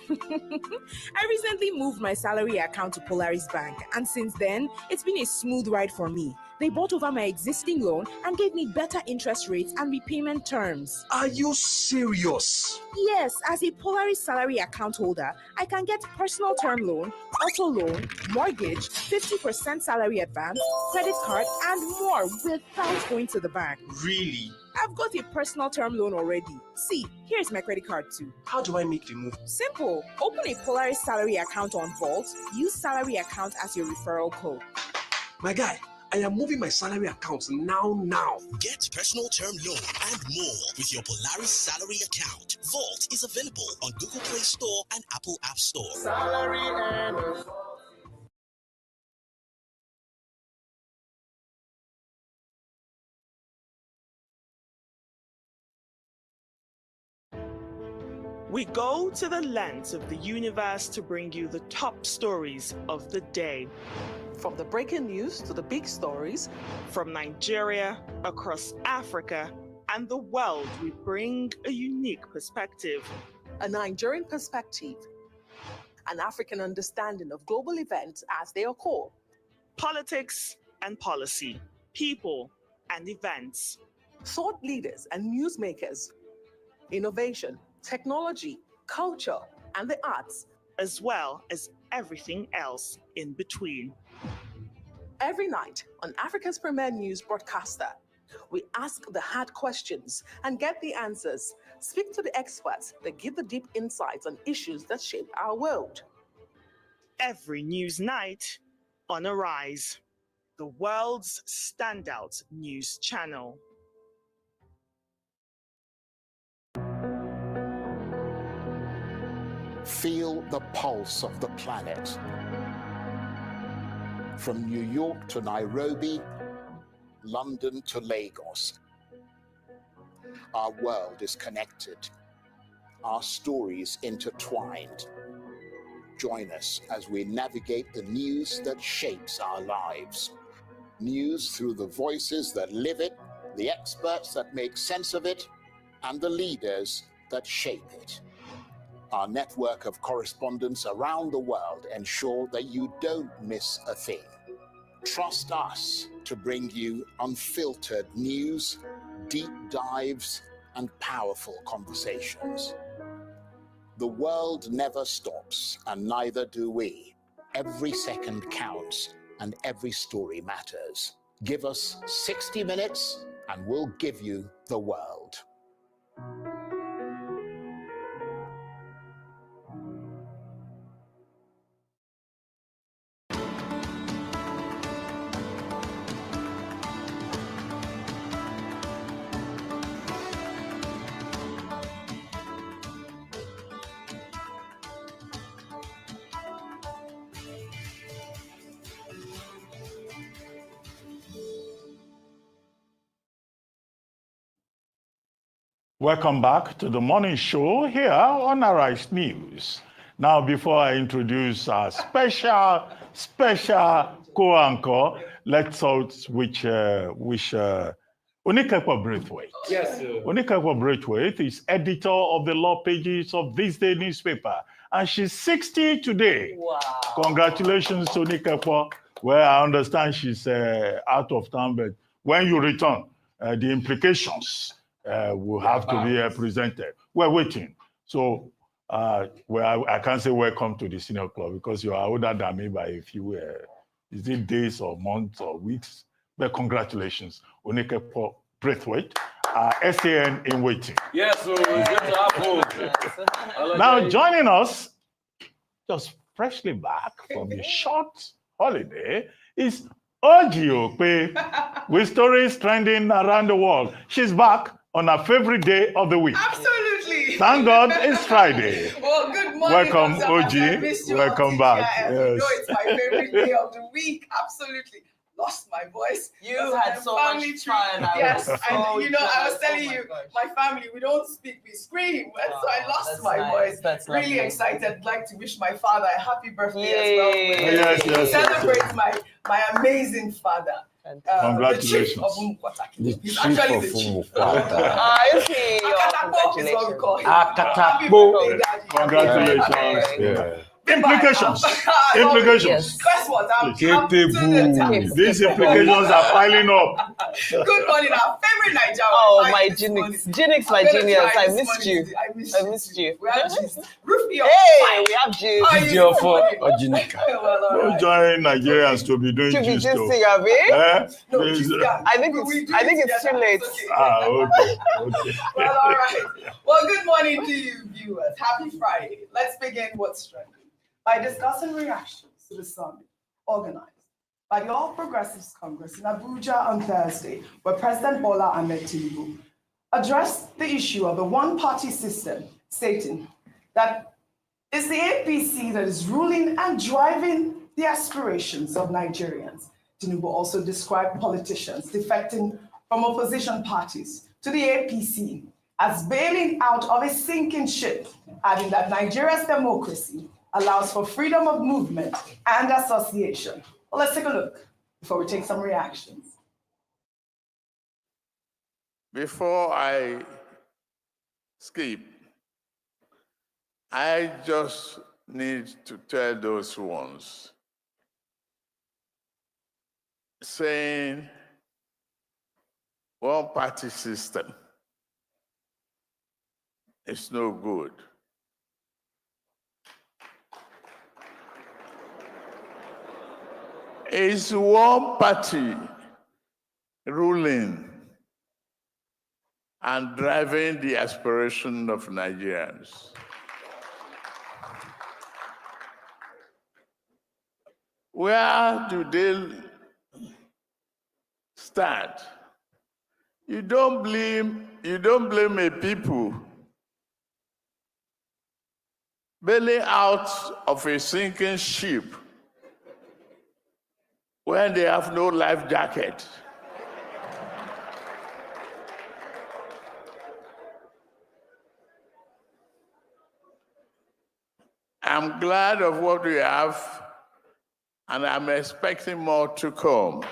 I recently moved my salary account to Polaris Bank, and since then, it's been a smooth ride for me. They bought over my existing loan and gave me better interest rates and repayment terms. Are you serious? Yes, as a Polaris salary account holder, I can get personal term loan, auto loan, mortgage, 50% salary advance, credit card, and more without going to the bank. Really? I've got a personal term loan already. See, here's my credit card too. How do I make the move? Simple. Open a Polaris salary account on Vault. Use salary account as your referral code. My guy, I am moving my salary account now. Get personal term loan and more with your Polaris salary account. Vault is available on Google Play Store and Apple App Store. Salary earners. We go to the lengths of the universe to bring you the top stories of the day. From the breaking news to the big stories, from Nigeria, across Africa, and the world, we bring a unique perspective. A Nigerian perspective, an African understanding of global events as they occur. Politics and policy, people and events. Thought leaders and newsmakers, innovation, technology, culture, and the arts, as well as everything else in between. Every night on Africa's premier news broadcaster, we ask the hard questions and get the answers. Speak to the experts that give the deep insights on issues that shape our world. Every news night on Arise, the world's standout news channel. Feel the pulse of the planet. From New York to Nairobi, London to Lagos. Our world is connected. Our stories intertwined. Join us as we navigate the news that shapes our lives. News through the voices that live it, the experts that make sense of it, and the leaders that shape it. Our network of correspondents around the world ensure that you don't miss a thing. Trust us to bring you unfiltered news, deep dives, and powerful conversations. The world never stops, and neither do we. Every second counts, and every story matters. Give us 60 minutes, and we'll give you the world. Welcome back to the morning show here on Arise News. Now, before I introduce our special co-anchor, let's wish Onikepo Braithwaite. Yes, sir. Onikepo Braithwaite is editor of the law pages of This Day newspaper, and she's 60 today. Wow. Congratulations to Onikepo. Well, I understand she's out of town, but when you return, the implications will have to be presented. We're waiting. So, well, I can't say welcome to the senior club because you are older than me by a few, is it days or months or weeks? But congratulations, Onikepo Braithwaite, SAN in waiting. Yes, sir. It's good to have you. Now joining us, just freshly back from a short holiday, is Ogiope with stories trending around the world. She's back on her favorite day of the week. Absolutely. Thank God it's Friday. Well, good morning. Welcome, Oji. Welcome back. Yes. You know it's my favorite day of the week. Absolutely. Lost my voice. You had so much fun. Yes, and you know, I was telling you, my family, we don't speak, we scream. So I lost my voice. That's really lovely. excited. I'd like to wish my father a happy birthday as well. Yes. Celebrate my amazing father. Congratulations. The chief of He's actually the chief. Is he? Akpabio is what we call him. Akpabio. Happy birthday, Daddy. Congratulations. Yeah. Implications. Implications. Guess what? I'm These implications are piling up. Good morning, our favorite Nigerian. Oh, my Ginix. Ginix, my genius. I missed you. I missed you. We have G's. Rufio. Hey, we have G's. Don't join Nigerians to be doing G's stuff. No, I think it's too late. Okay. Well, all right. Well, good morning to you, viewers. Happy Friday. Let's begin what's trending by discussing reactions to the summit organized by the All Progressives Congress in Abuja on Thursday, where President Bola Tinubu addressed the issue of the one-party system, stating that it's the NNPC that is ruling and driving the aspirations of Nigerians. Tinubu also described politicians defecting from opposition parties to the APC as bailing out of a sinking ship, adding that Nigeria's democracy allows for freedom of movement and association. Well, let's take a look before we take some reactions. Before I skip, I just need to tell those ones saying one-party system is no good. It's one party ruling and driving the aspiration of Nigerians. Where do they start? You don't blame a people bailing out of a sinking ship when they have no life jacket. I'm glad of what we have, and I'm expecting more to come.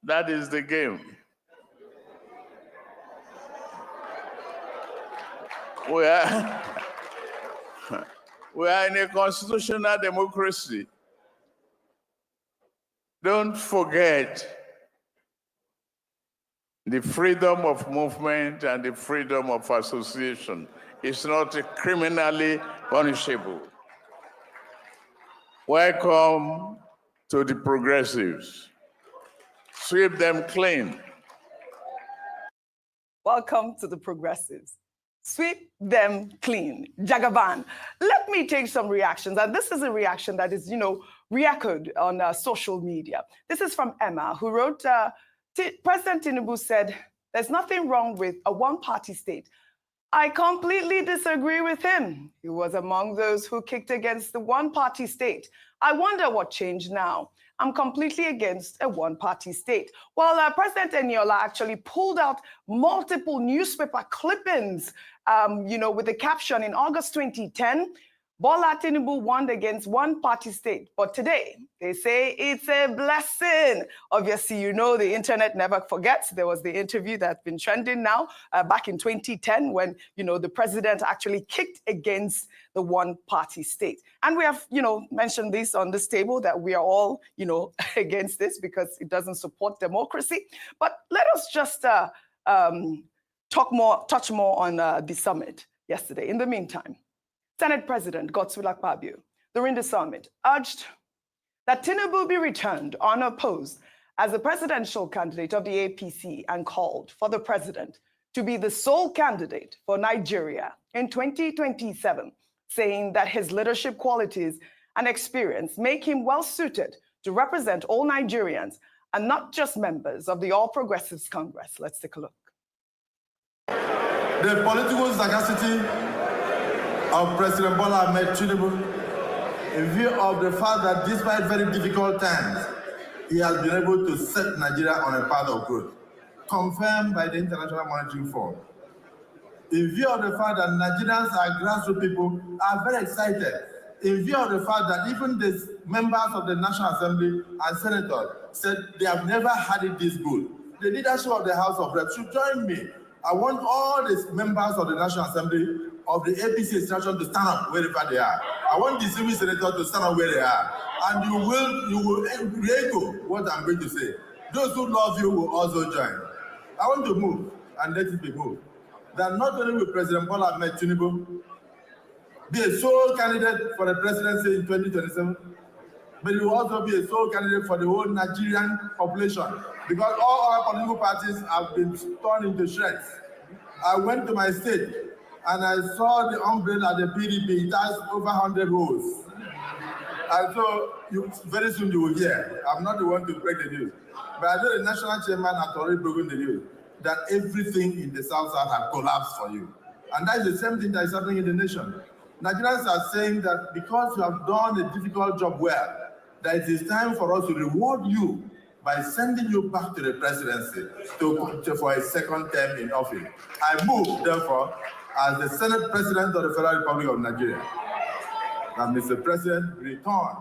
That is the game. We are in a constitutional democracy. Don't forget the freedom of movement and the freedom of association is not criminally punishable. Welcome to the progressives. Sweep them clean. Welcome to the progressives. Sweep them clean. Jagaban. Let me take some reactions. And this is a reaction that is, re-echoed on social media. This is from Emma, who wrote, President Tinubu said, there's nothing wrong with a one-party state. I completely disagree with him. He was among those who kicked against the one-party state. I wonder what changed now. I'm completely against a one-party state. Well, President Eniola actually pulled out multiple newspaper clippings, with the caption in August 2010, Bola Tinubu won against one-party state, but today they say it's a blessing. Obviously, you know the internet never forgets. There was the interview that's been trending now back in 2010 when, the president actually kicked against the one-party state. And we have, mentioned this on this table that we are all, against this because it doesn't support democracy. But let us just touch more on the summit yesterday. In the meantime, Senate President Godswill Akpabio, during the summit, urged that Tinubu be returned unopposed as the presidential candidate of the APC and called for the president to be the sole candidate for Nigeria in 2027, saying that his leadership qualities and experience make him well-suited to represent all Nigerians and not just members of the All Progressives Congress. Let's take a look. The political sagacity of President Bola Tinubu, in view of the fact that despite very difficult times, he has been able to set Nigeria on a path of growth, confirmed by the International Monetary Fund. In view of the fact that Nigerians are grassroots people, are very excited. In view of the fact that even the members of the National Assembly and senators said they have never had it this good. The leadership of the House of Reps should join me. I want all the members of the National Assembly of the APC extraction to stand up wherever they are. I want the civil senators to stand up where they are. And you will echo what I'm going to say. Those who love you will also join. I want to move, and let it be moved, that not only will President Bola Tinubu be a sole candidate for the presidency in 2027, but he will also be a sole candidate for the whole Nigerian population, because all our political parties have been torn into shreds. I went to my state, and I saw the umbrella at the PDP. It has over 100 holes. And so very soon you will hear. I'm not the one to break the news. But I know the national chairman has already broken the news that everything in the South has collapsed for you. And that is the same thing that is happening in the nation. Nigerians are saying that because you have done a difficult job well, that it is time for us to reward you by sending you back to the presidency for a second term in office. I move, therefore, as the Senate President of the Federal Republic of Nigeria, that Mr. President return,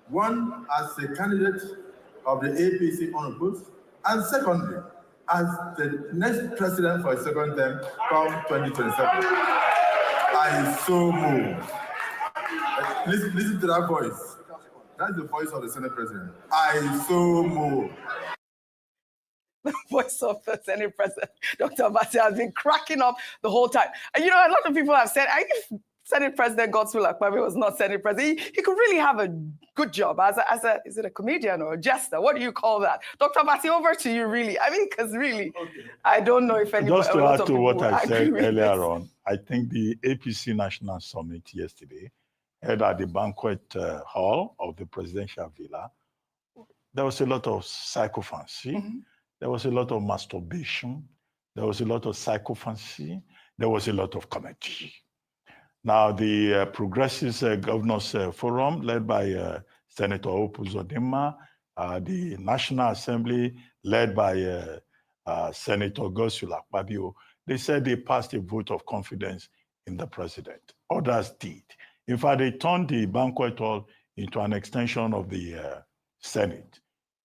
one, as a candidate of the APC unopposed, and secondly, as the next president for a second term come 2027. I so move. Listen to that voice. That's the voice of the Senate President. I so move. The voice of the Senate President, Dr. Abati, has been cracking up the whole time. And a lot of people have said, if Senate President Godswill Akpabio was not Senate President, he could really have a good job as a is it a comedian or a jester? What do you call that? Dr. Abati, over to you, really. Because really, okay. I don't know if anybody... Just to add to what I said earlier on, I think the APC National Summit yesterday, held at the banquet hall of the presidential villa, there was a lot of psychophancy, there was a lot of masturbation, there was a lot of psychophancy, there was a lot of comedy. Now, the Progressives Governors Forum, led by Senator Opuzodinma, the National Assembly, led by Senator Godswill Akpabio, they said they passed a vote of confidence in the president. Others did. In fact, they turned the banquet hall into an extension of the Senate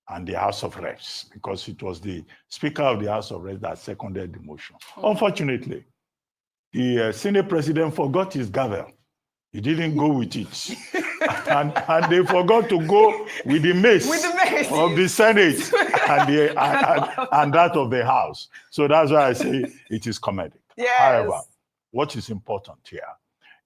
and the House of Reps, because it was the Speaker of the House of Reps that seconded the motion. Unfortunately, the Senate President forgot his gavel. He didn't go with it. and they forgot to go with the mace, of the Senate and that of the House. So that's why I say it is comedic. Yes. However, what is important here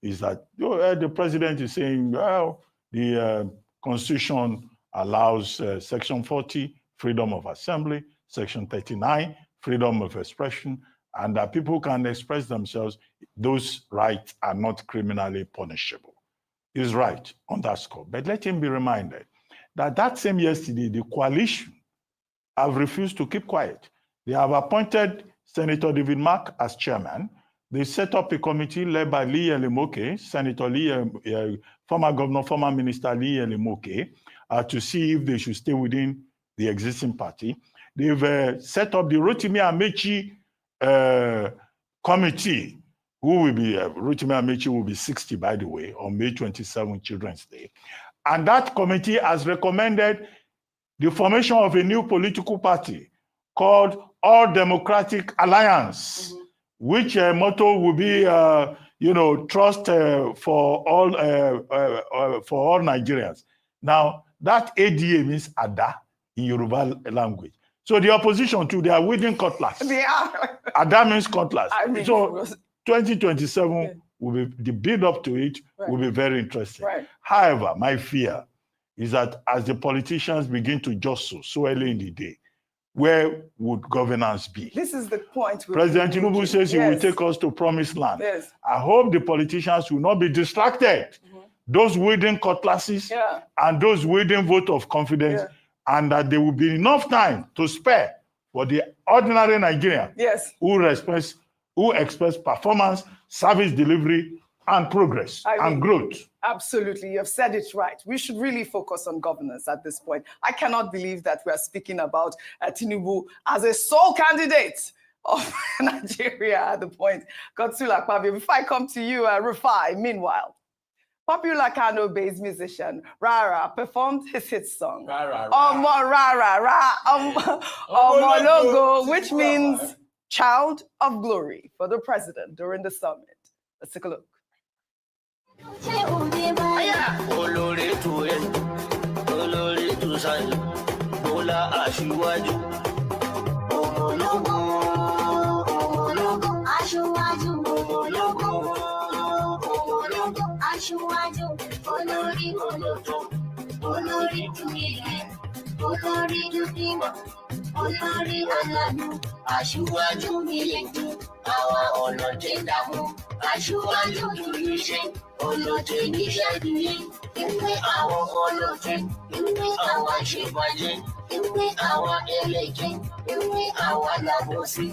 is that the president is saying, well, the Constitution allows Section 40, freedom of assembly, Section 39, freedom of expression, and that people can express themselves. Those rights are not criminally punishable. He's right on that score. But let him be reminded that that same yesterday, the coalition have refused to keep quiet. They have appointed Senator David Mark as chairman. They set up a committee led by Lee Elimoke, Senator Lee, former governor, former minister Lee Elimoke, to see if they should stay within the existing party. They've set up the Rotimi Amechi committee who will be, Rotimi Amechi will be 60, by the way, on May 27, Children's Day. And that committee has recommended the formation of a new political party called All Democratic Alliance, which motto will be, trust for all Nigerians. Now, that ADA means Ada in Yoruba language. So the opposition too, they are wielding cutlass. They are. Ada means cutlass. So 2027 Yeah. will be, the build up to it will be very interesting. Right. However, my fear is that as the politicians begin to jostle so early in the day, where would governance be? This is the point. President Tinubu says he will take us to promised land. Yes. I hope the politicians will not be distracted. Those wielding cutlasses and those wielding vote of confidence, and that there will be enough time to spare for the ordinary Nigerian who expects performance, service delivery, and progress and growth. Absolutely, you've said it right. We should really focus on governance at this point. I cannot believe that we are speaking about Tinubu as a sole candidate of Nigeria at the point. Godswill Akpabio, before I come to you, Rufai, meanwhile, popular Kano-based musician Rara performed his hit song, Omo Rara Ra Omo Logo, which means child of glory for the president during the summit. Let's take a look. Aṣíwájú mi lè dùn, àwa ọlọ́dẹ dààmú. Aṣíwájú kìí ṣe ọlọ́dẹ níṣẹ́ ìdílé. Ìwé àwọn ọlọ́dẹ, ìwé àwọn àṣebàjẹ́, ìwé àwọn ẹlẹ́gẹ̀, ìwé àwọn alábòsí.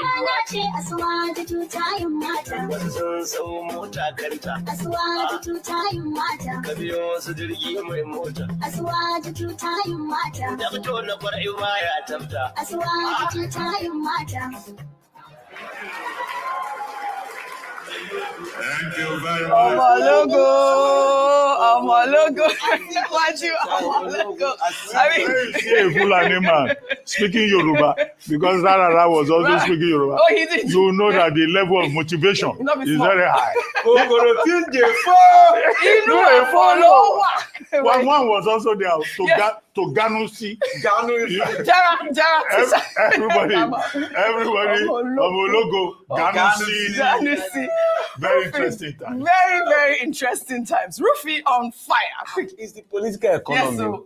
Rana ce Asuwaju tutayin mata. Sun sau mota kanta. Asuwaju tutayin mata. Ka biyo su jirgi mai mota. Asuwaju tutayin mata. Da fito na kwarai baya tabta. Asuwaju tutayin mata. Thank you very much. Omologo. I mean, see a Fulani man speaking Yoruba, because Rara was also speaking Yoruba. Oh, he did. You know that the level of motivation is very high. One was also there to Ganusi. Everybody, Omologo, Ganusi. Very interesting times. Very, very interesting times. Rufy on fire. It's the political economy.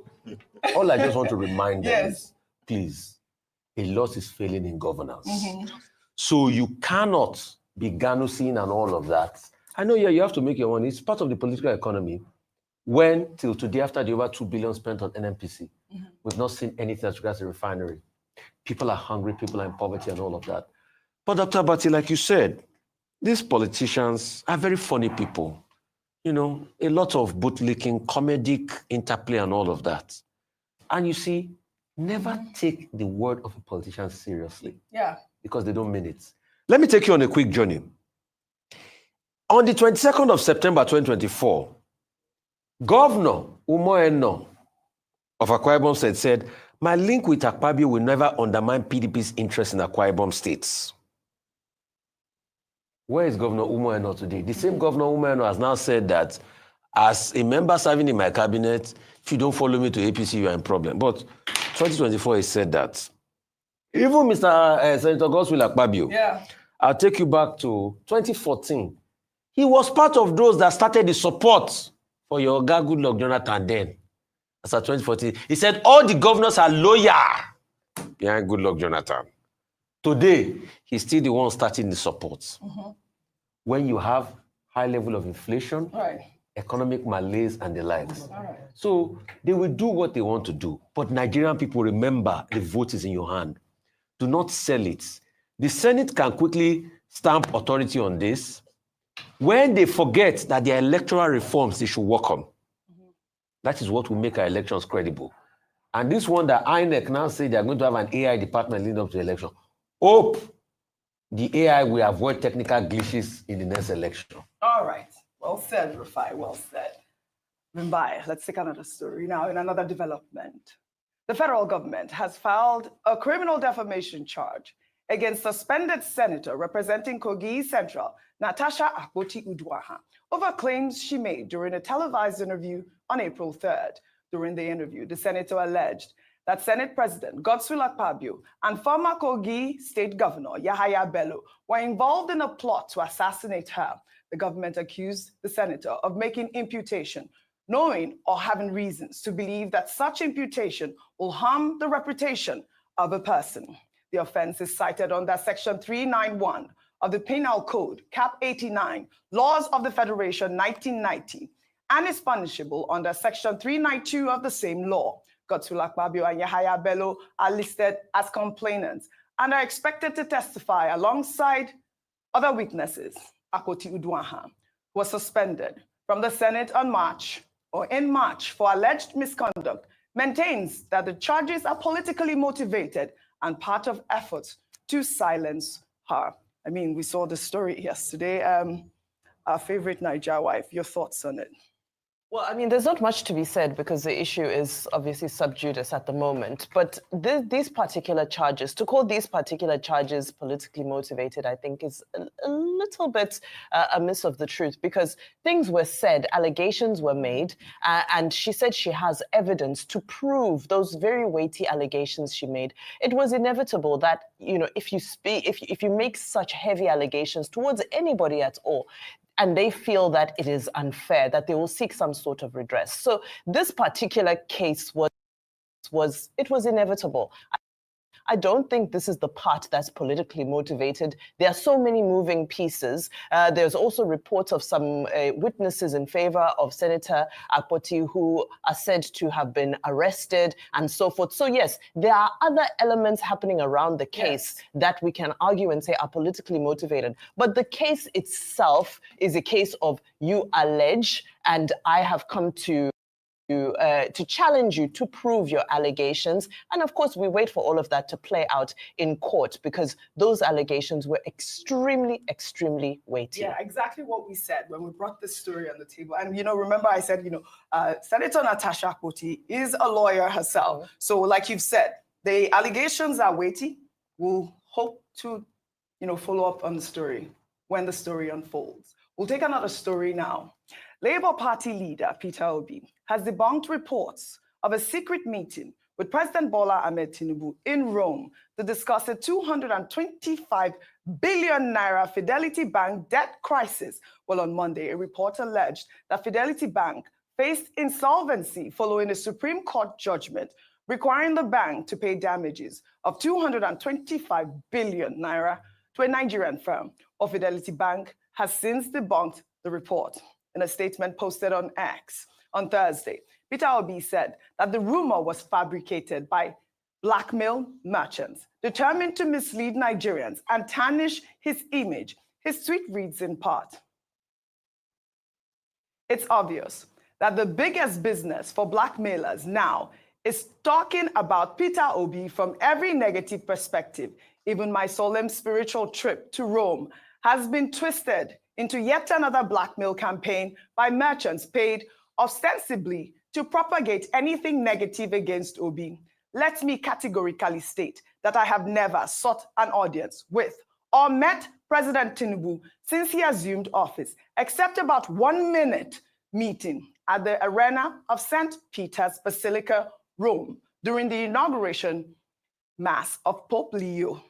All I just want to remind them is, please, a lot is failing in governance. So you cannot be Ganusing and all of that. I know, you have to make your money. It's part of the political economy. When, till today, after the over 2 billion spent on NNPC, we've not seen anything as regards the refinery. People are hungry, people are in poverty and all of that. But Dr. Abati, like you said, these politicians are very funny people. You know, a lot of bootlicking, comedic interplay and all of that. And you see, never take the word of a politician seriously. Yeah. Because they don't mean it. Let me take you on a quick journey. On the 22nd of September 2024, Governor Umoeno of Akwa Ibom State said, my link with Akpabio will never undermine PDP's interest in Akwa Ibom states. Where is Governor Umoeno today? The same Governor Umoeno has now said that as a member serving in my cabinet, if you don't follow me to APC, you are in problem. But 2024, he said that. Even Mr. Senator Godswill Akpabio, I'll take you back to 2014. He was part of those that started the support for your guy, Goodluck Jonathan then. As at 2014, he said all the governors are loyal behind Goodluck Jonathan. Today, he's still the one starting the support. When you have high level of inflation, economic malaise, and the likes. So they will do what they want to do. But Nigerian people, remember, the vote is in your hand. Do not sell it. The Senate can quickly stamp authority on this. When they forget that their electoral reforms they should work on. That is what will make our elections credible. And this one that INEC now say they are going to have an AI department leading up to the election. Hope the AI will avoid technical glitches in the next election. All right. Well said, Rufai. Well said. Mumbai, let's take another story now in another development. The federal government has filed a criminal defamation charge against suspended senator representing Kogi Central, Natasha Akpoti over claims she made during a televised interview on April 3rd. During the interview, the senator alleged that Senate President Godswill Akpabio and former Kogi State Governor Yahaya Bello were involved in a plot to assassinate her. The government accused the senator of making imputation, knowing or having reasons to believe that such imputation will harm the reputation of a person. The offense is cited under Section 391 of the Penal Code, Cap 89, Laws of the Federation 1990, and is punishable under Section 392 of the same law. Godswill Akpabio and Yahaya Bello are listed as complainants and are expected to testify alongside other witnesses. Akpoti Uduaha was suspended from the Senate in March for alleged misconduct, maintains that the charges are politically motivated and part of efforts to silence her. I mean, we saw the story yesterday. Our favorite Niger wife, your thoughts on it? Well, I mean, there's not much to be said because the issue is obviously sub judice at the moment. But these particular charges, to call these particular charges politically motivated, I think is a little bit amiss of the truth, because things were said, allegations were made, and she said she has evidence to prove those very weighty allegations she made. It was inevitable that, you know, if you make such heavy allegations towards anybody at all, and they feel that it is unfair, that they will seek some sort of redress. So this particular case was inevitable. I don't think this is the part that's politically motivated. There are so many moving pieces. There's also reports of some witnesses in favor of Senator Akpoti who are said to have been arrested and so forth. So yes, there are other elements happening around the case that we can argue and say are politically motivated. But the case itself is a case of you allege, and I have come to challenge you to prove your allegations. And of course, we wait for all of that to play out in court because those allegations were extremely, extremely weighty. Yeah, exactly what we said when we brought this story on the table. And, you know, remember I said, Senator Natasha Akpoti is a lawyer herself. So like you've said, the allegations are weighty. We'll hope to, follow up on the story when the story unfolds. We'll take another story now. Labour Party leader Peter Obi has debunked reports of a secret meeting with President Bola Tinubu in Rome to discuss a 225 billion naira Fidelity Bank debt crisis. Well, on Monday, a report alleged that Fidelity Bank faced insolvency following a Supreme Court judgment requiring the bank to pay damages of 225 billion naira to a Nigerian firm. Or Fidelity Bank has since debunked the report. In a statement posted on X on Thursday, Peter Obi said that the rumor was fabricated by blackmail merchants determined to mislead Nigerians and tarnish his image. His tweet reads in part, "It's obvious that the biggest business for blackmailers now is talking about Peter Obi from every negative perspective. Even my solemn spiritual trip to Rome has been twisted into yet another blackmail campaign by merchants paid ostensibly to propagate anything negative against Obi. Let me categorically state that I have never sought an audience with or met President Tinubu since he assumed office, except about 1 minute meeting at the arena of St. Peter's Basilica, Rome, during the inauguration mass of Pope Leo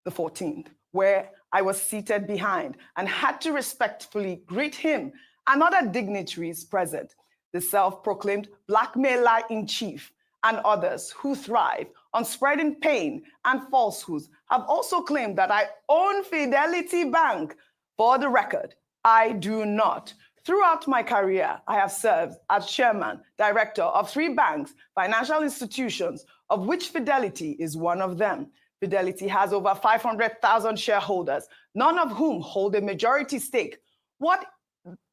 XIV, where I was seated behind and had to respectfully greet him and other dignitaries present. The self-proclaimed blackmailer-in-chief and others who thrive on spreading pain and falsehoods have also claimed that I own Fidelity Bank. For the record, I do not. Throughout my career, I have served as chairman, director of 3 banks, financial institutions, of which Fidelity is one of them. Fidelity has over 500,000 shareholders, none of whom hold a majority stake. What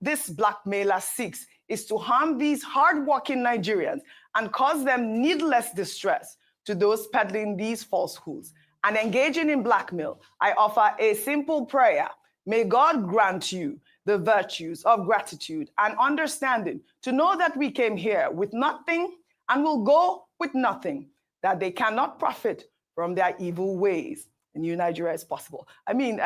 this blackmailer seeks is to harm these hardworking Nigerians and cause them needless distress. To those peddling these falsehoods, and engaging in blackmail, I offer a simple prayer. May God grant you the virtues of gratitude and understanding to know that we came here with nothing and will go with nothing, that they cannot profit from their evil ways. In New Nigeria is possible. I mean,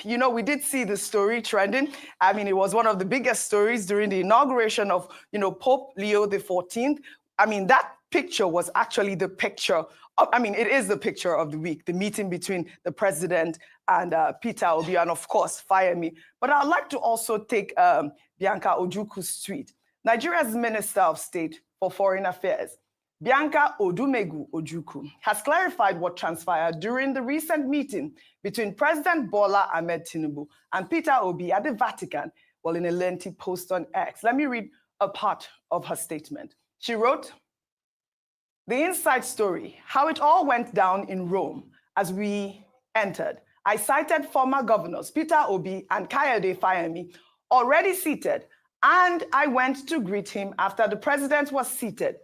you know, we did see the story trending. I mean, it was one of the biggest stories during the inauguration of, you know, Pope Leo XIV. I mean, that picture was actually the picture of, I mean, it is the picture of the week, the meeting between the president and Peter Obi, and of course, fire me. But I'd like to also take Bianca Ojuku's tweet. Nigeria's Minister of State for Foreign Affairs, Bianca Odumegu Ojukwu, has clarified what transpired during the recent meeting between President Bola Tinubu and Peter Obi at the Vatican, while in a lengthy post on X. Let me read a part of her statement. She wrote, "The inside story, how it all went down in Rome as we entered. I cited former governors Peter Obi and Kayode Fayemi already seated, and I went to greet him after the president was seated.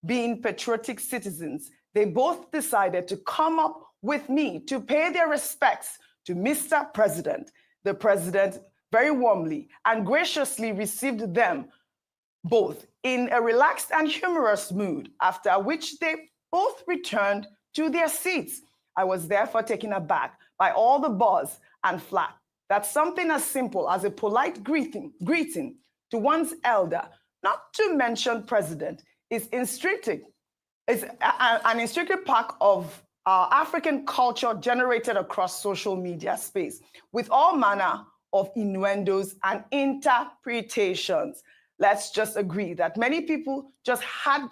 Being patriotic citizens, they both decided to come up with me to pay their respects to Mr. President. The president very warmly and graciously received them both in a relaxed and humorous mood, after which they both returned to their seats. I was therefore taken aback by all the buzz and flack that something as simple as a polite greeting to one's elder, not to mention president, is an intricate part of our African culture generated across social media space with all manner of innuendos and interpretations. Let's just agree that many people just had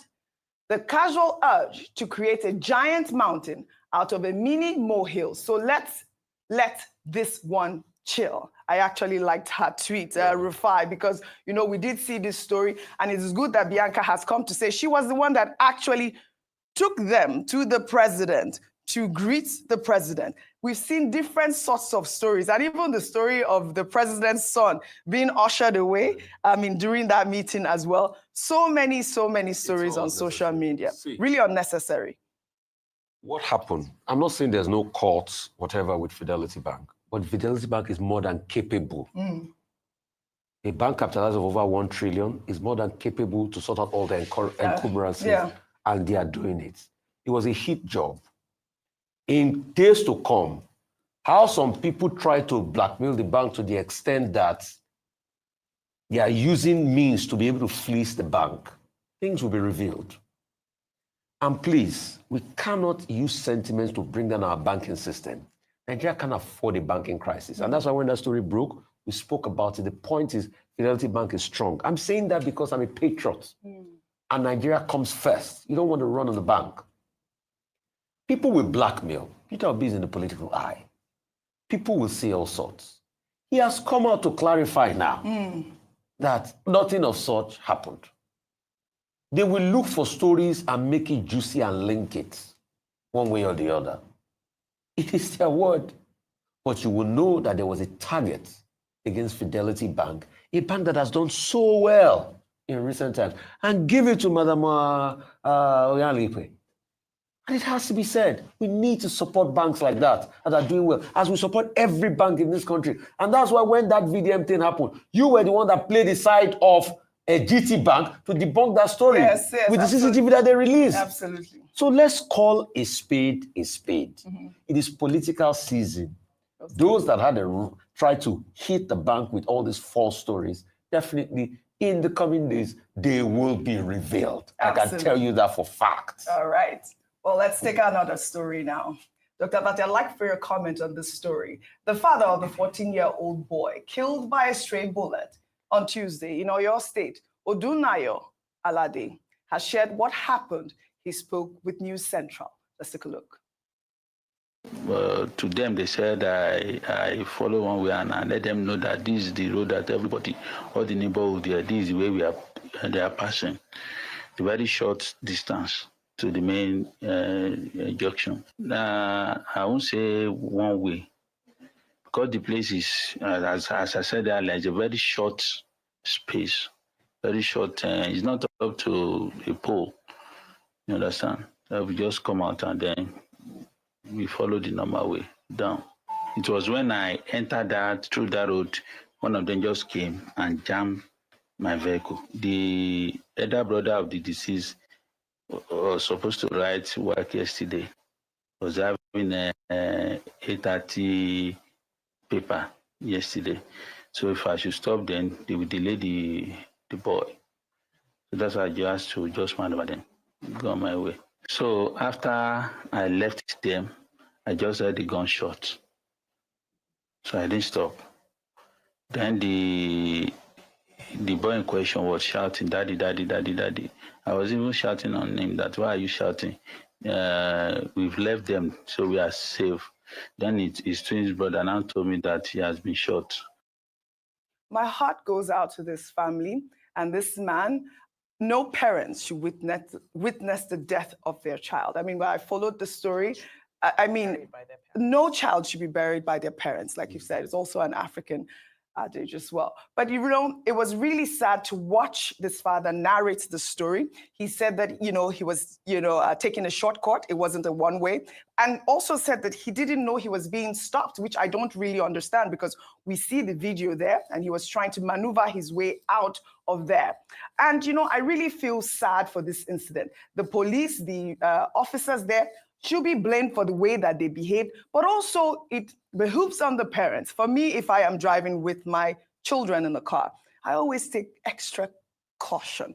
the casual urge to create a giant mountain out of a mini molehill. So let's let this one chill." I actually liked her tweet, Rufai, because, you know, we did see this story, and it's good that Bianca has come to say she was the one that actually took them to the president to greet the president. We've seen different sorts of stories, and even the story of the president's son being ushered away, I mean, during that meeting as well. So many stories on social media. Really unnecessary. What happened? I'm not saying there's no courts, whatever, with Fidelity Bank, but Fidelity Bank is more than capable. A bank capitalized of over 1 trillion is more than capable to sort out all the encumbrances, and they are doing it. It was a hit job. In days to come, how some people try to blackmail the bank to the extent that they are using means to be able to fleece the bank, things will be revealed. And please, we cannot use sentiments to bring down our banking system. Nigeria can't afford a banking crisis. And that's why when that story broke, we spoke about it. The point is, Fidelity Bank is strong. I'm saying that because I'm a patriot. And Nigeria comes first. You don't want to run on the bank. People will blackmail. Peter Obi is in the political eye. People will say all sorts. He has come out to clarify now that nothing of such happened. They will look for stories and make it juicy and link it one way or the other. It is their word. But you will know that there was a target against Fidelity Bank, a bank that has done so well in recent times. And give it to Madam Oyalipe. And it has to be said, we need to support banks like that are doing well, as we support every bank in this country. And that's why when that VDM thing happened, you were the one that played the side of a GT Bank to debunk that story with the CCTV that they released. Absolutely. So let's call a spade a spade. It is political season. Those that had tried to hit the bank with all these false stories, definitely in the coming days, they will be revealed. Absolutely. I can tell you that for fact. All right. Well, let's take another story now. Dr. Vati, I'd like for your comment on this story. The father of the 14-year-old boy killed by a stray bullet on Tuesday in Oyo State, Odunayo Alade, has shared what happened. He spoke with News Central. Let's take a look. To them, they said I follow one way, and I let them know that this is the road that everybody, all the neighborhood there, this is the way they are passing. A very short distance to the main junction. I won't say one way, because the place is, as I said earlier, it's a very short space, very short. It's not up to a pole. You understand? We just come out and then we followed the normal way down. It was when I entered through that road, one of them just came and jammed my vehicle. The elder brother of the deceased was supposed to write work yesterday. Was having a 8:30 paper yesterday. So if I should stop, then they will delay the boy. So that's why I just to just man over them, go on my way. So after I left them, I just heard the gunshot. So I didn't stop. Then the boy in question was shouting, "Daddy, daddy, daddy, daddy." I was even shouting on him that, "Why are you shouting? We've left them, so we are safe." Then his twin brother now told me that he has been shot. My heart goes out to this family and this man. No parents should witness the death of their child. I mean, when I followed the story, I mean, no child should be buried by their parents. Like you said, it's also an African adage as well. But you know, it was really sad to watch this father narrate the story. He said that, he was, taking a shortcut. It wasn't a one-way. And also said that he didn't know he was being stopped, which I don't really understand because we see the video there and he was trying to maneuver his way out of there. And, I really feel sad for this incident. The police, the officers there, should be blamed for the way that they behaved, but also it behooves on the parents. For me, if I am driving with my children in the car, I always take extra caution,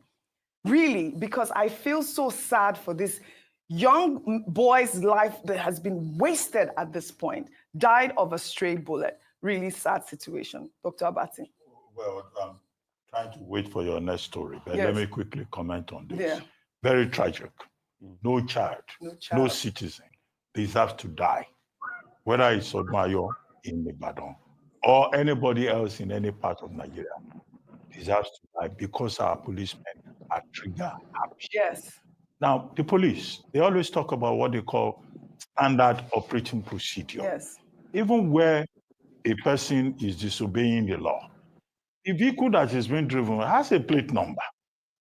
really, because I feel so sad for this young boy's life that has been wasted at this point, died of a stray bullet. Really sad situation. Dr. Abati. Well, I'm trying to wait for your next story, but Yes. let me quickly comment on this. Yeah. Very tragic. No child, no citizen deserves to die, whether it's Odmayo in Ibadan or anybody else in any part of Nigeria deserves to die because our policemen are trigger happy. Yes. Now, the police, they always talk about what they call standard operating procedure. Yes. Even where a person is disobeying the law, the vehicle that is being driven has a plate number.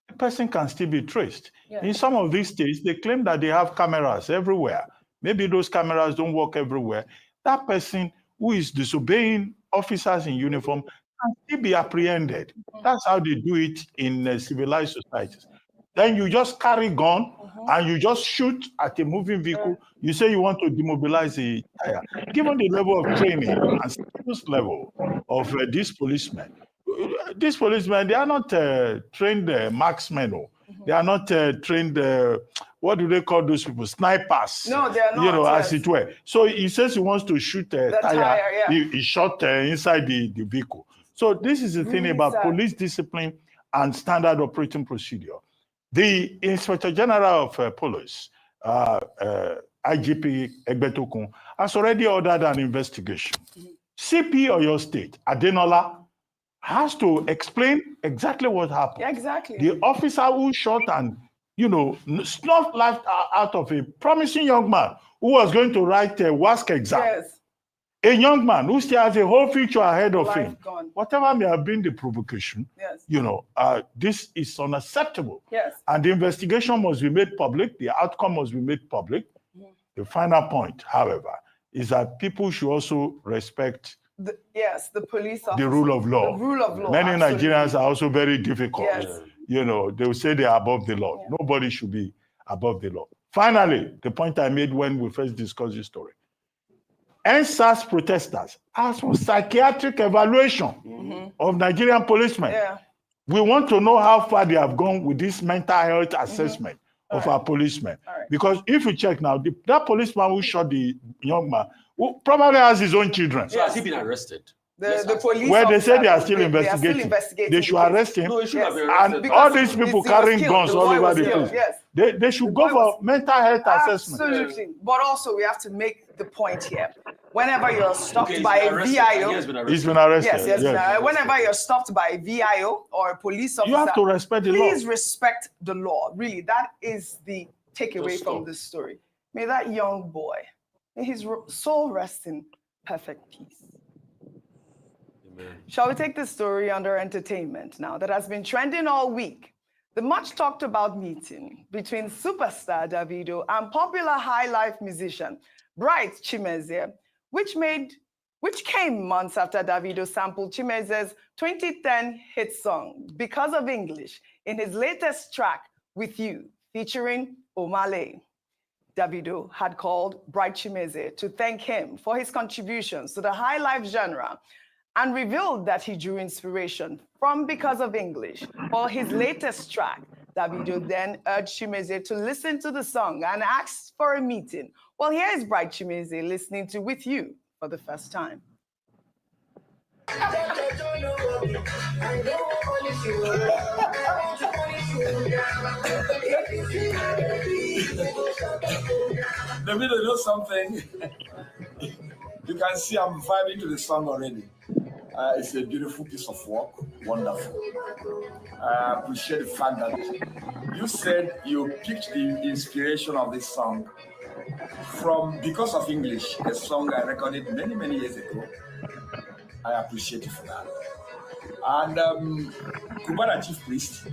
The person can still be traced. Yeah. In some of these states, they claim that they have cameras everywhere. Maybe those cameras don't work everywhere. That person who is disobeying officers in uniform can still be apprehended. That's how they do it in civilized societies. Then you just carry gun and you just shoot at a moving vehicle. You say you want to demobilize a tire. Given the level of training and status level of these policemen, they are not trained marksmen. They are not trained, what do they call those people? Snipers. No, they are not. As it were. So he says he wants to shoot a tire. Yeah. He shot inside the vehicle. So this is the thing Really about sad. police discipline and standard operating procedure. The Inspector General of Police, IGP Egbetokun, has already ordered an investigation. CP Oyo State, Adenola, has to explain exactly what happened. Yeah, exactly. The officer who shot and, snuffed life out of a promising young man who was going to write a WASC exam. Yes. A young man who still has a whole future ahead of him. Gone. Whatever may have been the provocation, Yes. this is unacceptable. Yes. And the investigation must be made public. The outcome must be made public. The final point, however, is that people should also respect The police officer. the rule of law. The rule of law. Many absolutely. Nigerians are also very difficult. Yes. They will say they are above the law. Yeah. Nobody should be above the law. Finally, the point I made when we first discussed this story. NSAS protesters asked for psychiatric evaluation of Nigerian policemen. Yeah. We want to know how far they have gone with this mental health assessment of our policemen. Because if you check now, that policeman who shot the young man who probably has his own children. So has he been arrested? The police Where they say they are officer, still investigating. They should arrest him. No, he shouldn't have been And arrested. all these people he was carrying killed. guns The all boy over was the killed, place. yes. They should go for mental health assessment. Absolutely. But also, we have to make the point here. Whenever you're stopped Okay, by he's a been arrested. VIO, He's been arrested. He's been arrested. yes. Whenever you're stopped by a VIO or a police officer, You have to respect the law. please respect the law. Really, that is the takeaway from this story. May that young boy, may his soul rest in perfect peace. Amen. Shall we take this story under entertainment now that has been trending all week? The much talked about meeting between superstar Davido and popular high life musician Bright Chimezie, which came months after Davido sampled Chimeze's 2010 hit song, Because of English, in his latest track, With You, featuring Omale. Davido had called Bright Chimezie to thank him for his contributions to the high life genre and revealed that he drew inspiration from Because of English for his latest track. Davido then urged Chimezie to listen to the song and asked for a meeting. Well, here is Bright Chimezie listening to With You for the first time. Davido, you know something? You can see I'm vibing to the song already. It's a beautiful piece of work, wonderful. I appreciate the fact that you said you picked the inspiration of this song from Because of English, a song I recorded many, many years ago. I appreciate you for that. And Kubana Chief Priest.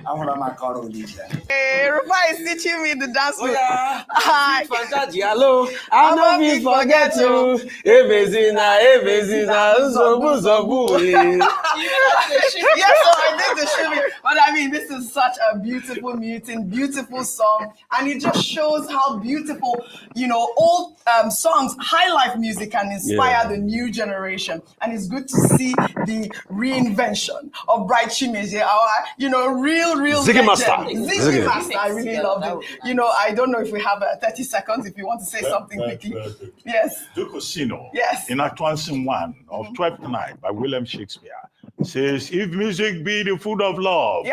I want to make a religion. Hey, Rufai is teaching me the dance move. Hi. Hello, I know we forget you. Yes, so I did the shimmy. But I mean, this is such a beautiful mutant, beautiful song. And it just shows how beautiful, old songs, high life music can inspire the new generation. And it's good to see the reinvention of Bright Chimezie, our, real Ziggy Master. Ziggy Master. I really loved it. I don't know if we have 30 seconds if you want to say something quickly. Yes. Ducosino. Yes. In Act 1, Scene 1 of 12th Night by William Shakespeare says, if music be the food of love,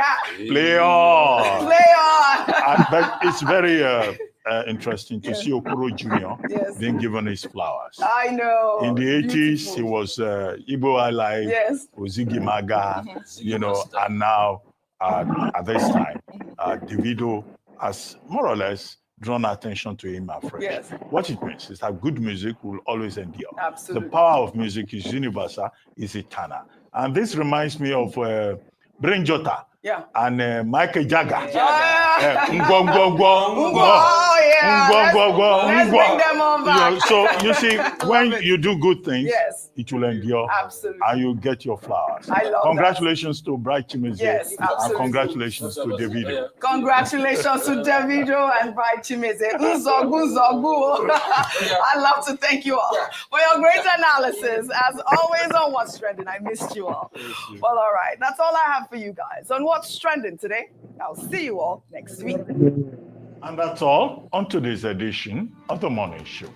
play on. Play on. But it's very interesting to see Okoro Jr. being given his flowers. I know. In the 80s, he was Igbo Alive, Ozigi Maga, and now at this time, Davido has more or less drawn attention to him afresh. Yes. What it means is that good music will always endure. Absolutely. The power of music is universal, is eternal. And this reminds me of Brain Jota and Michael Jagger. Let's bring them over. So you see, when you do good things, it will endure. Absolutely. And you get your flowers. I love Congratulations to Bright Chimezie. Yes, absolutely. And congratulations to Davido. Congratulations to Davido and Bright Chimezie. I'd love to thank you all for your great analysis. As always on What's Trending, I missed you all. Well, all right. That's all I have for you guys on What's Trending today. I'll see you all next week. And that's all on today's edition of the Morning Show.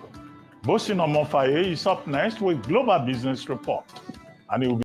Bosin Omofaye is up next with Global Business Report. And it will be